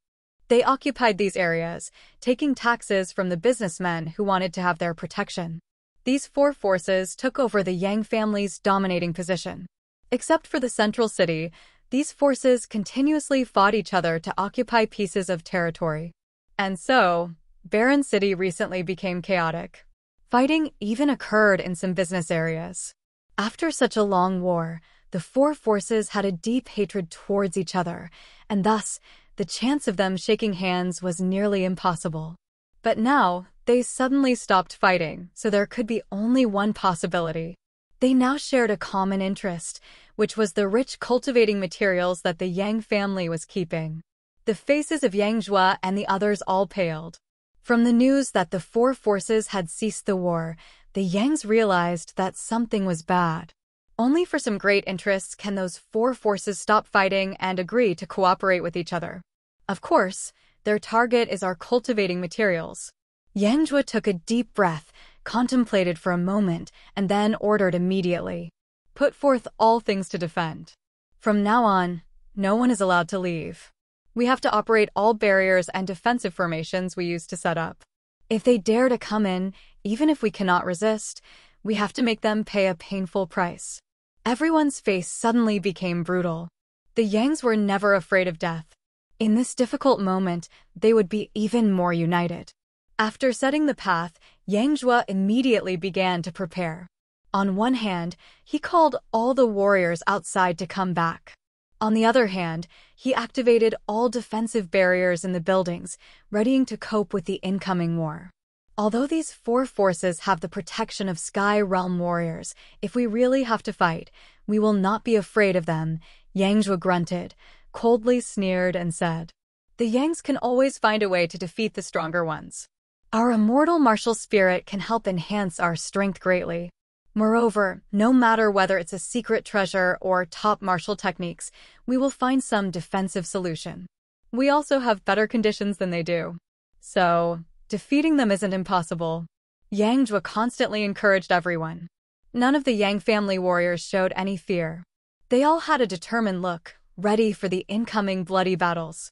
They occupied these areas, taking taxes from the businessmen who wanted to have their protection. These 4 forces took over the Yang family's dominating position. Except for the central city, these forces continuously fought each other to occupy pieces of territory. And so, Barren City recently became chaotic. Fighting even occurred in some business areas. After such a long war, the 4 forces had a deep hatred towards each other, and thus, the chance of them shaking hands was nearly impossible. But now, they suddenly stopped fighting, so there could be only one possibility. They now shared a common interest, which was the rich cultivating materials that the Yang family was keeping. The faces of Yang Zhou and the others all paled. From the news that the 4 forces had ceased the war, the Yangs realized that something was bad. Only for some great interests can those four forces stop fighting and agree to cooperate with each other. Of course, their target is our cultivating materials. Yangjua took a deep breath, contemplated for a moment, and then ordered immediately. Put forth all things to defend. From now on, no one is allowed to leave. We have to operate all barriers and defensive formations we used to set up. If they dare to come in, even if we cannot resist, we have to make them pay a painful price. Everyone's face suddenly became brutal. The Yangs were never afraid of death. In this difficult moment, they would be even more united. After setting the path, Yangjua immediately began to prepare. On one hand, he called all the warriors outside to come back. On the other hand, he activated all defensive barriers in the buildings, readying to cope with the incoming war. Although these four forces have the protection of Sky Realm warriors, if we really have to fight, we will not be afraid of them, Yangjua grunted, coldly sneered and said. The Yangs can always find a way to defeat the stronger ones. Our immortal martial spirit can help enhance our strength greatly. Moreover, no matter whether it's a secret treasure or top martial techniques, we will find some defensive solution. We also have better conditions than they do. So, defeating them isn't impossible. Yangjua constantly encouraged everyone. None of the Yang family warriors showed any fear. They all had a determined look, ready for the incoming bloody battles.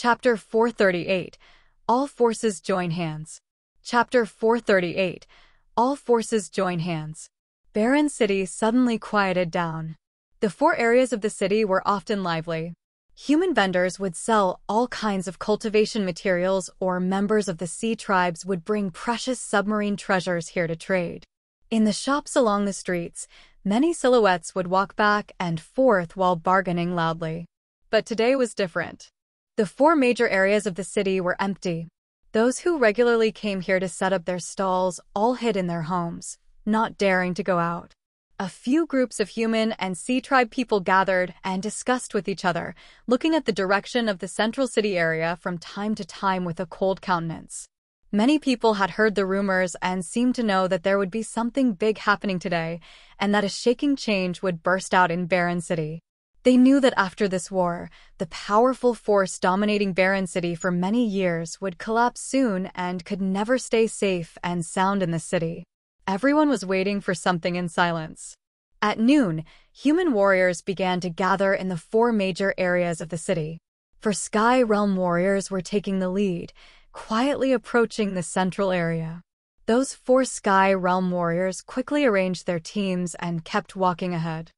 Chapter 438. All forces join hands. Chapter 438. All forces join hands. Barren City suddenly quieted down. The four areas of the city were often lively. Human vendors would sell all kinds of cultivation materials, or members of the sea tribes would bring precious submarine treasures here to trade. In the shops along the streets, many silhouettes would walk back and forth while bargaining loudly. But today was different. The four major areas of the city were empty. Those who regularly came here to set up their stalls all hid in their homes, not daring to go out. A few groups of human and sea tribe people gathered and discussed with each other, looking at the direction of the central city area from time to time with a cold countenance. Many people had heard the rumors and seemed to know that there would be something big happening today, and that a shaking change would burst out in Barren City. They knew that after this war, the powerful force dominating Barren City for many years would collapse soon and could never stay safe and sound in the city. Everyone was waiting for something in silence. At noon, human warriors began to gather in the four major areas of the city. For Sky Realm warriors were taking the lead, quietly approaching the central area. Those four Sky Realm warriors quickly arranged their teams and kept walking ahead.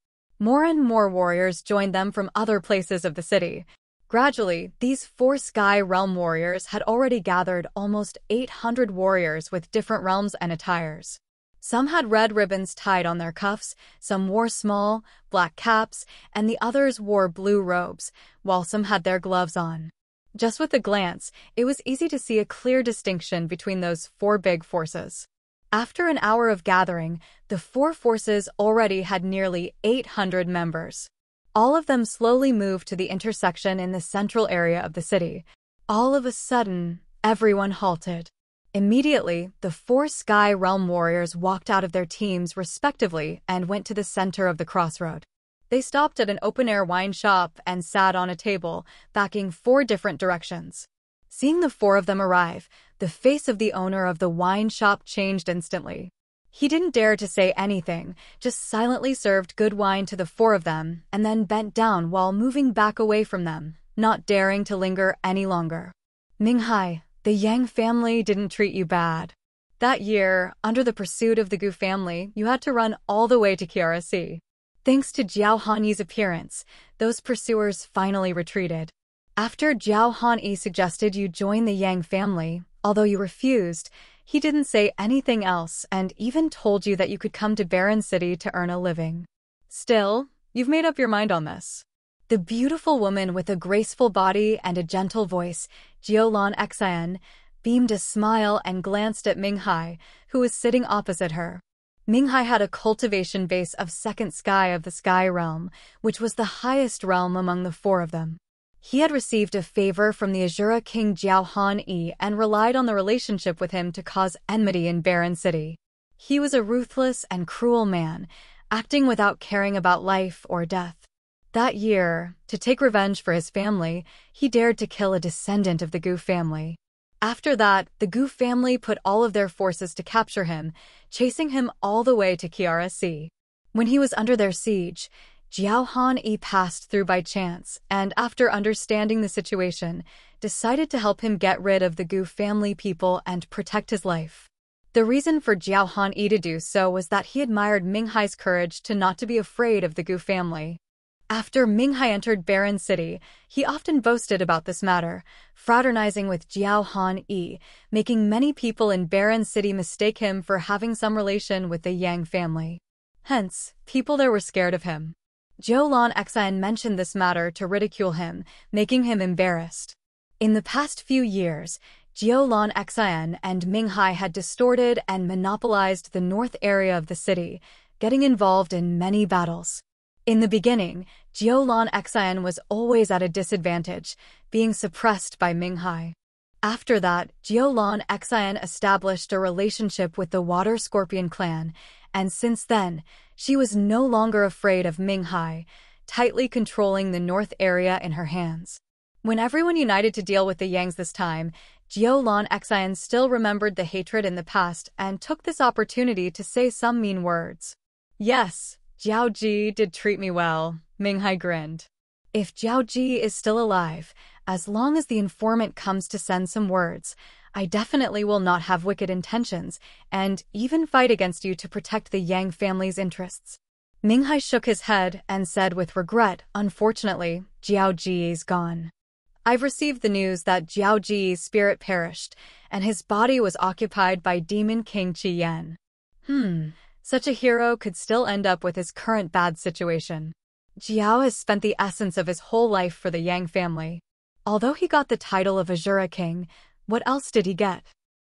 More and more warriors joined them from other places of the city. Gradually, these four Sky Realm warriors had already gathered almost 800 warriors with different realms and attires. Some had red ribbons tied on their cuffs, some wore small, black caps, and the others wore blue robes, while some had their gloves on. Just with a glance, it was easy to see a clear distinction between those four big forces. After an hour of gathering, the four forces already had nearly 800 members. All of them slowly moved to the intersection in the central area of the city. All of a sudden, everyone halted. Immediately, the four Sky Realm warriors walked out of their teams respectively and went to the center of the crossroad. They stopped at an open-air wine shop and sat on a table, backing four different directions. Seeing the four of them arrive, the face of the owner of the wine shop changed instantly. He didn't dare to say anything, just silently served good wine to the four of them, and then bent down while moving back away from them, not daring to linger any longer. Minghai, the Yang family didn't treat you bad. That year, under the pursuit of the Gu family, you had to run all the way to Kiara Sea. Thanks to Jiao Hanyi's appearance, those pursuers finally retreated. After Jiao Hanyi suggested you join the Yang family, although you refused, he didn't say anything else and even told you that you could come to Barren City to earn a living. Still, you've made up your mind on this. The beautiful woman with a graceful body and a gentle voice, Jiolan Xian, beamed a smile and glanced at Minghai, who was sitting opposite her. Minghai had a cultivation base of second sky of the Sky Realm, which was the highest realm among the four of them. He had received a favor from the Azura king Jiao Han Yi and relied on the relationship with him to cause enmity in Barren City. He was a ruthless and cruel man, acting without caring about life or death. That year, to take revenge for his family, he dared to kill a descendant of the Gu family. After that, the Gu family put all of their forces to capture him, chasing him all the way to Kiara Sea. When he was under their siege, Jiao Han Yi passed through by chance and, after understanding the situation, decided to help him get rid of the Gu family people and protect his life. The reason for Jiao Han Yi to do so was that he admired Ming Hai's courage to not to be afraid of the Gu family. After Ming Hai entered Barren City, he often boasted about this matter, fraternizing with Jiao Han Yi, making many people in Barren City mistake him for having some relation with the Yang family. Hence, people there were scared of him. Zhou Lan Xian mentioned this matter to ridicule him, making him embarrassed. In the past few years, Zhou Lan Xian and Ming Hai had distorted and monopolized the north area of the city, getting involved in many battles. In the beginning, Zhou Lan Xian was always at a disadvantage, being suppressed by Ming Hai. After that, Zhou Lan Xian established a relationship with the Water Scorpion clan, and since then, she was no longer afraid of Ming Hai, tightly controlling the north area in her hands. When everyone united to deal with the Yangs this time, Zhou Lan Xian still remembered the hatred in the past and took this opportunity to say some mean words. Yes, Jiao Ji did treat me well, Ming Hai grinned. If Jiao Ji is still alive, as long as the informant comes to send some words, I definitely will not have wicked intentions, and even fight against you to protect the Yang family's interests. Ming Hai shook his head and said with regret, unfortunately, Jiao Ji is gone. I've received the news that Jiao Ji's spirit perished, and his body was occupied by Demon King Shi Yan. Such a hero could still end up with his current bad situation. Jiao has spent the essence of his whole life for the Yang family. Although he got the title of Azura King, what else did he get?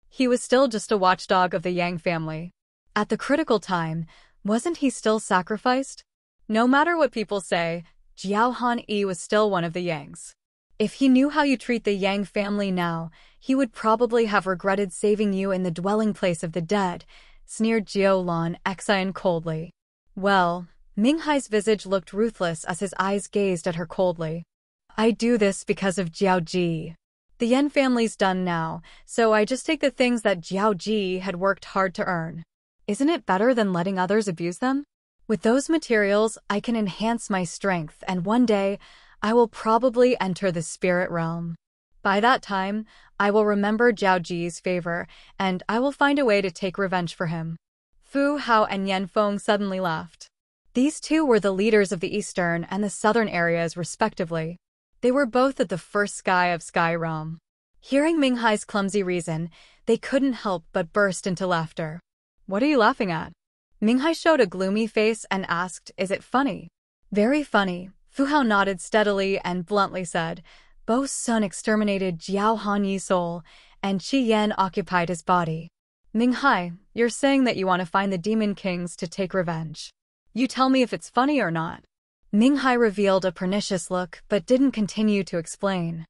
He was still just a watchdog of the Yang family. At the critical time, wasn't he still sacrificed? No matter what people say, Jiao Han Yi was still one of the Yangs. If he knew how you treat the Yang family now, he would probably have regretted saving you in the dwelling place of the dead, sneered Zhou Lan Xian coldly. Well, Ming Hai's visage looked ruthless as his eyes gazed at her coldly. I do this because of Jiao Ji. The Yan family's done now, so I just take the things that Jiao Ji had worked hard to earn. Isn't it better than letting others abuse them? With those materials, I can enhance my strength, and one day, I will probably enter the spirit realm. By that time, I will remember Jiao Ji's favor, and I will find a way to take revenge for him. Fu Hao and Yan Feng suddenly laughed. These two were the leaders of the eastern and the southern areas, respectively. They were both at the first sky of Sky Realm. Hearing Ming Hai's clumsy reason, they couldn't help but burst into laughter. What are you laughing at? Ming Hai showed a gloomy face and asked, is it funny? Very funny, Fu Hao nodded steadily and bluntly said. Bo's son exterminated Jiao Han Yi's soul, and Shi Yan occupied his body. Ming Hai, you're saying that you want to find the Demon Kings to take revenge. You tell me if it's funny or not. Ming Hai revealed a pernicious look but didn't continue to explain.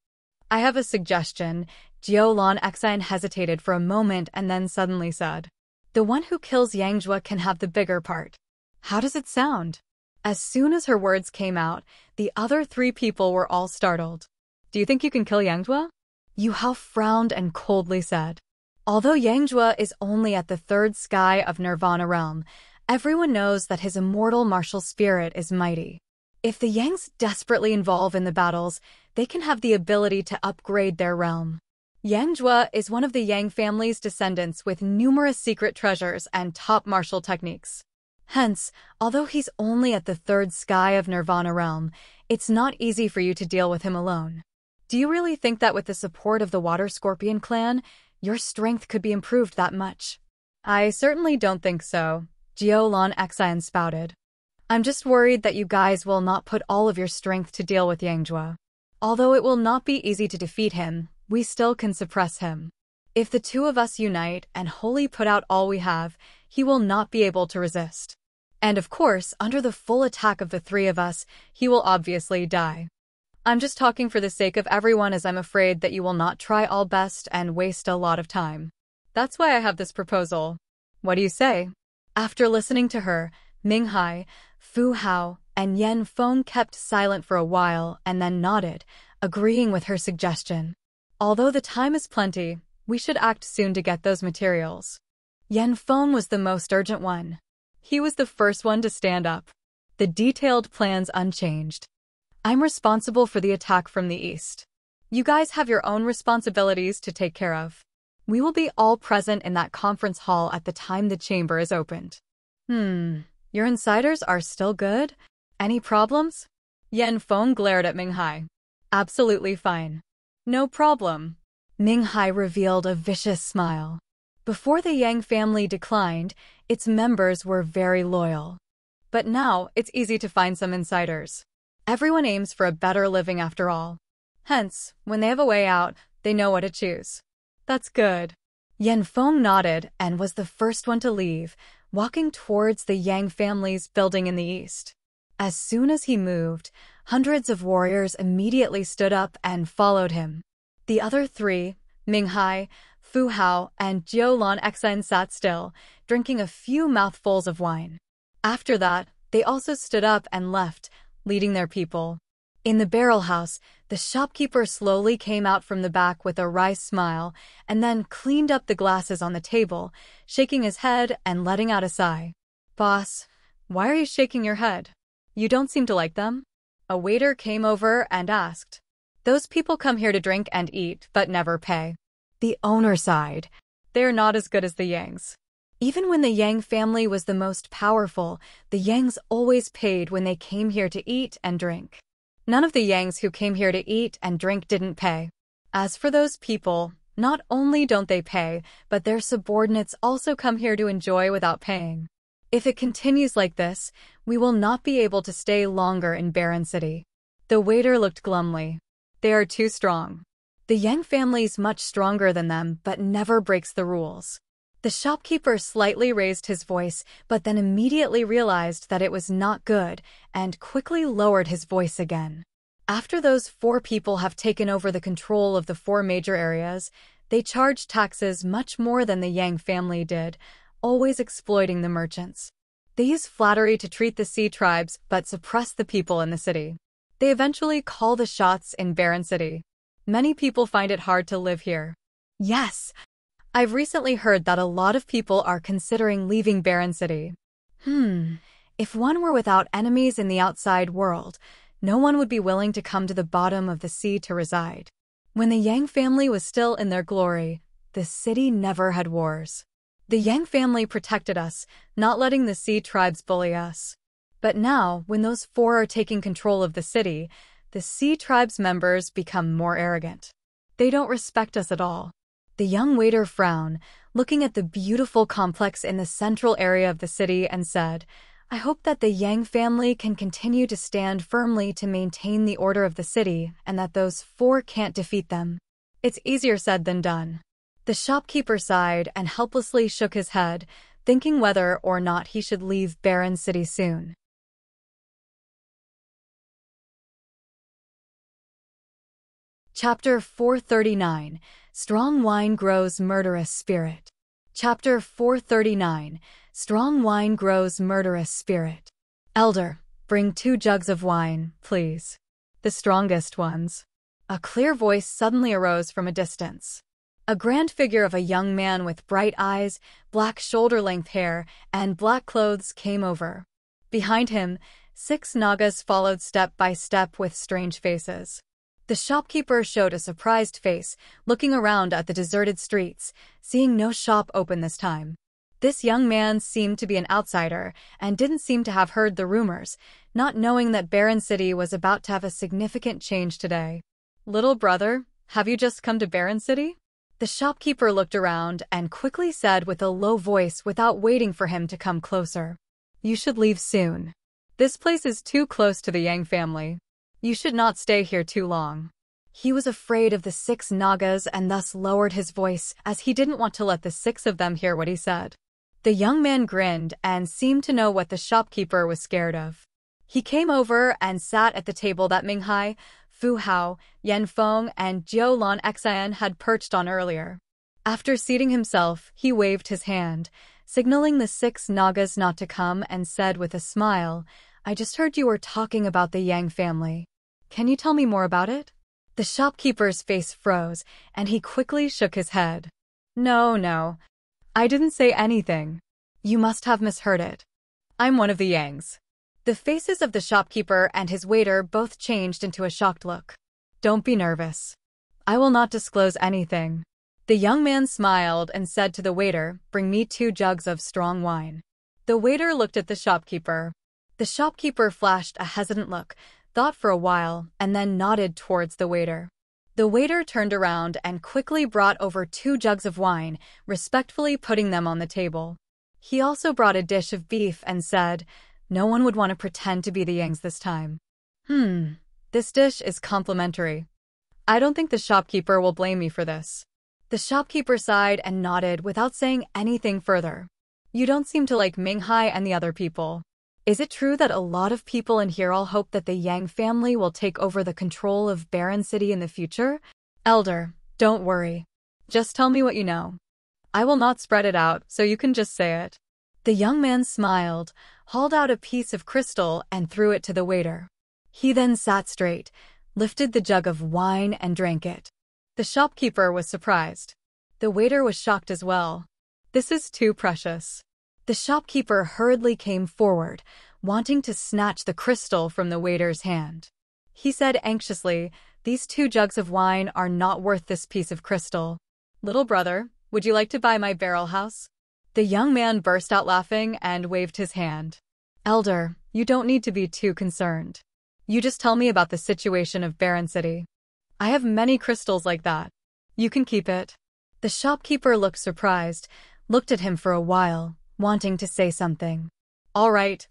I have a suggestion. Zhou Lan Xian hesitated for a moment and then suddenly said. The one who kills Yangjua can have the bigger part. How does it sound? As soon as her words came out, the other three people were all startled. Do you think you can kill Yangjua? Yu Hao frowned and coldly said. Although Yangjua is only at the third sky of Nirvana realm, everyone knows that his immortal martial spirit is mighty. If the Yangs desperately involve in the battles, they can have the ability to upgrade their realm. Yangjua is one of the Yang family's descendants with numerous secret treasures and top martial techniques. Hence, although he's only at the third sky of Nirvana realm, it's not easy for you to deal with him alone. Do you really think that with the support of the Water Scorpion clan, your strength could be improved that much? I certainly don't think so, Zhou Lan Xian spouted. I'm just worried that you guys will not put all of your strength to deal with Yangjua. Although it will not be easy to defeat him, we still can suppress him. If the two of us unite and wholly put out all we have, he will not be able to resist. And of course, under the full attack of the three of us, he will obviously die. I'm just talking for the sake of everyone as I'm afraid that you will not try all best and waste a lot of time. That's why I have this proposal. What do you say? After listening to her, Ming Hai, Fu Hao, and Yan Feng kept silent for a while and then nodded, agreeing with her suggestion. Although the time is plenty, we should act soon to get those materials. Yan Feng was the most urgent one. He was the first one to stand up. The detailed plans unchanged. I'm responsible for the attack from the east. You guys have your own responsibilities to take care of. We will be all present in that conference hall at the time the chamber is opened. Your insiders are still good? Any problems? Yan Feng glared at Ming Hai. Absolutely fine. No problem. Ming Hai revealed a vicious smile. Before the Yang family declined, its members were very loyal. But now, it's easy to find some insiders. Everyone aims for a better living after all. Hence, when they have a way out, they know what to choose. That's good. Yan Feng nodded and was the first one to leave, walking towards the Yang family's building in the east. As soon as he moved, hundreds of warriors immediately stood up and followed him. The other three, Ming Hai, Fu Hao, and Jiu Lan Xen sat still, drinking a few mouthfuls of wine. After that, they also stood up and left, leading their people. In the barrel house, the shopkeeper slowly came out from the back with a wry smile and then cleaned up the glasses on the table, shaking his head and letting out a sigh. Boss, why are you shaking your head? You don't seem to like them? A waiter came over and asked. Those people come here to drink and eat, but never pay. The owner sighed. They're not as good as the Yangs. Even when the Yang family was the most powerful, the Yangs always paid when they came here to eat and drink. None of the Yangs who came here to eat and drink didn't pay. As for those people, not only don't they pay, but their subordinates also come here to enjoy without paying. If it continues like this, we will not be able to stay longer in Barren City. The waiter looked glumly. They are too strong. The Yang family's much stronger than them, but never breaks the rules. The shopkeeper slightly raised his voice, but then immediately realized that it was not good, and quickly lowered his voice again. After those 4 people have taken over the control of the 4 major areas, they charge taxes much more than the Yang family did, always exploiting the merchants. They use flattery to treat the sea tribes but suppress the people in the city. They eventually call the shots in Barren City. Many people find it hard to live here. Yes, I've recently heard that a lot of people are considering leaving Barren City. If one were without enemies in the outside world, no one would be willing to come to the bottom of the sea to reside. When the Yang family was still in their glory, the city never had wars. The Yang family protected us, not letting the sea tribes bully us. But now, when those 4 are taking control of the city, the sea tribes members become more arrogant. They don't respect us at all. The young waiter frowned, looking at the beautiful complex in the central area of the city and said, I hope that the Yang family can continue to stand firmly to maintain the order of the city and that those 4 can't defeat them. It's easier said than done. The shopkeeper sighed and helplessly shook his head, thinking whether or not he should leave Barren City soon. Chapter 439. Strong Wine Grows Murderous Spirit. Chapter 439. Strong Wine Grows Murderous Spirit. Elder, bring 2 jugs of wine, please. The strongest ones. A clear voice suddenly arose from a distance. A grand figure of a young man with bright eyes, black shoulder-length hair, and black clothes came over. Behind him, 6 Nagas followed step by step with strange faces. The shopkeeper showed a surprised face, looking around at the deserted streets, seeing no shop open this time. This young man seemed to be an outsider, and didn't seem to have heard the rumors, not knowing that Barren City was about to have a significant change today. Little brother, have you just come to Barren City? The shopkeeper looked around and quickly said with a low voice without waiting for him to come closer. You should leave soon. This place is too close to the Yang family. You should not stay here too long. He was afraid of the 6 Nagas and thus lowered his voice as he didn't want to let the 6 of them hear what he said. The young man grinned and seemed to know what the shopkeeper was scared of. He came over and sat at the table that Ming Hai, Fu Hao, Yan Feng, and Jiu Lan Xian had perched on earlier. After seating himself, he waved his hand, signaling the 6 Nagas not to come, and said with a smile, "I just heard you were talking about the Yang family. Can you tell me more about it?" The shopkeeper's face froze, and he quickly shook his head. No, I didn't say anything. You must have misheard it. I'm one of the Yangs." The faces of the shopkeeper and his waiter both changed into a shocked look. "Don't be nervous. I will not disclose anything." The young man smiled and said to the waiter, "Bring me 2 jugs of strong wine." The waiter looked at the shopkeeper. The shopkeeper flashed a hesitant look, thought for a while, and then nodded towards the waiter. The waiter turned around and quickly brought over 2 jugs of wine, respectfully putting them on the table. He also brought a dish of beef and said, "No one would want to pretend to be the Yangs this time." This dish is complimentary. I don't think the shopkeeper will blame me for this." The shopkeeper sighed and nodded without saying anything further. "You don't seem to like Minghai and the other people. Is it true that a lot of people in here all hope that the Yang family will take over the control of Baron City in the future?" "Elder, don't worry. Just tell me what you know. I will not spread it out, so you can just say it." The young man smiled, hauled out a piece of crystal, and threw it to the waiter. He then sat straight, lifted the jug of wine, and drank it. The shopkeeper was surprised. The waiter was shocked as well. "This is too precious." The shopkeeper hurriedly came forward, wanting to snatch the crystal from the waiter's hand. He said anxiously, "These 2 jugs of wine are not worth this piece of crystal. Little brother, would you like to buy my barrel house?" The young man burst out laughing and waved his hand. "Elder, you don't need to be too concerned. You just tell me about the situation of Baron City. I have many crystals like that. You can keep it." The shopkeeper looked surprised, looked at him for a while, wanting to say something. All right.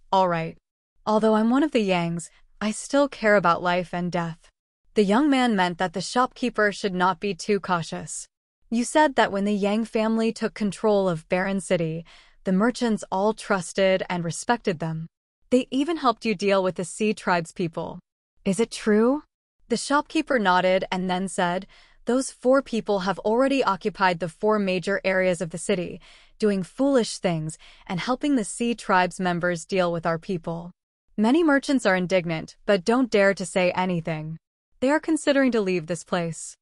Although I'm one of the Yangs, I still care about life and death." The young man meant that the shopkeeper should not be too cautious. "You said that when the Yang family took control of Baron City, the merchants all trusted and respected them. They even helped you deal with the Sea Tribe's people. Is it true?" The shopkeeper nodded and then said, "Those 4 people have already occupied the 4 major areas of the city, doing foolish things and helping the Sea Tribe's members deal with our people. Many merchants are indignant, but don't dare to say anything. They are considering to leave this place."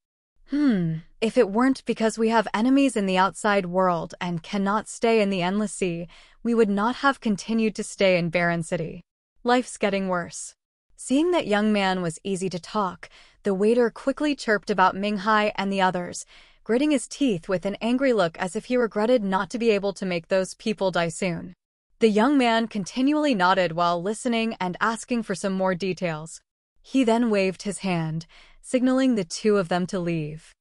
If it weren't because we have enemies in the outside world and cannot stay in the Endless Sea, we would not have continued to stay in Baron City. Life's getting worse." Seeing that young man was easy to talk, the waiter quickly chirped about Minghai and the others, gritting his teeth with an angry look as if he regretted not to be able to make those people die soon. The young man continually nodded while listening and asking for some more details. He then waved his hand, signaling the 2 of them to leave.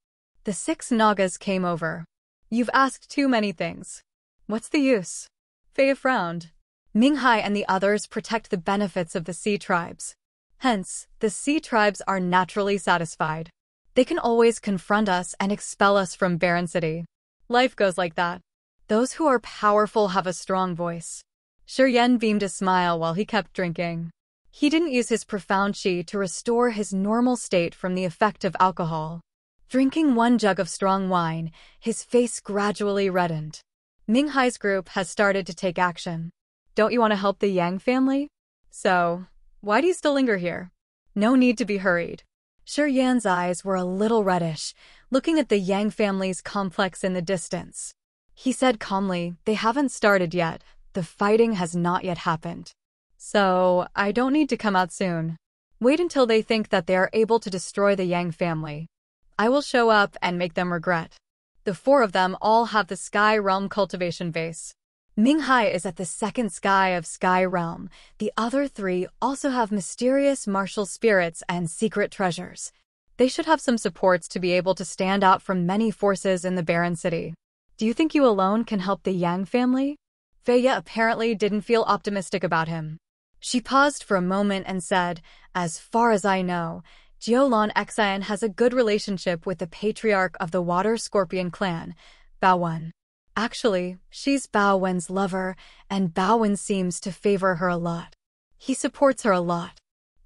The 6 Nagas came over. "You've asked too many things. What's the use?" Fei frowned. "Minghai and the others protect the benefits of the Sea Tribes. Hence, the Sea Tribes are naturally satisfied. They can always confront us and expel us from Baron City. Life goes like that. Those who are powerful have a strong voice." Shi Yan beamed a smile while he kept drinking. He didn't use his profound qi to restore his normal state from the effect of alcohol. Drinking 1 jug of strong wine, his face gradually reddened. Minghai's group has started to take action. "Don't you want to help the Yang family? So, why do you still linger here? No need to be hurried." Shi Yan's eyes were a little reddish, looking at the Yang family's complex in the distance. He said calmly, "They haven't started yet. The fighting has not yet happened. So, I don't need to come out soon. Wait until they think that they are able to destroy the Yang family. I will show up and make them regret." The 4 of them all have the Sky Realm cultivation base. Minghai is at the 2nd sky of Sky Realm. The other 3 also have mysterious martial spirits and secret treasures. They should have some supports to be able to stand out from many forces in the Baron City. "Do you think you alone can help the Yang family?" Feiya apparently didn't feel optimistic about him. She paused for a moment and said, "As far as I know, Jiu Lan Xian has a good relationship with the patriarch of the Water Scorpion clan, Bao Wen. Actually, she's Bao Wen's lover, and Bao Wen seems to favor her a lot. He supports her a lot.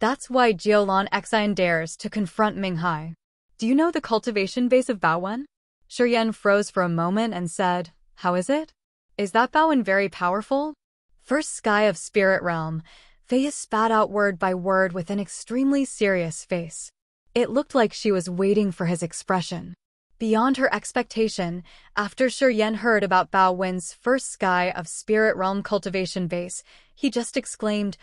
That's why Jiulan Xian dares to confront Minghai. Do you know the cultivation base of Baowen? Shi Yan froze for a moment and said, how is it? Is that Baowen very powerful? First sky of spirit realm, Feya spat out word by word with an extremely serious face. It looked like she was waiting for his expression. Beyond her expectation, after Shi Yan heard about Baowen's first sky of spirit realm cultivation base, he just exclaimed,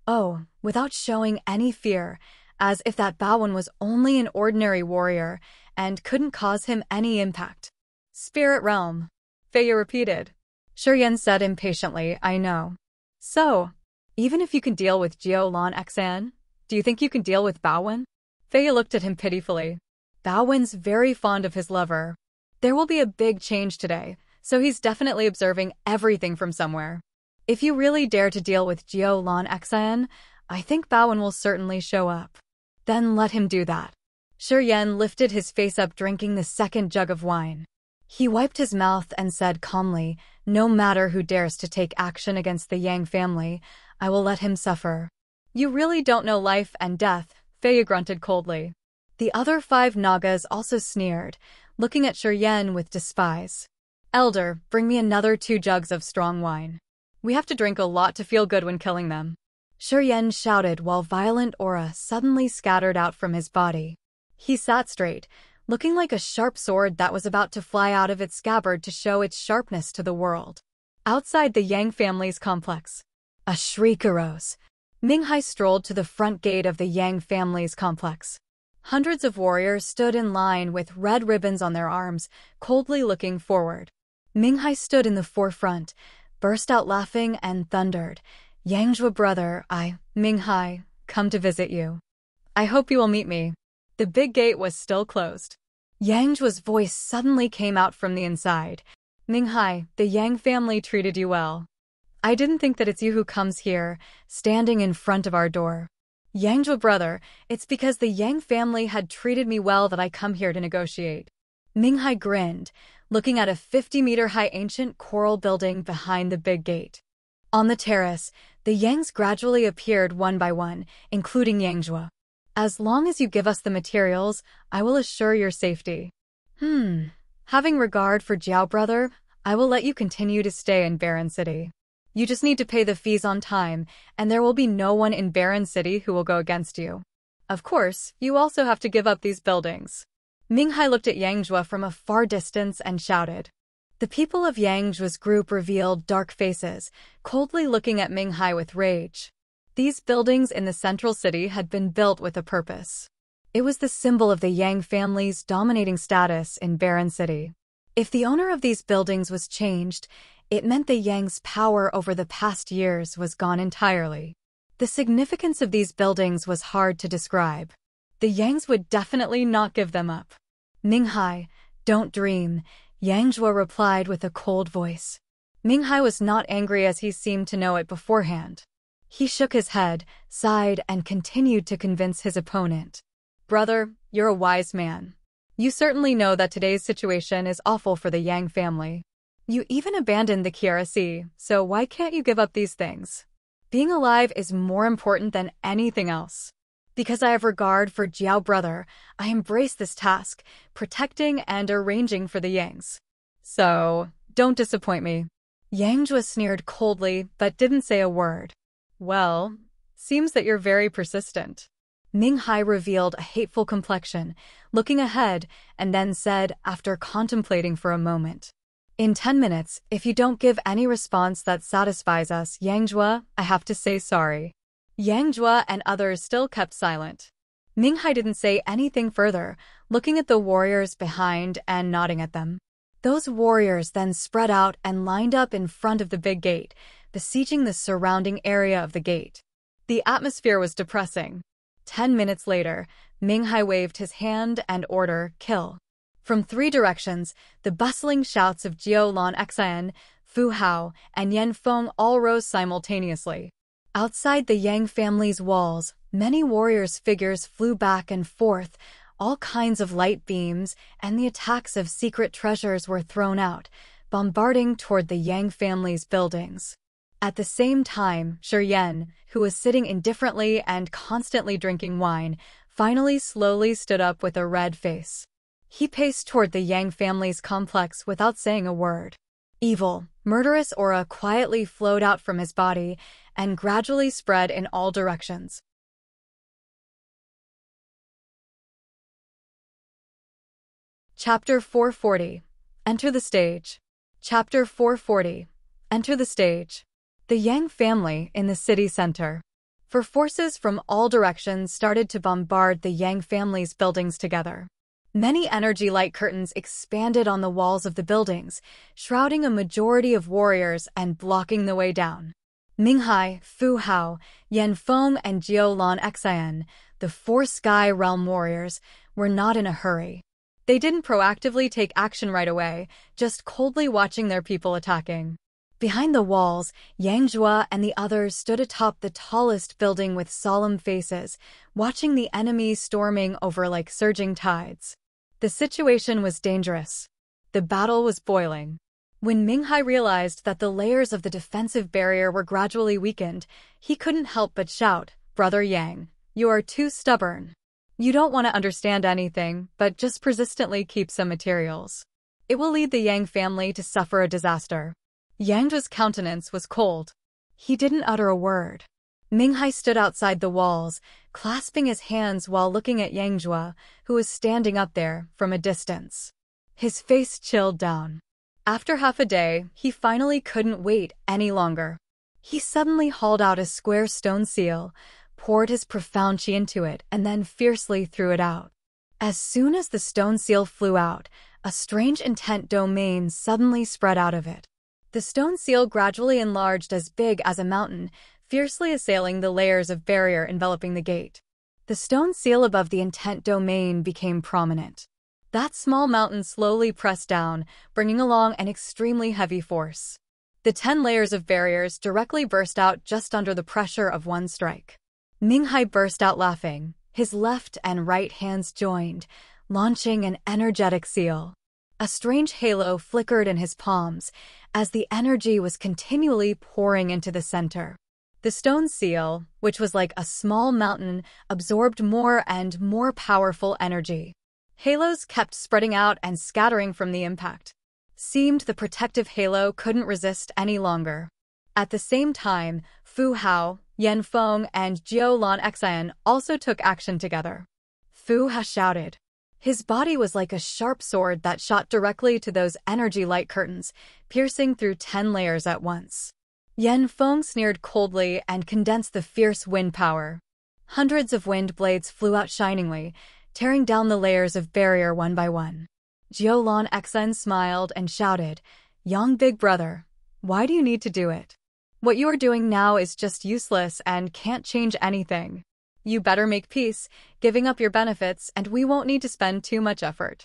oh, without showing any fear, as if that Baowen was only an ordinary warrior and couldn't cause him any impact. Spirit realm, Feya repeated. Shi Yan said impatiently, I know. So, even if you can deal with Jiulan Xian, do you think you can deal with Baowen? Feya looked at him pitifully. Baowen's very fond of his lover. There will be a big change today, so he's definitely observing everything from somewhere. If you really dare to deal with Jiulan Xian, I think Baowen will certainly show up. Then let him do that. Shi Yan lifted his face up, drinking the second jug of wine. He wiped his mouth and said calmly, no matter who dares to take action against the Yang family, I will let him suffer. You really don't know life and death, Feya grunted coldly. The other 5 Nagas also sneered, looking at Shi Yan with despise. Elder, bring me another 2 jugs of strong wine. We have to drink a lot to feel good when killing them. Shi Yan shouted while violent aura suddenly scattered out from his body. He sat straight, looking like a sharp sword that was about to fly out of its scabbard to show its sharpness to the world. Outside the Yang family's complex, a shriek arose. Minghai strolled to the front gate of the Yang family's complex. Hundreds of warriors stood in line with red ribbons on their arms, coldly looking forward. Minghai stood in the forefront, burst out laughing and thundered, Yangjua brother, I, Minghai, come to visit you. I hope you will meet me. The big gate was still closed. Yangjua's voice suddenly came out from the inside. Minghai, the Yang family treated you well. I didn't think that it's you who comes here, standing in front of our door. Yangjua brother, it's because the Yang family had treated me well that I come here to negotiate. Minghai grinned, looking at a 50-meter-high ancient coral building behind the big gate. On the terrace, the Yangs gradually appeared one by one, including Yangjua. As long as you give us the materials, I will assure your safety. Having regard for Jiao brother, I will let you continue to stay in Barren City. You just need to pay the fees on time, and there will be no one in Barren City who will go against you. Of course, you also have to give up these buildings. Minghai looked at Yangjua from a far distance and shouted. The people of Yangjua's group revealed dark faces, coldly looking at Minghai with rage. These buildings in the central city had been built with a purpose. It was the symbol of the Yang family's dominating status in Barren City. If the owner of these buildings was changed, it meant the Yang's power over the past years was gone entirely. The significance of these buildings was hard to describe. The Yangs would definitely not give them up. Minghai, don't dream, Yangjua replied with a cold voice. Minghai was not angry as he seemed to know it beforehand. He shook his head, sighed, and continued to convince his opponent. Brother, you're a wise man. You certainly know that today's situation is awful for the Yang family. You even abandoned the Kiara Sea, so why can't you give up these things? Being alive is more important than anything else. Because I have regard for Jiao brother, I embrace this task, protecting and arranging for the Yangs. So, don't disappoint me. Yangjua sneered coldly, but didn't say a word. Well, seems that you're very persistent. Minghai revealed a hateful complexion, looking ahead, and then said, after contemplating for a moment. In 10 minutes, if you don't give any response that satisfies us, Yangjua, I have to say sorry. Yangjua and others still kept silent. Minghai didn't say anything further, looking at the warriors behind and nodding at them. Those warriors then spread out and lined up in front of the big gate, besieging the surrounding area of the gate. The atmosphere was depressing. 10 minutes later, Minghai waved his hand and ordered, kill. From 3 directions, the bustling shouts of Jiulan Xian, Fu Hao, and Yan Feng all rose simultaneously. Outside the Yang family's walls, many warriors' figures flew back and forth, all kinds of light beams, and the attacks of secret treasures were thrown out, bombarding toward the Yang family's buildings. At the same time, Shi Yan, who was sitting indifferently and constantly drinking wine, finally slowly stood up with a red face. He paced toward the Yang family's complex without saying a word. Evil, murderous aura quietly flowed out from his body and gradually spread in all directions. Chapter 440. Enter the stage. Chapter 440. Enter the stage. The Yang family in the city center. For forces from all directions started to bombard the Yang family's buildings together. Many energy light curtains expanded on the walls of the buildings, shrouding a majority of warriors and blocking the way down. Minghai, Fu Hao, Yan Feng, and Jiao Lan Xian, the four Sky Realm warriors, were not in a hurry. They didn't proactively take action right away, just coldly watching their people attacking. Behind the walls, Yang Jua and the others stood atop the tallest building with solemn faces, watching the enemy storming over like surging tides. The situation was dangerous. The battle was boiling. When Minghai realized that the layers of the defensive barrier were gradually weakened, he couldn't help but shout, "Brother Yang, you are too stubborn. You don't want to understand anything, but just persistently keep some materials. It will lead the Yang family to suffer a disaster." Yang's countenance was cold. He didn't utter a word. Minghai stood outside the walls, clasping his hands while looking at Yang Jua, who was standing up there from a distance. His face chilled down. After half a day, he finally couldn't wait any longer. He suddenly hauled out a square stone seal, poured his profound chi into it, and then fiercely threw it out. As soon as the stone seal flew out, a strange intent domain suddenly spread out of it. The stone seal gradually enlarged as big as a mountain, fiercely assailing the layers of barrier enveloping the gate. The stone seal above the intent domain became prominent. That small mountain slowly pressed down, bringing along an extremely heavy force. The 10 layers of barriers directly burst out just under the pressure of one strike. Minghai burst out laughing, his left and right hands joined, launching an energetic seal. A strange halo flickered in his palms as the energy was continually pouring into the center. The stone seal, which was like a small mountain, absorbed more and more powerful energy. Halos kept spreading out and scattering from the impact. Seemed the protective halo couldn't resist any longer. At the same time, Fu Hao, Yan Feng, and Jiao Lan Xian also took action together. Fu Hao shouted. His body was like a sharp sword that shot directly to those energy light curtains, piercing through 10 layers at once. Yan Feng sneered coldly and condensed the fierce wind power. Hundreds of wind blades flew out shiningly, tearing down the layers of barrier one by one. Jiao Lan Xian smiled and shouted, "Yang big brother, why do you need to do it? What you are doing now is just useless and can't change anything. You better make peace, giving up your benefits, and we won't need to spend too much effort.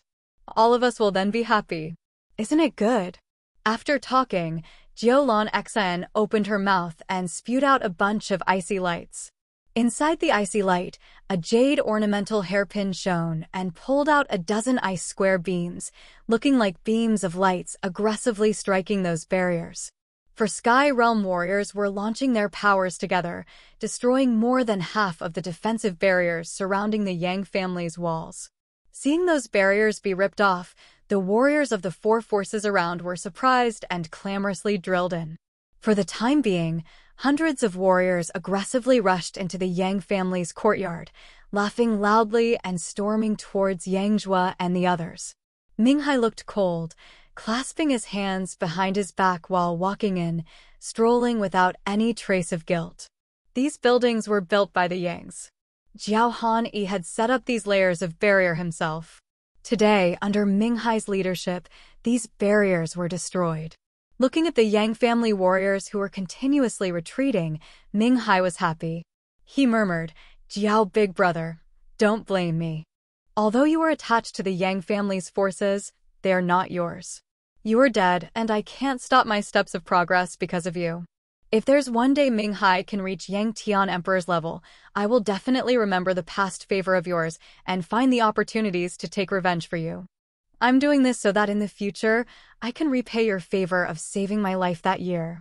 All of us will then be happy. Isn't it good?" After talking, Jiao Lan Xian opened her mouth and spewed out a bunch of icy lights. Inside the icy light, a jade ornamental hairpin shone and pulled out a dozen ice square beams, looking like beams of lights aggressively striking those barriers. For Sky Realm warriors were launching their powers together, destroying more than half of the defensive barriers surrounding the Yang family's walls. Seeing those barriers be ripped off, the warriors of the 4 forces around were surprised and clamorously drilled in. For the time being, hundreds of warriors aggressively rushed into the Yang family's courtyard, laughing loudly and storming towards Yang Jua and the others. Minghai looked cold, clasping his hands behind his back while walking in, strolling without any trace of guilt. These buildings were built by the Yangs. Jiao Han-yi had set up these layers of barrier himself. Today, under Minghai's leadership, these barriers were destroyed. Looking at the Yang family warriors who were continuously retreating, Minghai was happy. He murmured, "Jiao big brother, don't blame me. Although you are attached to the Yang family's forces, they are not yours. You are dead, and I can't stop my steps of progress because of you. If there's one day Minghai can reach Yang Tian Emperor's level, I will definitely remember the past favor of yours and find the opportunities to take revenge for you. I'm doing this so that in the future, I can repay your favor of saving my life that year."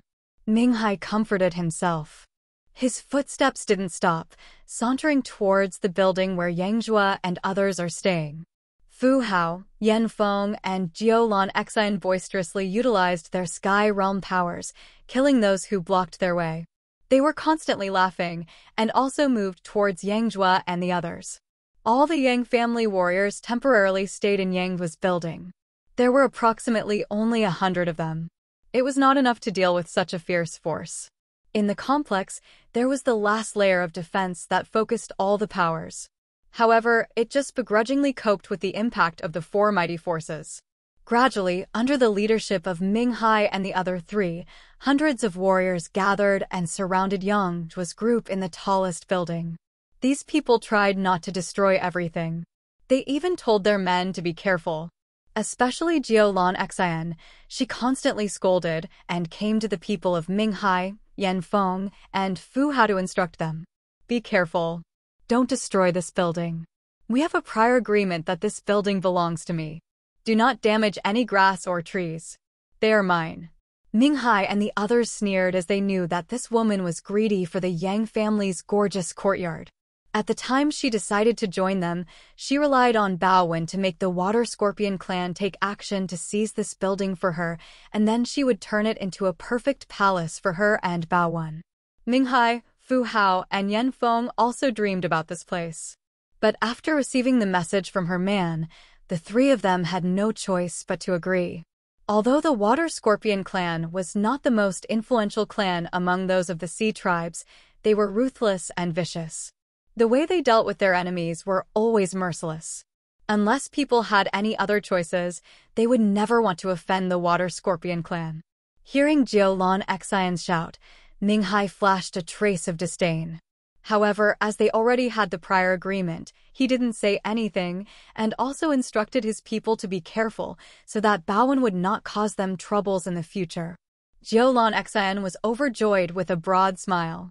Minghai comforted himself. His footsteps didn't stop, sauntering towards the building where Yangjua and others are staying. Fu Hao, Yan Feng, and Jiao Lan Xian boisterously utilized their sky realm powers, killing those who blocked their way. They were constantly laughing, and also moved towards Yangjua and the others. All the Yang family warriors temporarily stayed in Yangjua's building. There were approximately only 100 of them. It was not enough to deal with such a fierce force. In the complex, there was the last layer of defense that focused all the powers. However, it just begrudgingly coped with the impact of the four mighty forces. Gradually, under the leadership of Minghai and the other three, hundreds of warriors gathered and surrounded Yangjua's group in the tallest building. These people tried not to destroy everything. They even told their men to be careful. Especially Jiao Lan Xian, she constantly scolded and came to the people of Minghai, Yan Feng, and Fu Hao to instruct them. Be careful. Don't destroy this building. We have a prior agreement that this building belongs to me. Do not damage any grass or trees. They are mine. Minghai and the others sneered as they knew that this woman was greedy for the Yang family's gorgeous courtyard. At the time she decided to join them, she relied on Baowen to make the Water Scorpion clan take action to seize this building for her, and then she would turn it into a perfect palace for her and Baowen. Minghai, Fu Hao, and Yan Feng also dreamed about this place. But after receiving the message from her man, the three of them had no choice but to agree. Although the Water Scorpion clan was not the most influential clan among those of the sea tribes, they were ruthless and vicious. The way they dealt with their enemies were always merciless. Unless people had any other choices, they would never want to offend the Water Scorpion clan. Hearing Jiao Lan Xian's shout, Minghai flashed a trace of disdain. However, as they already had the prior agreement, he didn't say anything and also instructed his people to be careful so that Baowen would not cause them troubles in the future. Jiao Lan Xian was overjoyed with a broad smile.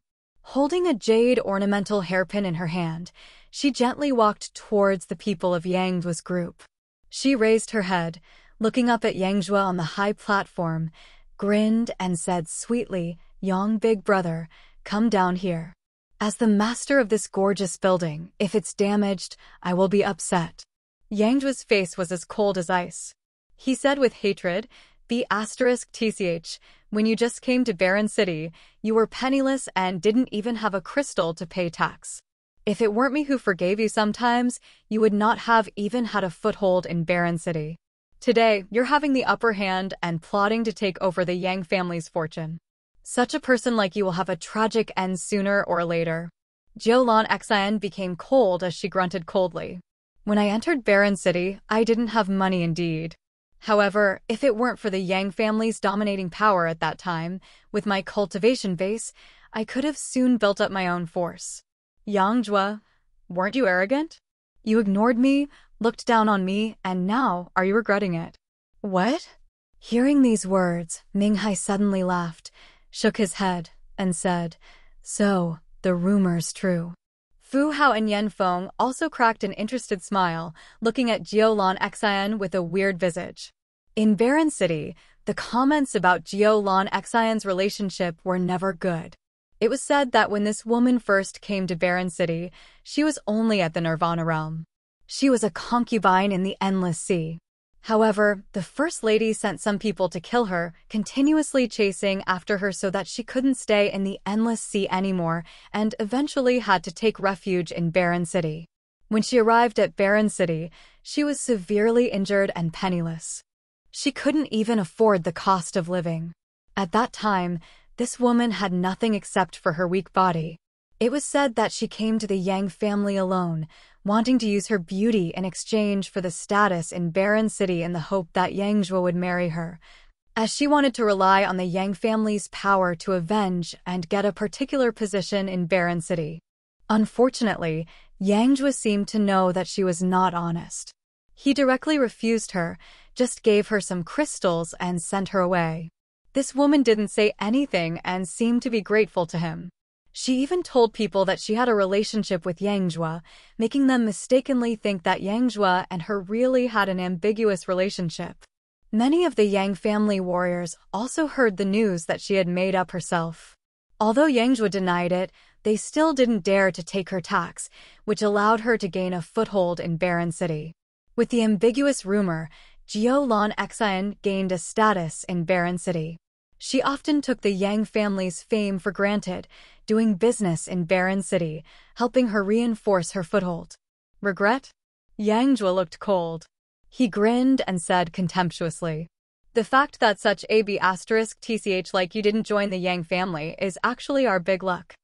Holding a jade ornamental hairpin in her hand, she gently walked towards the people of Yangjua's group. She raised her head, looking up at Yangjua on the high platform, grinned and said sweetly, "Yang big brother, come down here. As the master of this gorgeous building, if it's damaged, I will be upset." Yangjua's face was as cold as ice. He said with hatred, "B***TCH, when you just came to Barren City, you were penniless and didn't even have a crystal to pay tax. If it weren't me who forgave you sometimes, you would not have even had a foothold in Barren City. Today, you're having the upper hand and plotting to take over the Yang family's fortune. Such a person like you will have a tragic end sooner or later." Jiao Lan Xian became cold as she grunted coldly. "When I entered Barren City, I didn't have money indeed. However, if it weren't for the Yang family's dominating power at that time, with my cultivation base, I could have soon built up my own force. Yangjua, weren't you arrogant? You ignored me, looked down on me, and now are you regretting it?" "What?" Hearing these words, Minghai suddenly laughed, shook his head, and said, "So, the rumor's true." Fu Hao and Yan Feng also cracked an interested smile, looking at Jiao Lan Xian with a weird visage. In Barren City, the comments about Jiao Lan Xian's relationship were never good. It was said that when this woman first came to Barren City, she was only at the Nirvana realm. She was a concubine in the Endless Sea. However, the First Lady sent some people to kill her, continuously chasing after her so that she couldn't stay in the Endless Sea anymore and eventually had to take refuge in Barren City. When she arrived at Barren City, she was severely injured and penniless. She couldn't even afford the cost of living. At that time, this woman had nothing except for her weak body. It was said that she came to the Yang family alone, wanting to use her beauty in exchange for the status in Barren City in the hope that Yangjua would marry her, as she wanted to rely on the Yang family's power to avenge and get a particular position in Barren City. Unfortunately, Yangjua seemed to know that she was not honest. He directly refused her, just gave her some crystals and sent her away. This woman didn't say anything and seemed to be grateful to him. She even told people that she had a relationship with Yangjua, making them mistakenly think that Yangjua and her really had an ambiguous relationship. Many of the Yang family warriors also heard the news that she had made up herself. Although Yangjua denied it, they still didn't dare to take her tax, which allowed her to gain a foothold in Barren City. With the ambiguous rumor, Jiao Lan Xian gained a status in Barren City. She often took the Yang family's fame for granted, doing business in Barren City, helping her reinforce her foothold. Regret? Yangjua looked cold. He grinned and said contemptuously, "The fact that such AB*TCH like you didn't join the Yang family is actually our big luck.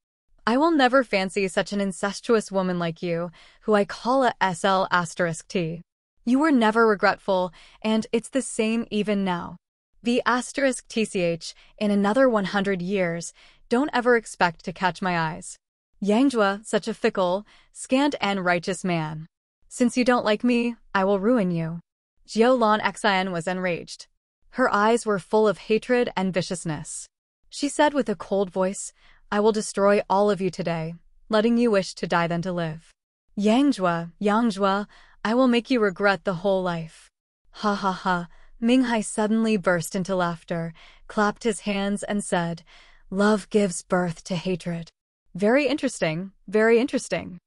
I will never fancy such an incestuous woman like you, who I call a SL*T. You were never regretful, and it's the same even now. B*TCH, in another 100 years, don't ever expect to catch my eyes. Yangjua, such a fickle, scant and righteous man. Since you don't like me, I will ruin you." Jiao Lan Xian was enraged. Her eyes were full of hatred and viciousness. She said with a cold voice, "I will destroy all of you today, letting you wish to die than to live. Yangjua, I will make you regret the whole life." Ha ha ha. Minghai suddenly burst into laughter, clapped his hands and said, "Love gives birth to hatred. Very interesting, very interesting.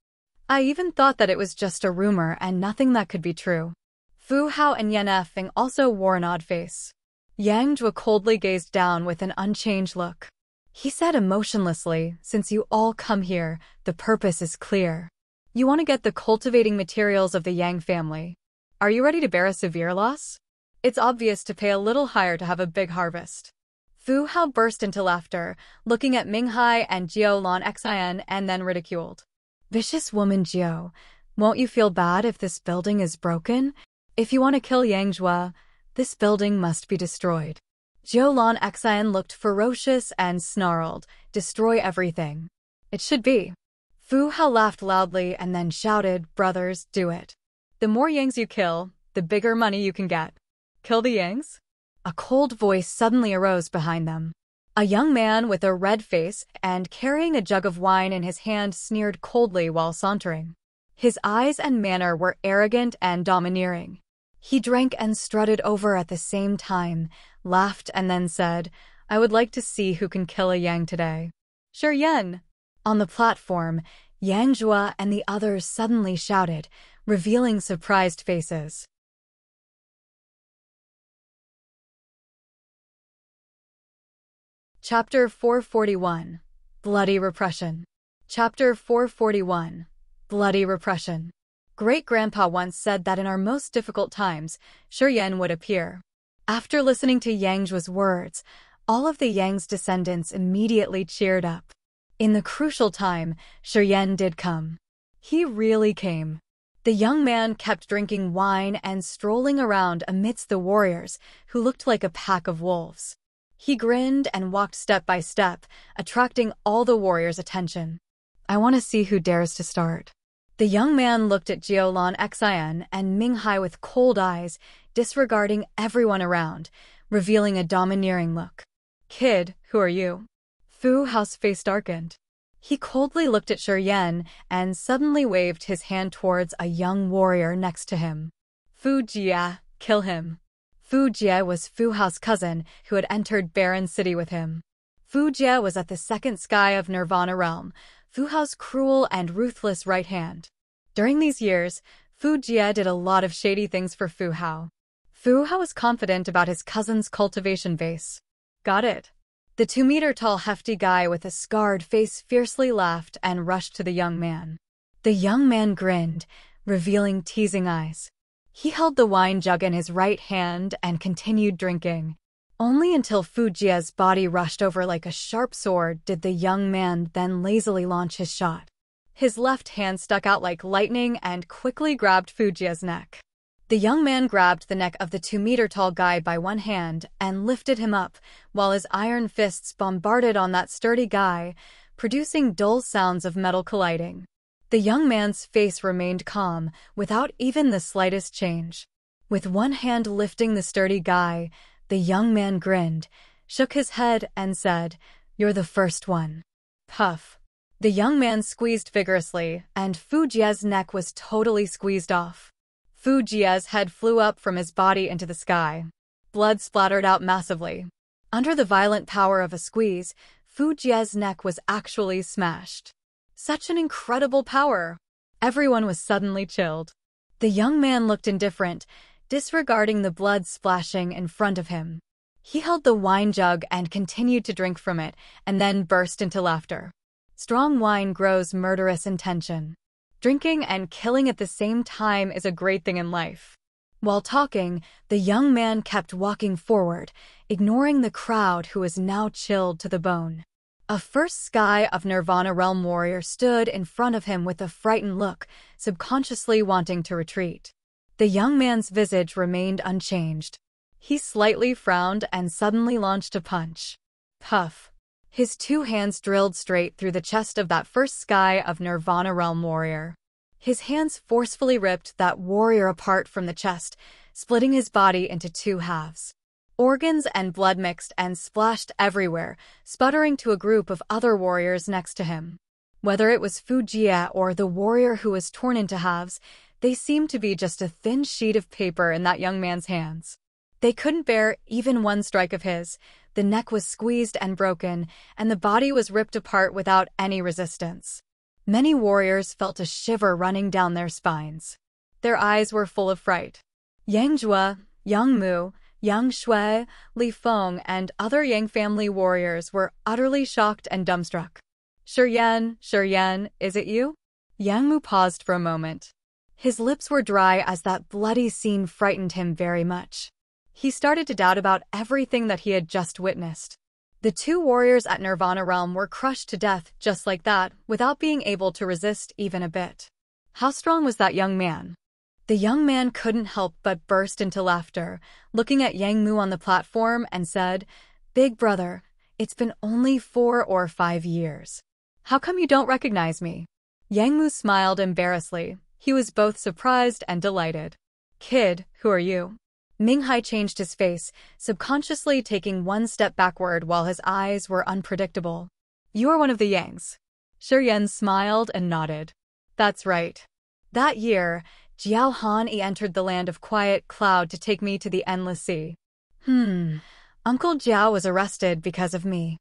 I even thought that it was just a rumor and nothing that could be true." Fu Hao and Yan Feng also wore an odd face. Yangjua coldly gazed down with an unchanged look. He said emotionlessly, "Since you all come here, the purpose is clear. You want to get the cultivating materials of the Yang family. Are you ready to bear a severe loss? It's obvious to pay a little higher to have a big harvest." Fu Hao burst into laughter, looking at Minghai and Jiao Lan Xian and then ridiculed. "Vicious woman Jiao, won't you feel bad if this building is broken? If you want to kill Yangjua, this building must be destroyed." Jiao Lan Xian looked ferocious and snarled, "Destroy everything." "It should be." Fu Hao laughed loudly and then shouted, "Brothers, do it. The more Yangs you kill, the bigger money you can get. Kill the Yangs?" A cold voice suddenly arose behind them. A young man with a red face and carrying a jug of wine in his hand sneered coldly while sauntering. His eyes and manner were arrogant and domineering. He drank and strutted over at the same time, laughed and then said, "I would like to see who can kill a Yang today." "Shi Yan!" On the platform, Yangjua and the others suddenly shouted, revealing surprised faces. Chapter 441. Bloody Repression. Chapter 441. Bloody Repression. Great-grandpa once said that in our most difficult times, Shi Yan would appear. After listening to Yangjua's words, all of the Yang's descendants immediately cheered up. In the crucial time, Shi Yan did come. He really came. The young man kept drinking wine and strolling around amidst the warriors, who looked like a pack of wolves. He grinned and walked step by step, attracting all the warriors' attention. "I want to see who dares to start." The young man looked at Jiao Lan Xian and Minghai with cold eyes, disregarding everyone around, revealing a domineering look. "Kid, who are you?" Fu Hao's face darkened. He coldly looked at Shi Yan and suddenly waved his hand towards a young warrior next to him. "Fu Jia, kill him." Fu Jie was Fu Hao's cousin who had entered Barren City with him. Fu Jie was at the second sky of Nirvana realm, Fu Hao's cruel and ruthless right hand. During these years, Fu Jie did a lot of shady things for Fu Hao. Fu Hao was confident about his cousin's cultivation base. "Got it." The 2-meter-tall hefty guy with a scarred face fiercely laughed and rushed to the young man. The young man grinned, revealing teasing eyes. He held the wine jug in his right hand and continued drinking. Only until Fu Jie's body rushed over like a sharp sword did the young man then lazily launch his shot. His left hand stuck out like lightning and quickly grabbed Fu Jie's neck. The young man grabbed the neck of the 2-meter-tall guy by one hand and lifted him up, while his iron fists bombarded on that sturdy guy, producing dull sounds of metal colliding. The young man's face remained calm, without even the slightest change. With one hand lifting the sturdy guy, the young man grinned, shook his head, and said, "You're the first one." Puff. The young man squeezed vigorously, and Fu Jie's neck was totally squeezed off. Fu Jie's head flew up from his body into the sky. blood splattered out massively. Under the violent power of a squeeze, Fu Jie's neck was actually smashed. Such an incredible power! Everyone was suddenly chilled. The young man looked indifferent, disregarding the blood splashing in front of him. He held the wine jug and continued to drink from it, and then burst into laughter. Strong wine grows murderous in tension. Drinking and killing at the same time is a great thing in life. While talking, the young man kept walking forward, ignoring the crowd who was now chilled to the bone. A first Sky of Nirvana Realm warrior stood in front of him with a frightened look, subconsciously wanting to retreat. The young man's visage remained unchanged. He slightly frowned and suddenly launched a punch. Puff! His two hands drilled straight through the chest of that first Sky of Nirvana Realm warrior. His hands forcefully ripped that warrior apart from the chest, splitting his body into two halves. Organs and blood mixed and splashed everywhere, sputtering to a group of other warriors next to him. Whether it was Fu Jie or the warrior who was torn into halves, they seemed to be just a thin sheet of paper in that young man's hands. They couldn't bear even one strike of his. The neck was squeezed and broken, and the body was ripped apart without any resistance. Many warriors felt a shiver running down their spines. Their eyes were full of fright. Yang Jue, Yang Mu, Yang Shui, Li Feng, and other Yang family warriors were utterly shocked and dumbstruck. Shi Yan, is it you? Yang Mu paused for a moment. His lips were dry as that bloody scene frightened him very much. He started to doubt about everything that he had just witnessed. The two warriors at Nirvana Realm were crushed to death just like that, without being able to resist even a bit. How strong was that young man? The young man couldn't help but burst into laughter, looking at Yang Mu on the platform and said, "Big brother, it's been only 4 or 5 years. How come you don't recognize me?" Yang Mu smiled embarrassedly. He was both surprised and delighted. "Kid, who are you?" Minghai changed his face, subconsciously taking one step backward while his eyes were unpredictable. "You are one of the Yangs." Shi Yan smiled and nodded. "That's right. That year, Jiao Han entered the land of quiet cloud to take me to the endless sea. Uncle Jiao was arrested because of me.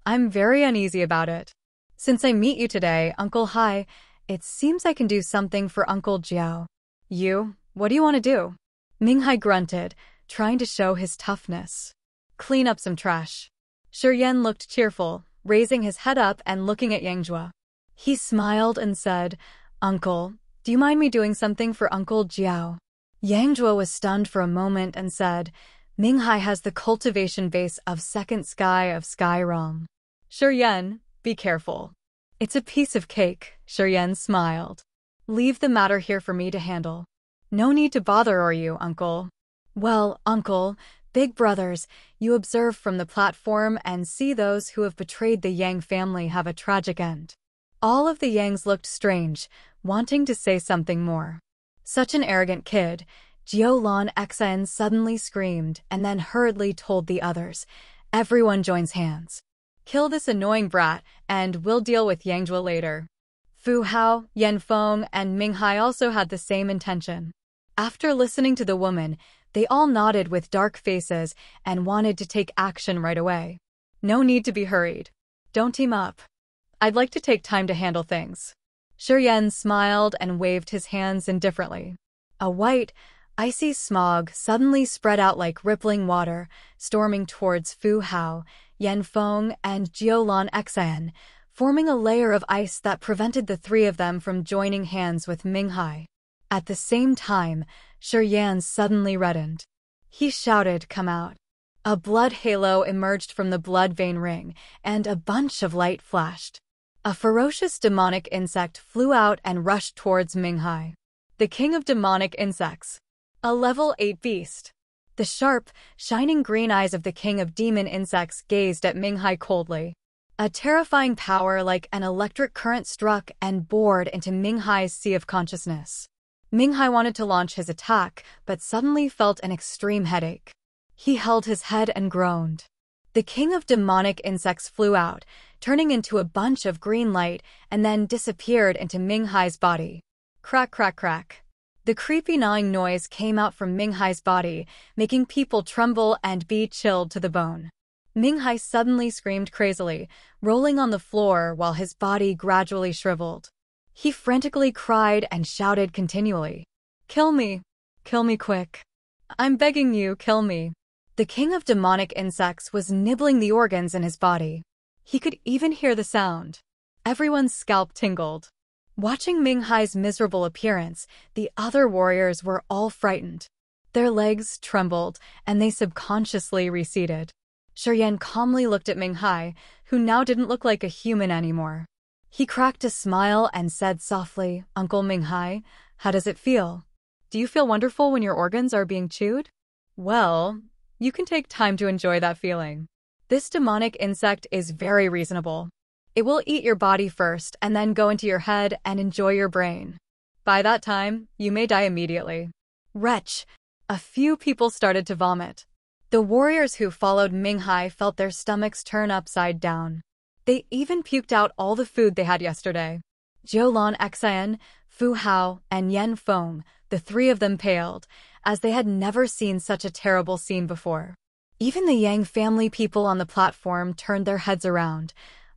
I'm very uneasy about it. Since I meet you today, Uncle Hai, it seems I can do something for Uncle Jiao." "You? What do you want to do?" Minghai grunted, trying to show his toughness. "Clean up some trash." Shi Yan looked cheerful, raising his head up and looking at Yang Jue. He smiled and said, "Uncle, do you mind me doing something for Uncle Jiao?" Yang Jue was stunned for a moment and said, "Minghai has the cultivation base of second Sky of Sky Realm." "Shi Yan, be careful. It's a piece of cake," Shi Yan smiled. "Leave the matter here for me to handle." "No need to bother, are you, Uncle?" "Well, Uncle, big brothers, you observe from the platform and see those who have betrayed the Yang family have a tragic end." All of the Yangs looked strange, wanting to say something more. Such an arrogant kid, Jiulan Xen suddenly screamed and then hurriedly told the others, "Everyone joins hands. Kill this annoying brat, and we'll deal with Yang Jue later." Fu Hao, Yan Feng, and Minghai also had the same intention. After listening to the woman, they all nodded with dark faces and wanted to take action right away. "No need to be hurried. Don't team up. I'd like to take time to handle things." Shi Yan smiled and waved his hands indifferently. A white, icy smog suddenly spread out like rippling water, storming towards Fu Hao, Yan Feng, and Jiulan Xen, forming a layer of ice that prevented the three of them from joining hands with Minghai. At the same time, Shi Yan suddenly reddened. He shouted, "Come out." A blood halo emerged from the blood vein ring, and a bunch of light flashed. A ferocious demonic insect flew out and rushed towards Minghai. The king of demonic insects. A level 8 beast. The sharp, shining green eyes of the king of demon insects gazed at Minghai coldly. A terrifying power like an electric current struck and bored into Minghai's sea of consciousness. Minghai wanted to launch his attack, but suddenly felt an extreme headache. He held his head and groaned. The king of demonic insects flew out, turning into a bunch of green light, and then disappeared into Minghai's body. Crack, crack, crack. The creepy gnawing noise came out from Minghai's body, making people tremble and be chilled to the bone. Minghai suddenly screamed crazily, rolling on the floor while his body gradually shriveled. He frantically cried and shouted continually, "Kill me! Kill me quick! I'm begging you, kill me!" The king of demonic insects was nibbling the organs in his body. He could even hear the sound. Everyone's scalp tingled. Watching Minghai's miserable appearance, the other warriors were all frightened. Their legs trembled, and they subconsciously receded. Shi Yan calmly looked at Minghai, who now didn't look like a human anymore. He cracked a smile and said softly, "Uncle Minghai, how does it feel? Do you feel wonderful when your organs are being chewed? Well, you can take time to enjoy that feeling. This demonic insect is very reasonable. It will eat your body first and then go into your head and enjoy your brain. By that time, you may die immediately." Wretch! A few people started to vomit. The warriors who followed Minghai felt their stomachs turn upside down. They even puked out all the food they had yesterday. Jiulan Xian, Fu Hao, and Yan Feng, the three of them paled, as they had never seen such a terrible scene before. Even the Yang family people on the platform turned their heads around,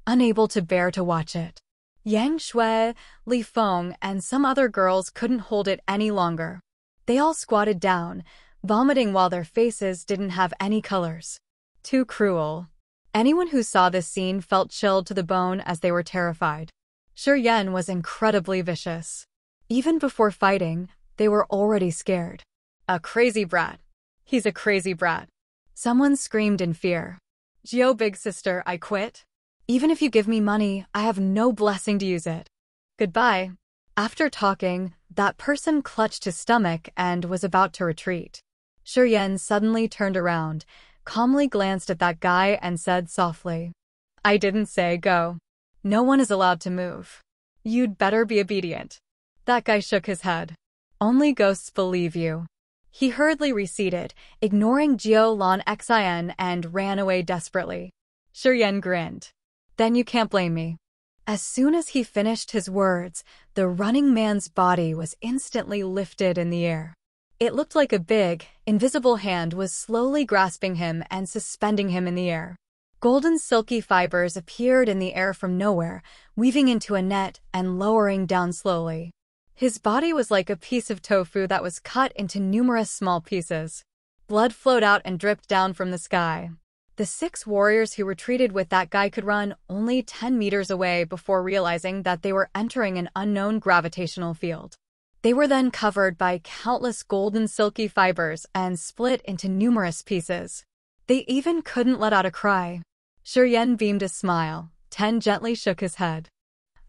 unable to bear to watch it. Yang Shui, Li Feng, and some other girls couldn't hold it any longer. They all squatted down, vomiting while their faces didn't have any colors. Too cruel. Anyone who saw this scene felt chilled to the bone as they were terrified. Shi Yan was incredibly vicious. Even before fighting, they were already scared. A crazy brat. He's a crazy brat. Someone screamed in fear. "Jiu, big sister, I quit. Even if you give me money, I have no blessing to use it. Goodbye." After talking, that person clutched his stomach and was about to retreat. Shi Yan suddenly turned around, calmly glanced at that guy and said softly, "I didn't say go. No one is allowed to move. You'd better be obedient." That guy shook his head. "Only ghosts believe you." He hurriedly receded, ignoring Jiulan Xian, and ran away desperately. Shi Yan grinned. "Then you can't blame me." As soon as he finished his words, the running man's body was instantly lifted in the air. It looked like a big, invisible hand was slowly grasping him and suspending him in the air. Golden silky fibers appeared in the air from nowhere, weaving into a net and lowering down slowly. His body was like a piece of tofu that was cut into numerous small pieces. Blood flowed out and dripped down from the sky. The 6 warriors who retreated with that guy could run only 10 meters away before realizing that they were entering an unknown gravitational field. They were then covered by countless golden silky fibers and split into numerous pieces. They even couldn't let out a cry. Shi Yan beamed a smile. Ten gently shook his head.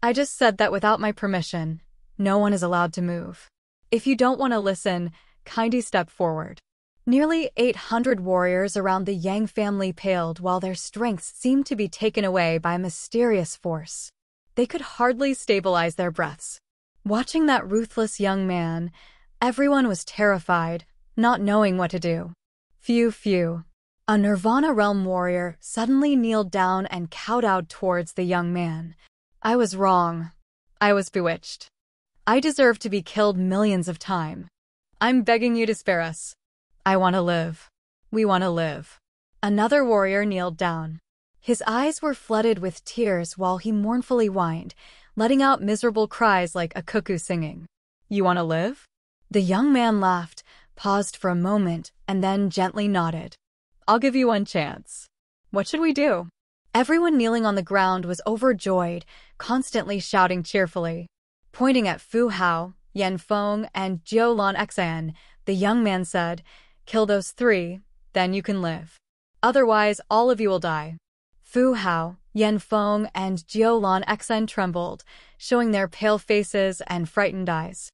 "I just said that without my permission, no one is allowed to move. If you don't want to listen, kindly step forward." Nearly 800 warriors around the Yang family paled while their strengths seemed to be taken away by a mysterious force. They could hardly stabilize their breaths. Watching that ruthless young man, everyone was terrified, not knowing what to do. Phew. A Nirvana Realm warrior suddenly kneeled down and kowtowed towards the young man. "I was wrong. I was bewitched. I deserve to be killed millions of times. I'm begging you to spare us. I want to live. We want to live." Another warrior kneeled down. His eyes were flooded with tears while he mournfully whined, letting out miserable cries like a cuckoo singing. "You want to live?" The young man laughed, paused for a moment, and then gently nodded. "I'll give you one chance. What should we do?" Everyone kneeling on the ground was overjoyed, constantly shouting cheerfully. Pointing at Fu Hao, Yan Feng, and Jiulan Xian, the young man said, "Kill those 3, then you can live. Otherwise, all of you will die." Fu Hao, Yan Feng, and Jiulan Xian trembled, showing their pale faces and frightened eyes.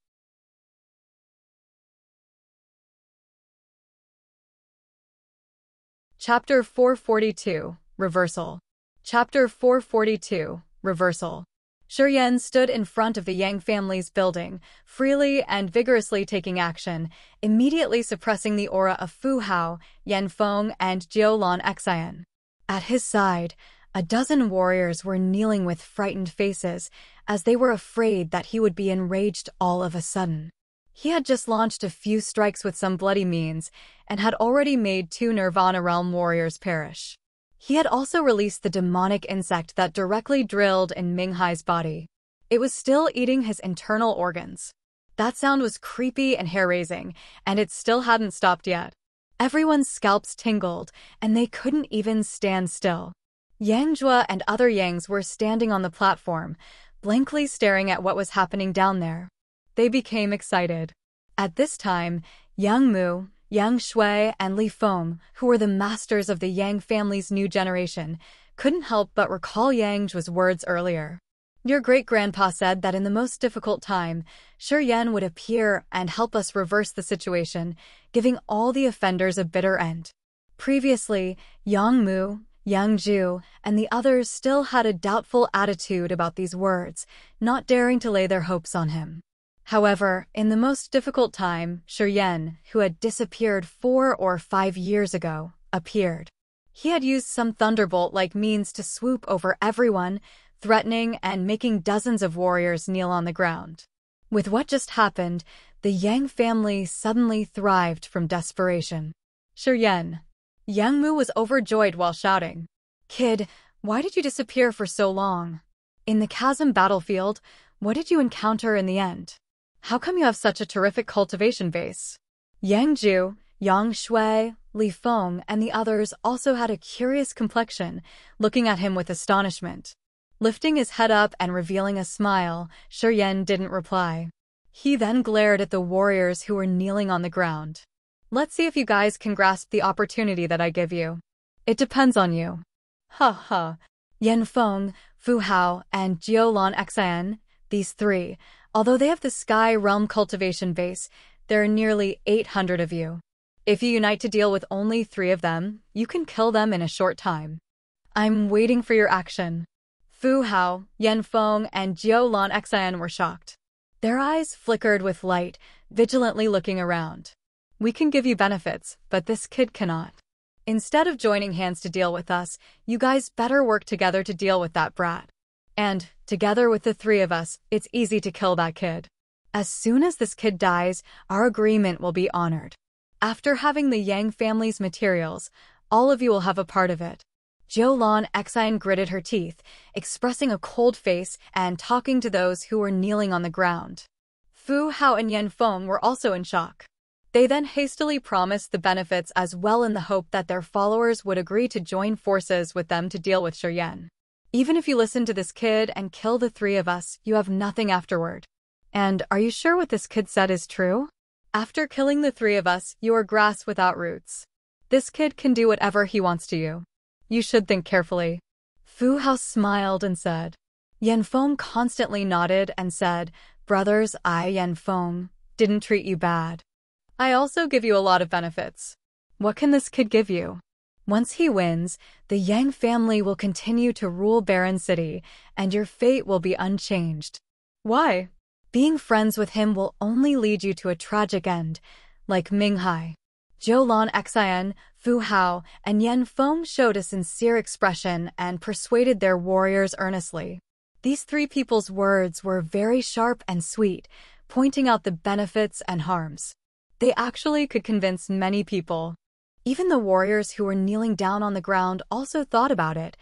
Chapter 442, Reversal. Chapter 442, Reversal. Shi Yan stood in front of the Yang family's building, freely and vigorously taking action, immediately suppressing the aura of Fu Hao, Yan Feng, and Jiulan Xian. At his side, a dozen warriors were kneeling with frightened faces, as they were afraid that he would be enraged all of a sudden. He had just launched a few strikes with some bloody means and had already made 2 Nirvana Realm warriors perish. He had also released the demonic insect that directly drilled in Minghai's body. It was still eating his internal organs. That sound was creepy and hair-raising, and it still hadn't stopped yet. Everyone's scalps tingled, and they couldn't even stand still. Yang Jue and other Yangs were standing on the platform, blankly staring at what was happening down there. They became excited. At this time, Yang Mu, Yang Shui, and Li Feng, who were the masters of the Yang family's new generation, couldn't help but recall Yang Jue's words earlier. Your great-grandpa said that in the most difficult time, Shi Yan would appear and help us reverse the situation, giving all the offenders a bitter end. Previously, Yang Mu, Yang Ju, and the others still had a doubtful attitude about these words, not daring to lay their hopes on him. However, in the most difficult time, Shi Yan, who had disappeared 4 or 5 years ago, appeared. He had used some thunderbolt-like means to swoop over everyone, threatening and making dozens of warriors kneel on the ground. With what just happened, the Yang family suddenly thrived from desperation. Shi Yan. Yang Mu was overjoyed while shouting, "Kid, why did you disappear for so long? In the chasm battlefield, what did you encounter in the end? How come you have such a terrific cultivation base?" Yang Ju, Yang Shui, Li Feng, and the others also had a curious complexion, looking at him with astonishment. Lifting his head up and revealing a smile, Shi Yan didn't reply. He then glared at the warriors who were kneeling on the ground. "Let's see if you guys can grasp the opportunity that I give you. It depends on you." Ha ha. Yan Feng, Fu Hao, and Jiulan Xian, these 3, although they have the Sky Realm cultivation base, there are nearly 800 of you. If you unite to deal with only 3 of them, you can kill them in a short time. I'm waiting for your action. Fu Hao, Yan Feng, and Jiulan Xian were shocked. Their eyes flickered with light, vigilantly looking around. "We can give you benefits, but this kid cannot. Instead of joining hands to deal with us, you guys better work together to deal with that brat. And, together with the 3 of us, it's easy to kill that kid. As soon as this kid dies, our agreement will be honored. After having the Yang family's materials, all of you will have a part of it." Jiulan Xian gritted her teeth, expressing a cold face and talking to those who were kneeling on the ground. Fu Hao and Yan Feng were also in shock. They then hastily promised the benefits as well in the hope that their followers would agree to join forces with them to deal with Shi Yan. "Even if you listen to this kid and kill the 3 of us, you have nothing afterward. And are you sure what this kid said is true? After killing the 3 of us, you are grass without roots. This kid can do whatever he wants to you. You should think carefully." Fu Hao smiled and said. Yan Feng constantly nodded and said, "Brothers, I, Yan Feng, didn't treat you bad. I also give you a lot of benefits. What can this kid give you? Once he wins, the Yang family will continue to rule Baron City, and your fate will be unchanged. Why? Being friends with him will only lead you to a tragic end, like Minghai." Jiulan Xian, Fu Hao, and Yan Feng showed a sincere expression and persuaded their warriors earnestly. These 3 people's words were very sharp and sweet, pointing out the benefits and harms. They actually could convince many people. Even the warriors who were kneeling down on the ground also thought about it,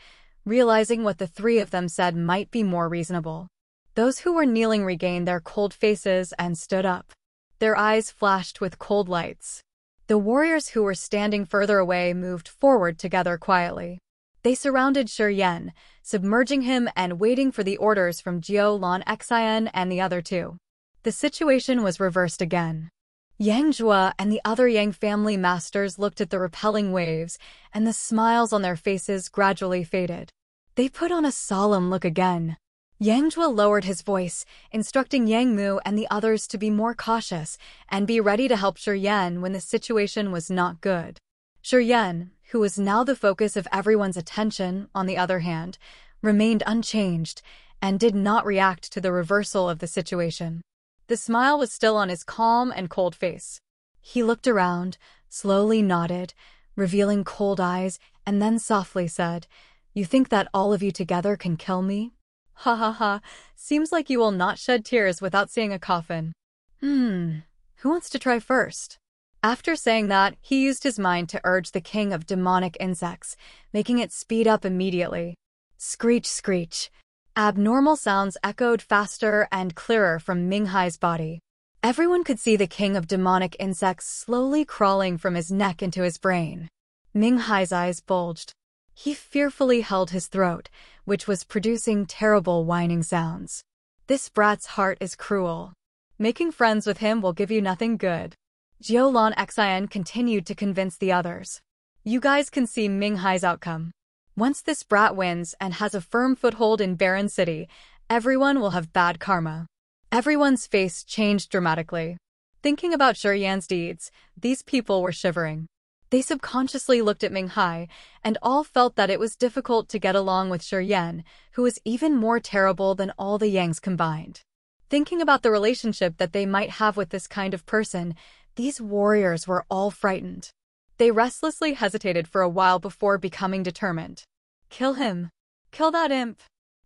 realizing what the 3 of them said might be more reasonable. Those who were kneeling regained their cold faces and stood up. Their eyes flashed with cold lights. The warriors who were standing further away moved forward together quietly. They surrounded Shi Yan, submerging him and waiting for the orders from Jiulan Xian and the other 2. The situation was reversed again. Yang Jue and the other Yang family masters looked at the repelling waves, and the smiles on their faces gradually faded. They put on a solemn look again. Yang Jue lowered his voice, instructing Yang Mu and the others to be more cautious and be ready to help Shi Yan when the situation was not good. Shi Yan, who was now the focus of everyone's attention, on the other hand, remained unchanged and did not react to the reversal of the situation. The smile was still on his calm and cold face. He looked around, slowly nodded, revealing cold eyes, and then softly said, "You think that all of you together can kill me? Ha ha ha, seems like you will not shed tears without seeing a coffin. Who wants to try first? After saying that, he used his mind to urge the king of demonic insects, making it speed up immediately. Screech, screech. Abnormal sounds echoed faster and clearer from Minghai's body. Everyone could see the king of demonic insects slowly crawling from his neck into his brain. Minghai's eyes bulged. He fearfully held his throat, which was producing terrible whining sounds. This brat's heart is cruel. Making friends with him will give you nothing good. Jiulan Xian continued to convince the others. You guys can see Minghai's outcome. Once this brat wins and has a firm foothold in Barren City, everyone will have bad karma. Everyone's face changed dramatically. Thinking about Shi Yan's deeds, these people were shivering. They subconsciously looked at Minghai, and all felt that it was difficult to get along with Shi Yan, who was even more terrible than all the Yangs combined. Thinking about the relationship that they might have with this kind of person, these warriors were all frightened. They restlessly hesitated for a while before becoming determined. Kill him. Kill that imp.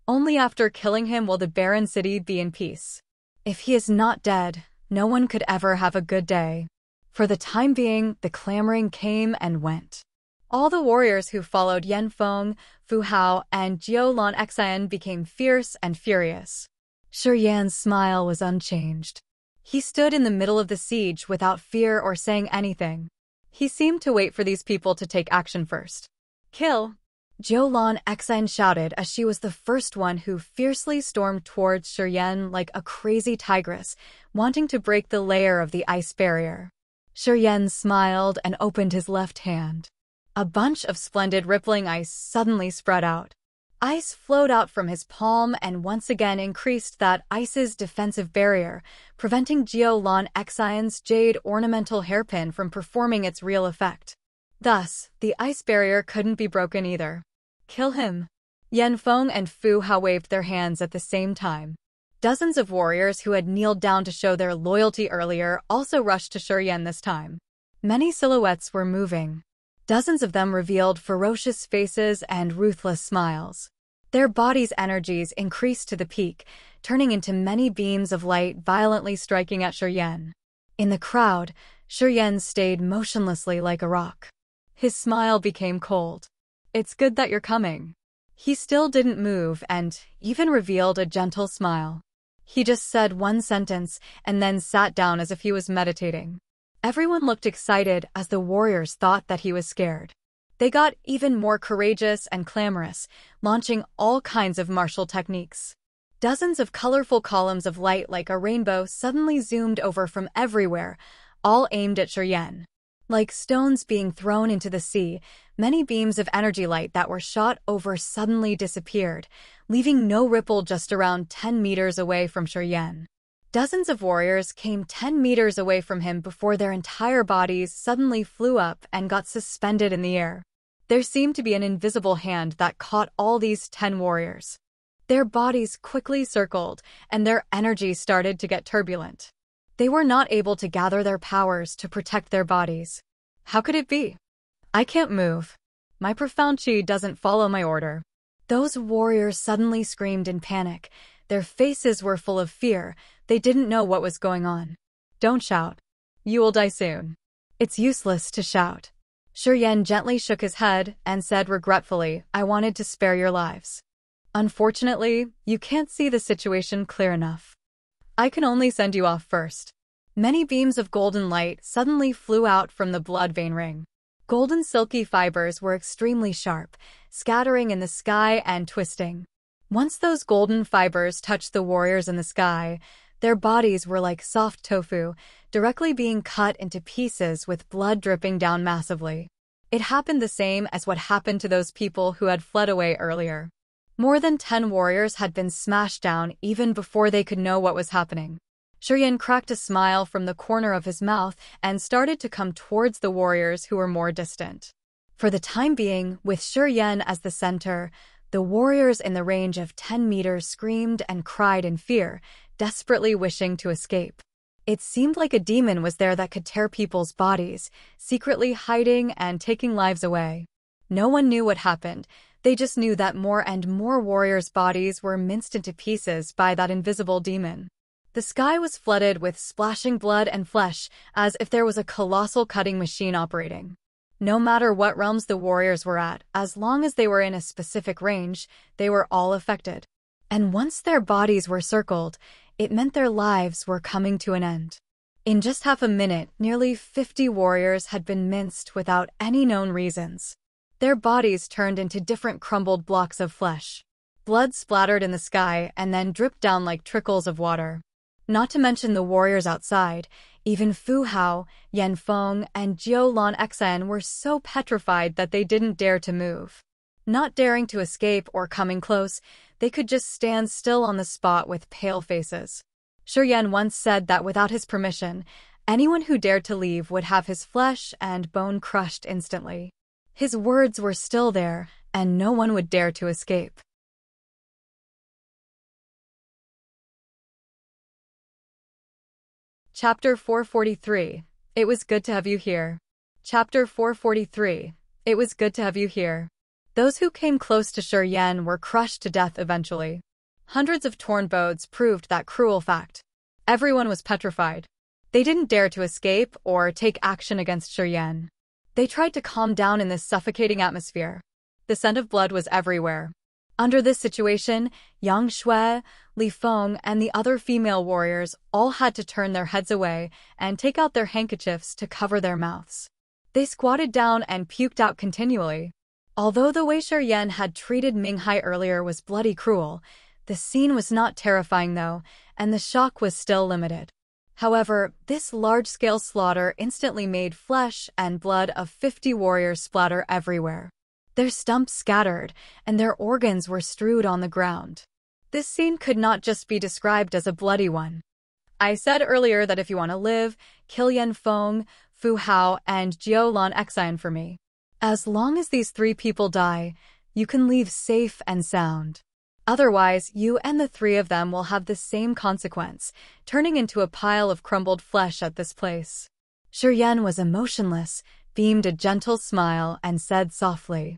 Only after killing him will the barren city be in peace. If he is not dead, no one could ever have a good day. For the time being, the clamoring came and went. All the warriors who followed Yan Feng, Fu Hao, and Jiulan Xian became fierce and furious. Shi Yan's smile was unchanged. He stood in the middle of the siege without fear or saying anything. He seemed to wait for these people to take action first. Kill! Jiulan Xian shouted as she was the first one who fiercely stormed towards Shi Yan like a crazy tigress, wanting to break the layer of the ice barrier. Shi Yan smiled and opened his left hand. A bunch of splendid rippling ice suddenly spread out. Ice flowed out from his palm and once again increased that ice's defensive barrier, preventing Jiulan Xian's jade ornamental hairpin from performing its real effect. Thus, the ice barrier couldn't be broken either. Kill him! Yan Feng and Fu Hao waved their hands at the same time. Dozens of warriors who had kneeled down to show their loyalty earlier also rushed to Shi Yan this time. Many silhouettes were moving. Dozens of them revealed ferocious faces and ruthless smiles. Their bodies' energies increased to the peak, turning into many beams of light violently striking at Shi Yan. In the crowd, Shi Yan stayed motionlessly like a rock. His smile became cold. It's good that you're coming. He still didn't move and even revealed a gentle smile. He just said one sentence and then sat down as if he was meditating. Everyone looked excited as the warriors thought that he was scared. They got even more courageous and clamorous, launching all kinds of martial techniques. Dozens of colorful columns of light like a rainbow suddenly zoomed over from everywhere, all aimed at Shi Yan. Like stones being thrown into the sea, many beams of energy light that were shot over suddenly disappeared, leaving no ripple just around 10 meters away from Shi Yan. Dozens of warriors came 10 meters away from him before their entire bodies suddenly flew up and got suspended in the air. There seemed to be an invisible hand that caught all these 10 warriors. Their bodies quickly circled, and their energy started to get turbulent. They were not able to gather their powers to protect their bodies. How could it be? I can't move. My profound chi doesn't follow my order. Those warriors suddenly screamed in panic. Their faces were full of fear. They didn't know what was going on. Don't shout. You will die soon. It's useless to shout. Shi Yan gently shook his head and said regretfully, I wanted to spare your lives. Unfortunately, you can't see the situation clear enough. I can only send you off first. Many beams of golden light suddenly flew out from the blood vein ring. Golden silky fibers were extremely sharp, scattering in the sky and twisting. Once those golden fibers touched the warriors in the sky, their bodies were like soft tofu, directly being cut into pieces with blood dripping down massively. It happened the same as what happened to those people who had fled away earlier. More than 10 warriors had been smashed down even before they could know what was happening. Shi Yan cracked a smile from the corner of his mouth and started to come towards the warriors who were more distant. For the time being, with Shi Yan as the center, the warriors in the range of 10 meters screamed and cried in fear, desperately wishing to escape. It seemed like a demon was there that could tear people's bodies, secretly hiding and taking lives away. No one knew what happened. They just knew that more and more warriors' bodies were minced into pieces by that invisible demon. The sky was flooded with splashing blood and flesh, as if there was a colossal cutting machine operating. No matter what realms the warriors were at, as long as they were in a specific range, they were all affected. And once their bodies were circled, it meant their lives were coming to an end. In just half a minute, nearly 50 warriors had been minced without any known reasons. Their bodies turned into different crumbled blocks of flesh. Blood splattered in the sky and then dripped down like trickles of water. Not to mention the warriors outside, even Fu Hao, Yan Feng, and Jiu Lan Xen were so petrified that they didn't dare to move. Not daring to escape or coming close, they could just stand still on the spot with pale faces. Shi Yan once said that without his permission, anyone who dared to leave would have his flesh and bone crushed instantly. His words were still there, and no one would dare to escape. Chapter 443. It was good to have you here. Chapter 443. It was good to have you here. Those who came close to Shi Yan were crushed to death eventually. Hundreds of torn bones proved that cruel fact. Everyone was petrified. They didn't dare to escape or take action against Shi Yan. They tried to calm down in this suffocating atmosphere. The scent of blood was everywhere. Under this situation, Yang Shui, Li Feng, and the other female warriors all had to turn their heads away and take out their handkerchiefs to cover their mouths. They squatted down and puked out continually. Although the way Shi Yan had treated Minghai earlier was bloody cruel, the scene was not terrifying though, and the shock was still limited. However, this large-scale slaughter instantly made flesh and blood of 50 warriors splatter everywhere. Their stumps scattered, and their organs were strewed on the ground. This scene could not just be described as a bloody one. I said earlier that if you want to live, kill Yan Feng, Fu Hao, and Jiu Lan Xen for me. As long as these 3 people die, you can leave safe and sound. Otherwise, you and the 3 of them will have the same consequence, turning into a pile of crumbled flesh at this place. Shi Yan was emotionless, beamed a gentle smile, and said softly,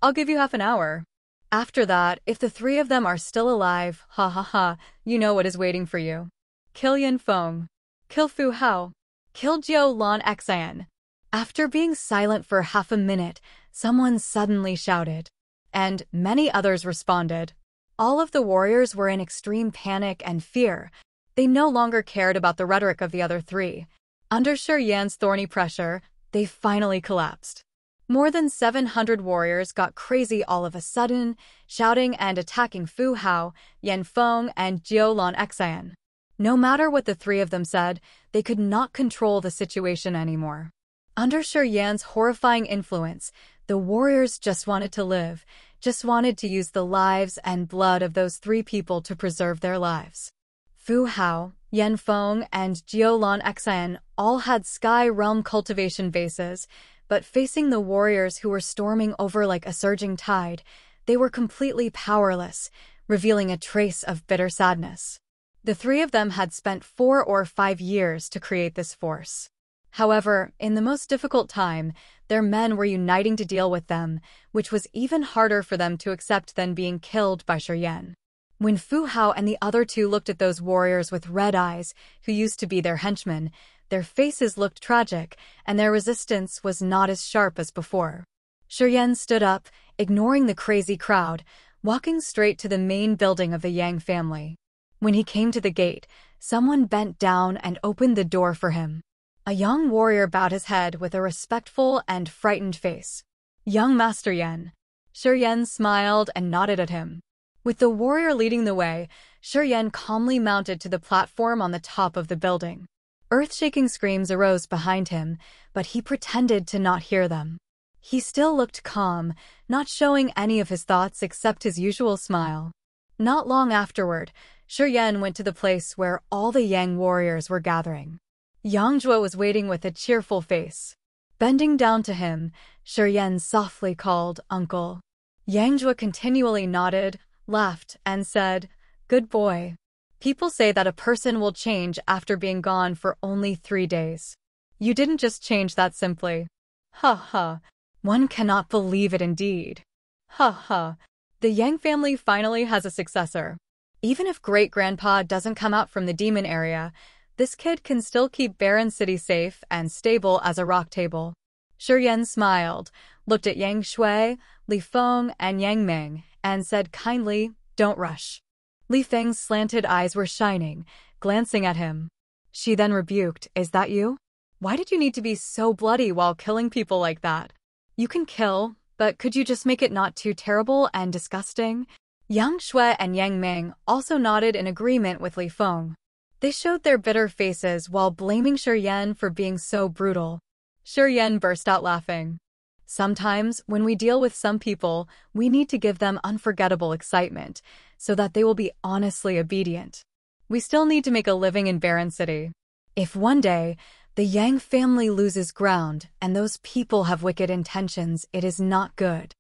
"I'll give you half an hour. After that, if the 3 of them are still alive, ha ha ha, you know what is waiting for you. Kill Yan Feng. Kill Fu Hao. Kill Jiu Lan Xen." After being silent for half a minute, someone suddenly shouted. And many others responded. All of the warriors were in extreme panic and fear. They no longer cared about the rhetoric of the other 3. Under Shi Yan's thorny pressure, they finally collapsed. More than 700 warriors got crazy all of a sudden, shouting and attacking Fu Hao, Yan Feng, and Jiu Lan Xen. No matter what the 3 of them said, they could not control the situation anymore. Under Shi Yan's horrifying influence, the warriors just wanted to live, just wanted to use the lives and blood of those 3 people to preserve their lives. Fu Hao, Yan Feng, and Jiu Lan Xen all had Sky Realm cultivation vases, but facing the warriors who were storming over like a surging tide, they were completely powerless, revealing a trace of bitter sadness. The 3 of them had spent 4 or 5 years to create this force. However, in the most difficult time, their men were uniting to deal with them, which was even harder for them to accept than being killed by Shi Yan. When Fu Hao and the other 2 looked at those warriors with red eyes, who used to be their henchmen, their faces looked tragic, and their resistance was not as sharp as before. Shi Yan stood up, ignoring the crazy crowd, walking straight to the main building of the Yang family. When he came to the gate, someone bent down and opened the door for him. A young warrior bowed his head with a respectful and frightened face. "Young Master Yan." Shi Yan smiled and nodded at him. With the warrior leading the way, Shi Yan calmly mounted to the platform on the top of the building. Earth-shaking screams arose behind him, but he pretended to not hear them. He still looked calm, not showing any of his thoughts except his usual smile. Not long afterward, Shi Yan went to the place where all the Yang warriors were gathering. Yang Jue was waiting with a cheerful face. Bending down to him, Shi Yan softly called, "Uncle." Yang Jue continually nodded, laughed, and said, "Good boy. People say that a person will change after being gone for only 3 days. You didn't just change that simply. Ha ha. One cannot believe it indeed. Ha ha. The Yang family finally has a successor. Even if great-grandpa doesn't come out from the demon area, this kid can still keep Baron City safe and stable as a rock table. Shi Yan smiled, looked at Yang Shui, Li Feng, and Yang Ming, and said kindly, "Don't rush." Li Feng's slanted eyes were shining, glancing at him. She then rebuked, "Is that you? Why did you need to be so bloody while killing people like that? You can kill, but could you just make it not too terrible and disgusting?" Yang Shui and Yang Ming also nodded in agreement with Li Feng. They showed their bitter faces while blaming Shi Yan for being so brutal. Shi Yan burst out laughing. Sometimes, when we deal with some people, we need to give them unforgettable excitement, so that they will be honestly obedient. We still need to make a living in Baron City. If one day, the Yang family loses ground and those people have wicked intentions, it is not good.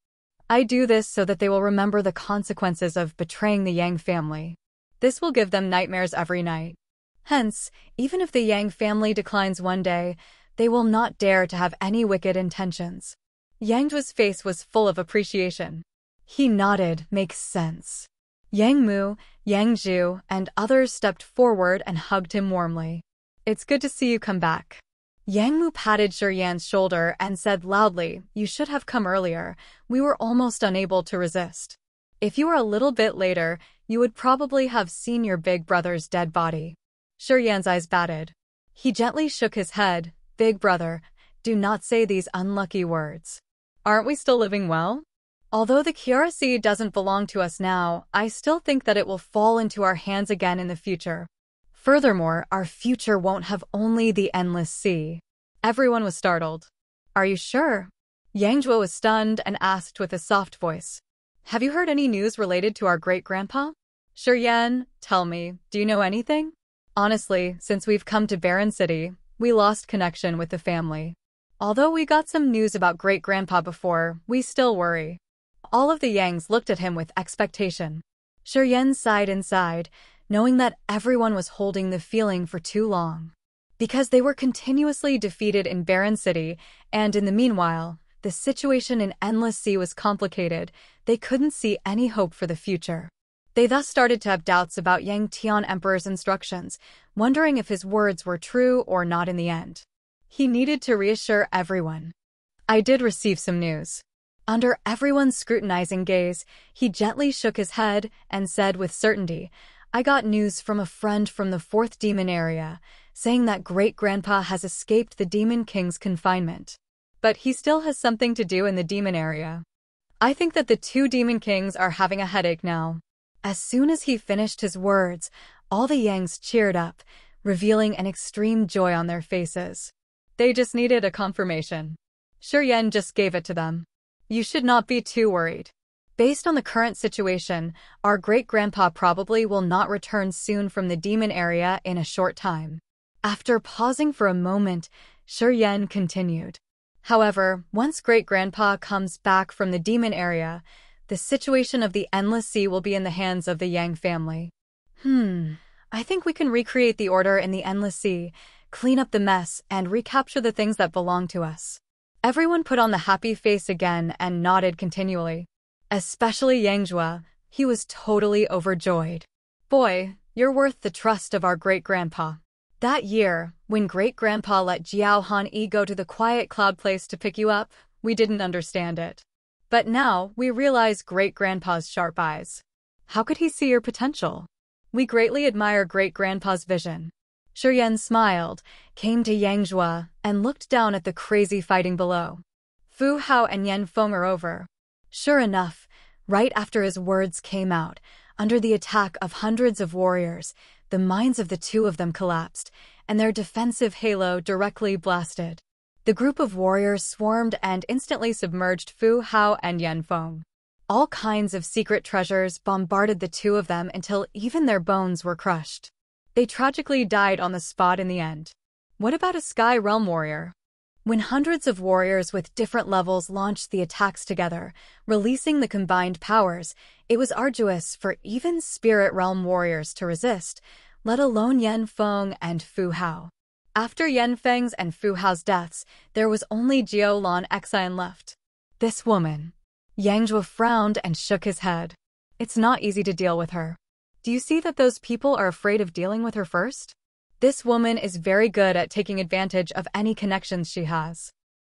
I do this so that they will remember the consequences of betraying the Yang family. This will give them nightmares every night. Hence, even if the Yang family declines one day, they will not dare to have any wicked intentions. Yang Zhu's face was full of appreciation. He nodded, "Makes sense." Yang Mu, Yang Zhu, and others stepped forward and hugged him warmly. "It's good to see you come back." Yang Mu patted Shi Yan's shoulder and said loudly, "You should have come earlier. We were almost unable to resist. If you were a little bit later, you would probably have seen your big brother's dead body." Shi Yan's eyes batted. He gently shook his head. "Big brother, do not say these unlucky words. Aren't we still living well? Although the Kiara Sea doesn't belong to us now, I still think that it will fall into our hands again in the future. Furthermore, our future won't have only the endless sea." Everyone was startled. "Are you sure?" Yang Zhuo was stunned and asked with a soft voice, "Have you heard any news related to our great-grandpa?" "Shi Yan, tell me, do you know anything?" "Honestly, since we've come to Baron City, we lost connection with the family. Although we got some news about great-grandpa before, we still worry." All of the Yangs looked at him with expectation. Shi Yan sighed inside, knowing that everyone was holding the feeling for too long. Because they were continuously defeated in Baron City, and in the meanwhile, the situation in Endless Sea was complicated, they couldn't see any hope for the future. They thus started to have doubts about Yang Tian Emperor's instructions, wondering if his words were true or not in the end. He needed to reassure everyone. "I did receive some news." Under everyone's scrutinizing gaze, he gently shook his head and said with certainty, "I got news from a friend from the 4th Demon area, saying that great-grandpa has escaped the Demon King's confinement. But he still has something to do in the Demon area. I think that the 2 Demon Kings are having a headache now." As soon as he finished his words, all the Yangs cheered up, revealing an extreme joy on their faces. They just needed a confirmation. Shi Yan just gave it to them. "You should not be too worried. Based on the current situation, our great-grandpa probably will not return soon from the demon area in a short time." After pausing for a moment, Shi Yan continued. "However, once great-grandpa comes back from the demon area, the situation of the Endless Sea will be in the hands of the Yang family. I think we can recreate the order in the Endless Sea, clean up the mess, and recapture the things that belong to us." Everyone put on the happy face again and nodded continually. Especially Yang Zhuo, he was totally overjoyed. "Boy, you're worth the trust of our great-grandpa." That year, when great-grandpa let Jiao Han-yi go to the quiet cloud place to pick you up, we didn't understand it. But now, we realize great-grandpa's sharp eyes. How could he see your potential? We greatly admire great-grandpa's vision. Shi Yan smiled, came to Yang Zhuo, and looked down at the crazy fighting below. Fu Hao and Yan Feng are over. Sure enough, right after his words came out, under the attack of hundreds of warriors, the minds of the 2 of them collapsed, and their defensive halo directly blasted. The group of warriors swarmed and instantly submerged Fu Hao and Yan Feng. All kinds of secret treasures bombarded the 2 of them until even their bones were crushed. They tragically died on the spot in the end. What about a Sky Realm warrior? When hundreds of warriors with different levels launched the attacks together, releasing the combined powers, it was arduous for even Spirit Realm warriors to resist, let alone Yan Feng and Fu Hao. After Yan Feng's and Fu Hao's deaths, there was only Jiao Lan Xian left. This woman. Yang Zhuo frowned and shook his head. It's not easy to deal with her. Do you see that those people are afraid of dealing with her first? This woman is very good at taking advantage of any connections she has.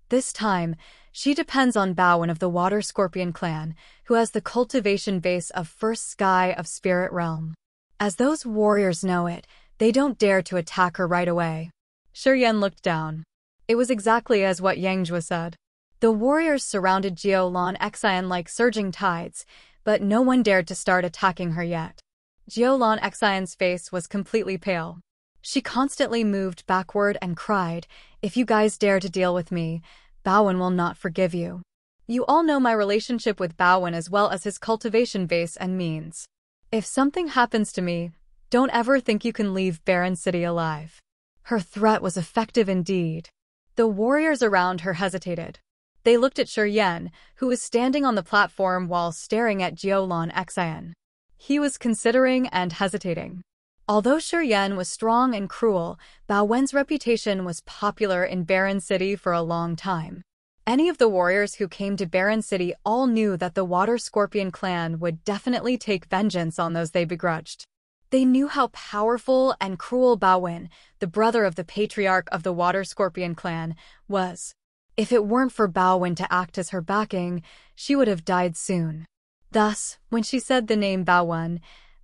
This time, she depends on Bowen of the Water Scorpion clan, who has the cultivation base of First Sky of Spirit Realm. As those warriors know it, they don't dare to attack her right away. Shi Yan looked down. It was exactly as what Yangjua said. The warriors surrounded Jiulan Xian like surging tides, but no one dared to start attacking her yet. Jiulan Xian's face was completely pale. She constantly moved backward and cried, "If you guys dare to deal with me, Bowen will not forgive you. You all know my relationship with Bowen as well as his cultivation base and means. If something happens to me, don't ever think you can leave Barren City alive." Her threat was effective indeed. The warriors around her hesitated. They looked at Shi Yan, who was standing on the platform while staring at Jiulan Xian. He was considering and hesitating. Although Shi Yan was strong and cruel, Bowen's reputation was popular in Barren City for a long time. Any of the warriors who came to Barren City all knew that the Water Scorpion clan would definitely take vengeance on those they begrudged. They knew how powerful and cruel Bowen, the brother of the patriarch of the Water Scorpion clan, was. If it weren't for Bowen to act as her backing, she would have died soon. Thus, when she said the name Bowen,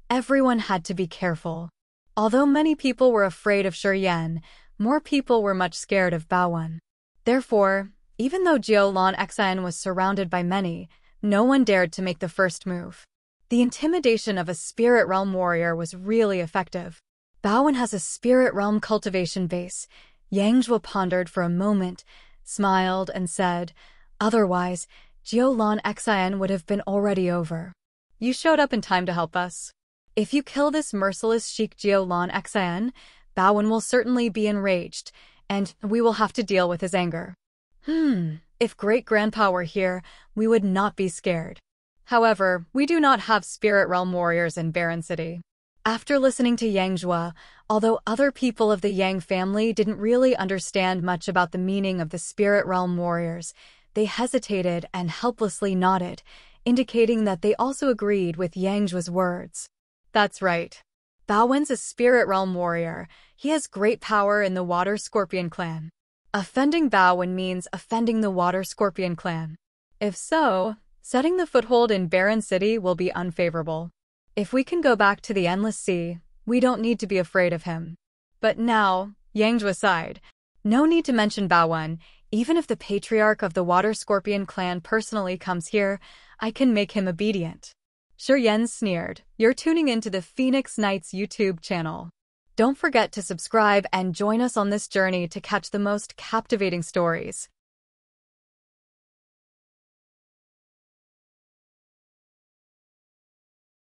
everyone had to be careful. Although many people were afraid of Shi Yan, more people were much scared of Bowen. Therefore, even though Jiulan Xian was surrounded by many, no one dared to make the first move. The intimidation of a spirit realm warrior was really effective. Bowen has a spirit realm cultivation base. Yangjua pondered for a moment, smiled, and said, "Otherwise, Jiulan Xian would have been already over. You showed up in time to help us. If you kill this merciless Sheik Jiulan Xian, Bowen will certainly be enraged, and we will have to deal with his anger. If Great-Grandpa were here, we would not be scared. However, we do not have spirit realm warriors in Barren City." After listening to Yangjua, although other people of the Yang family didn't really understand much about the meaning of the spirit realm warriors, they hesitated and helplessly nodded, indicating that they also agreed with Yangjua's words. That's right. Bowen's a spirit realm warrior. He has great power in the Water Scorpion clan. Offending Bowen means offending the Water Scorpion clan. If so, setting the foothold in Barren City will be unfavorable. If we can go back to the Endless Sea, we don't need to be afraid of him. But now, Yangjua sighed. No need to mention Bowen. Even if the patriarch of the Water Scorpion clan personally comes here, I can make him obedient. Shi Yan sneered. You're tuning into the Phoenix Knights YouTube channel. Don't forget to subscribe and join us on this journey to catch the most captivating stories.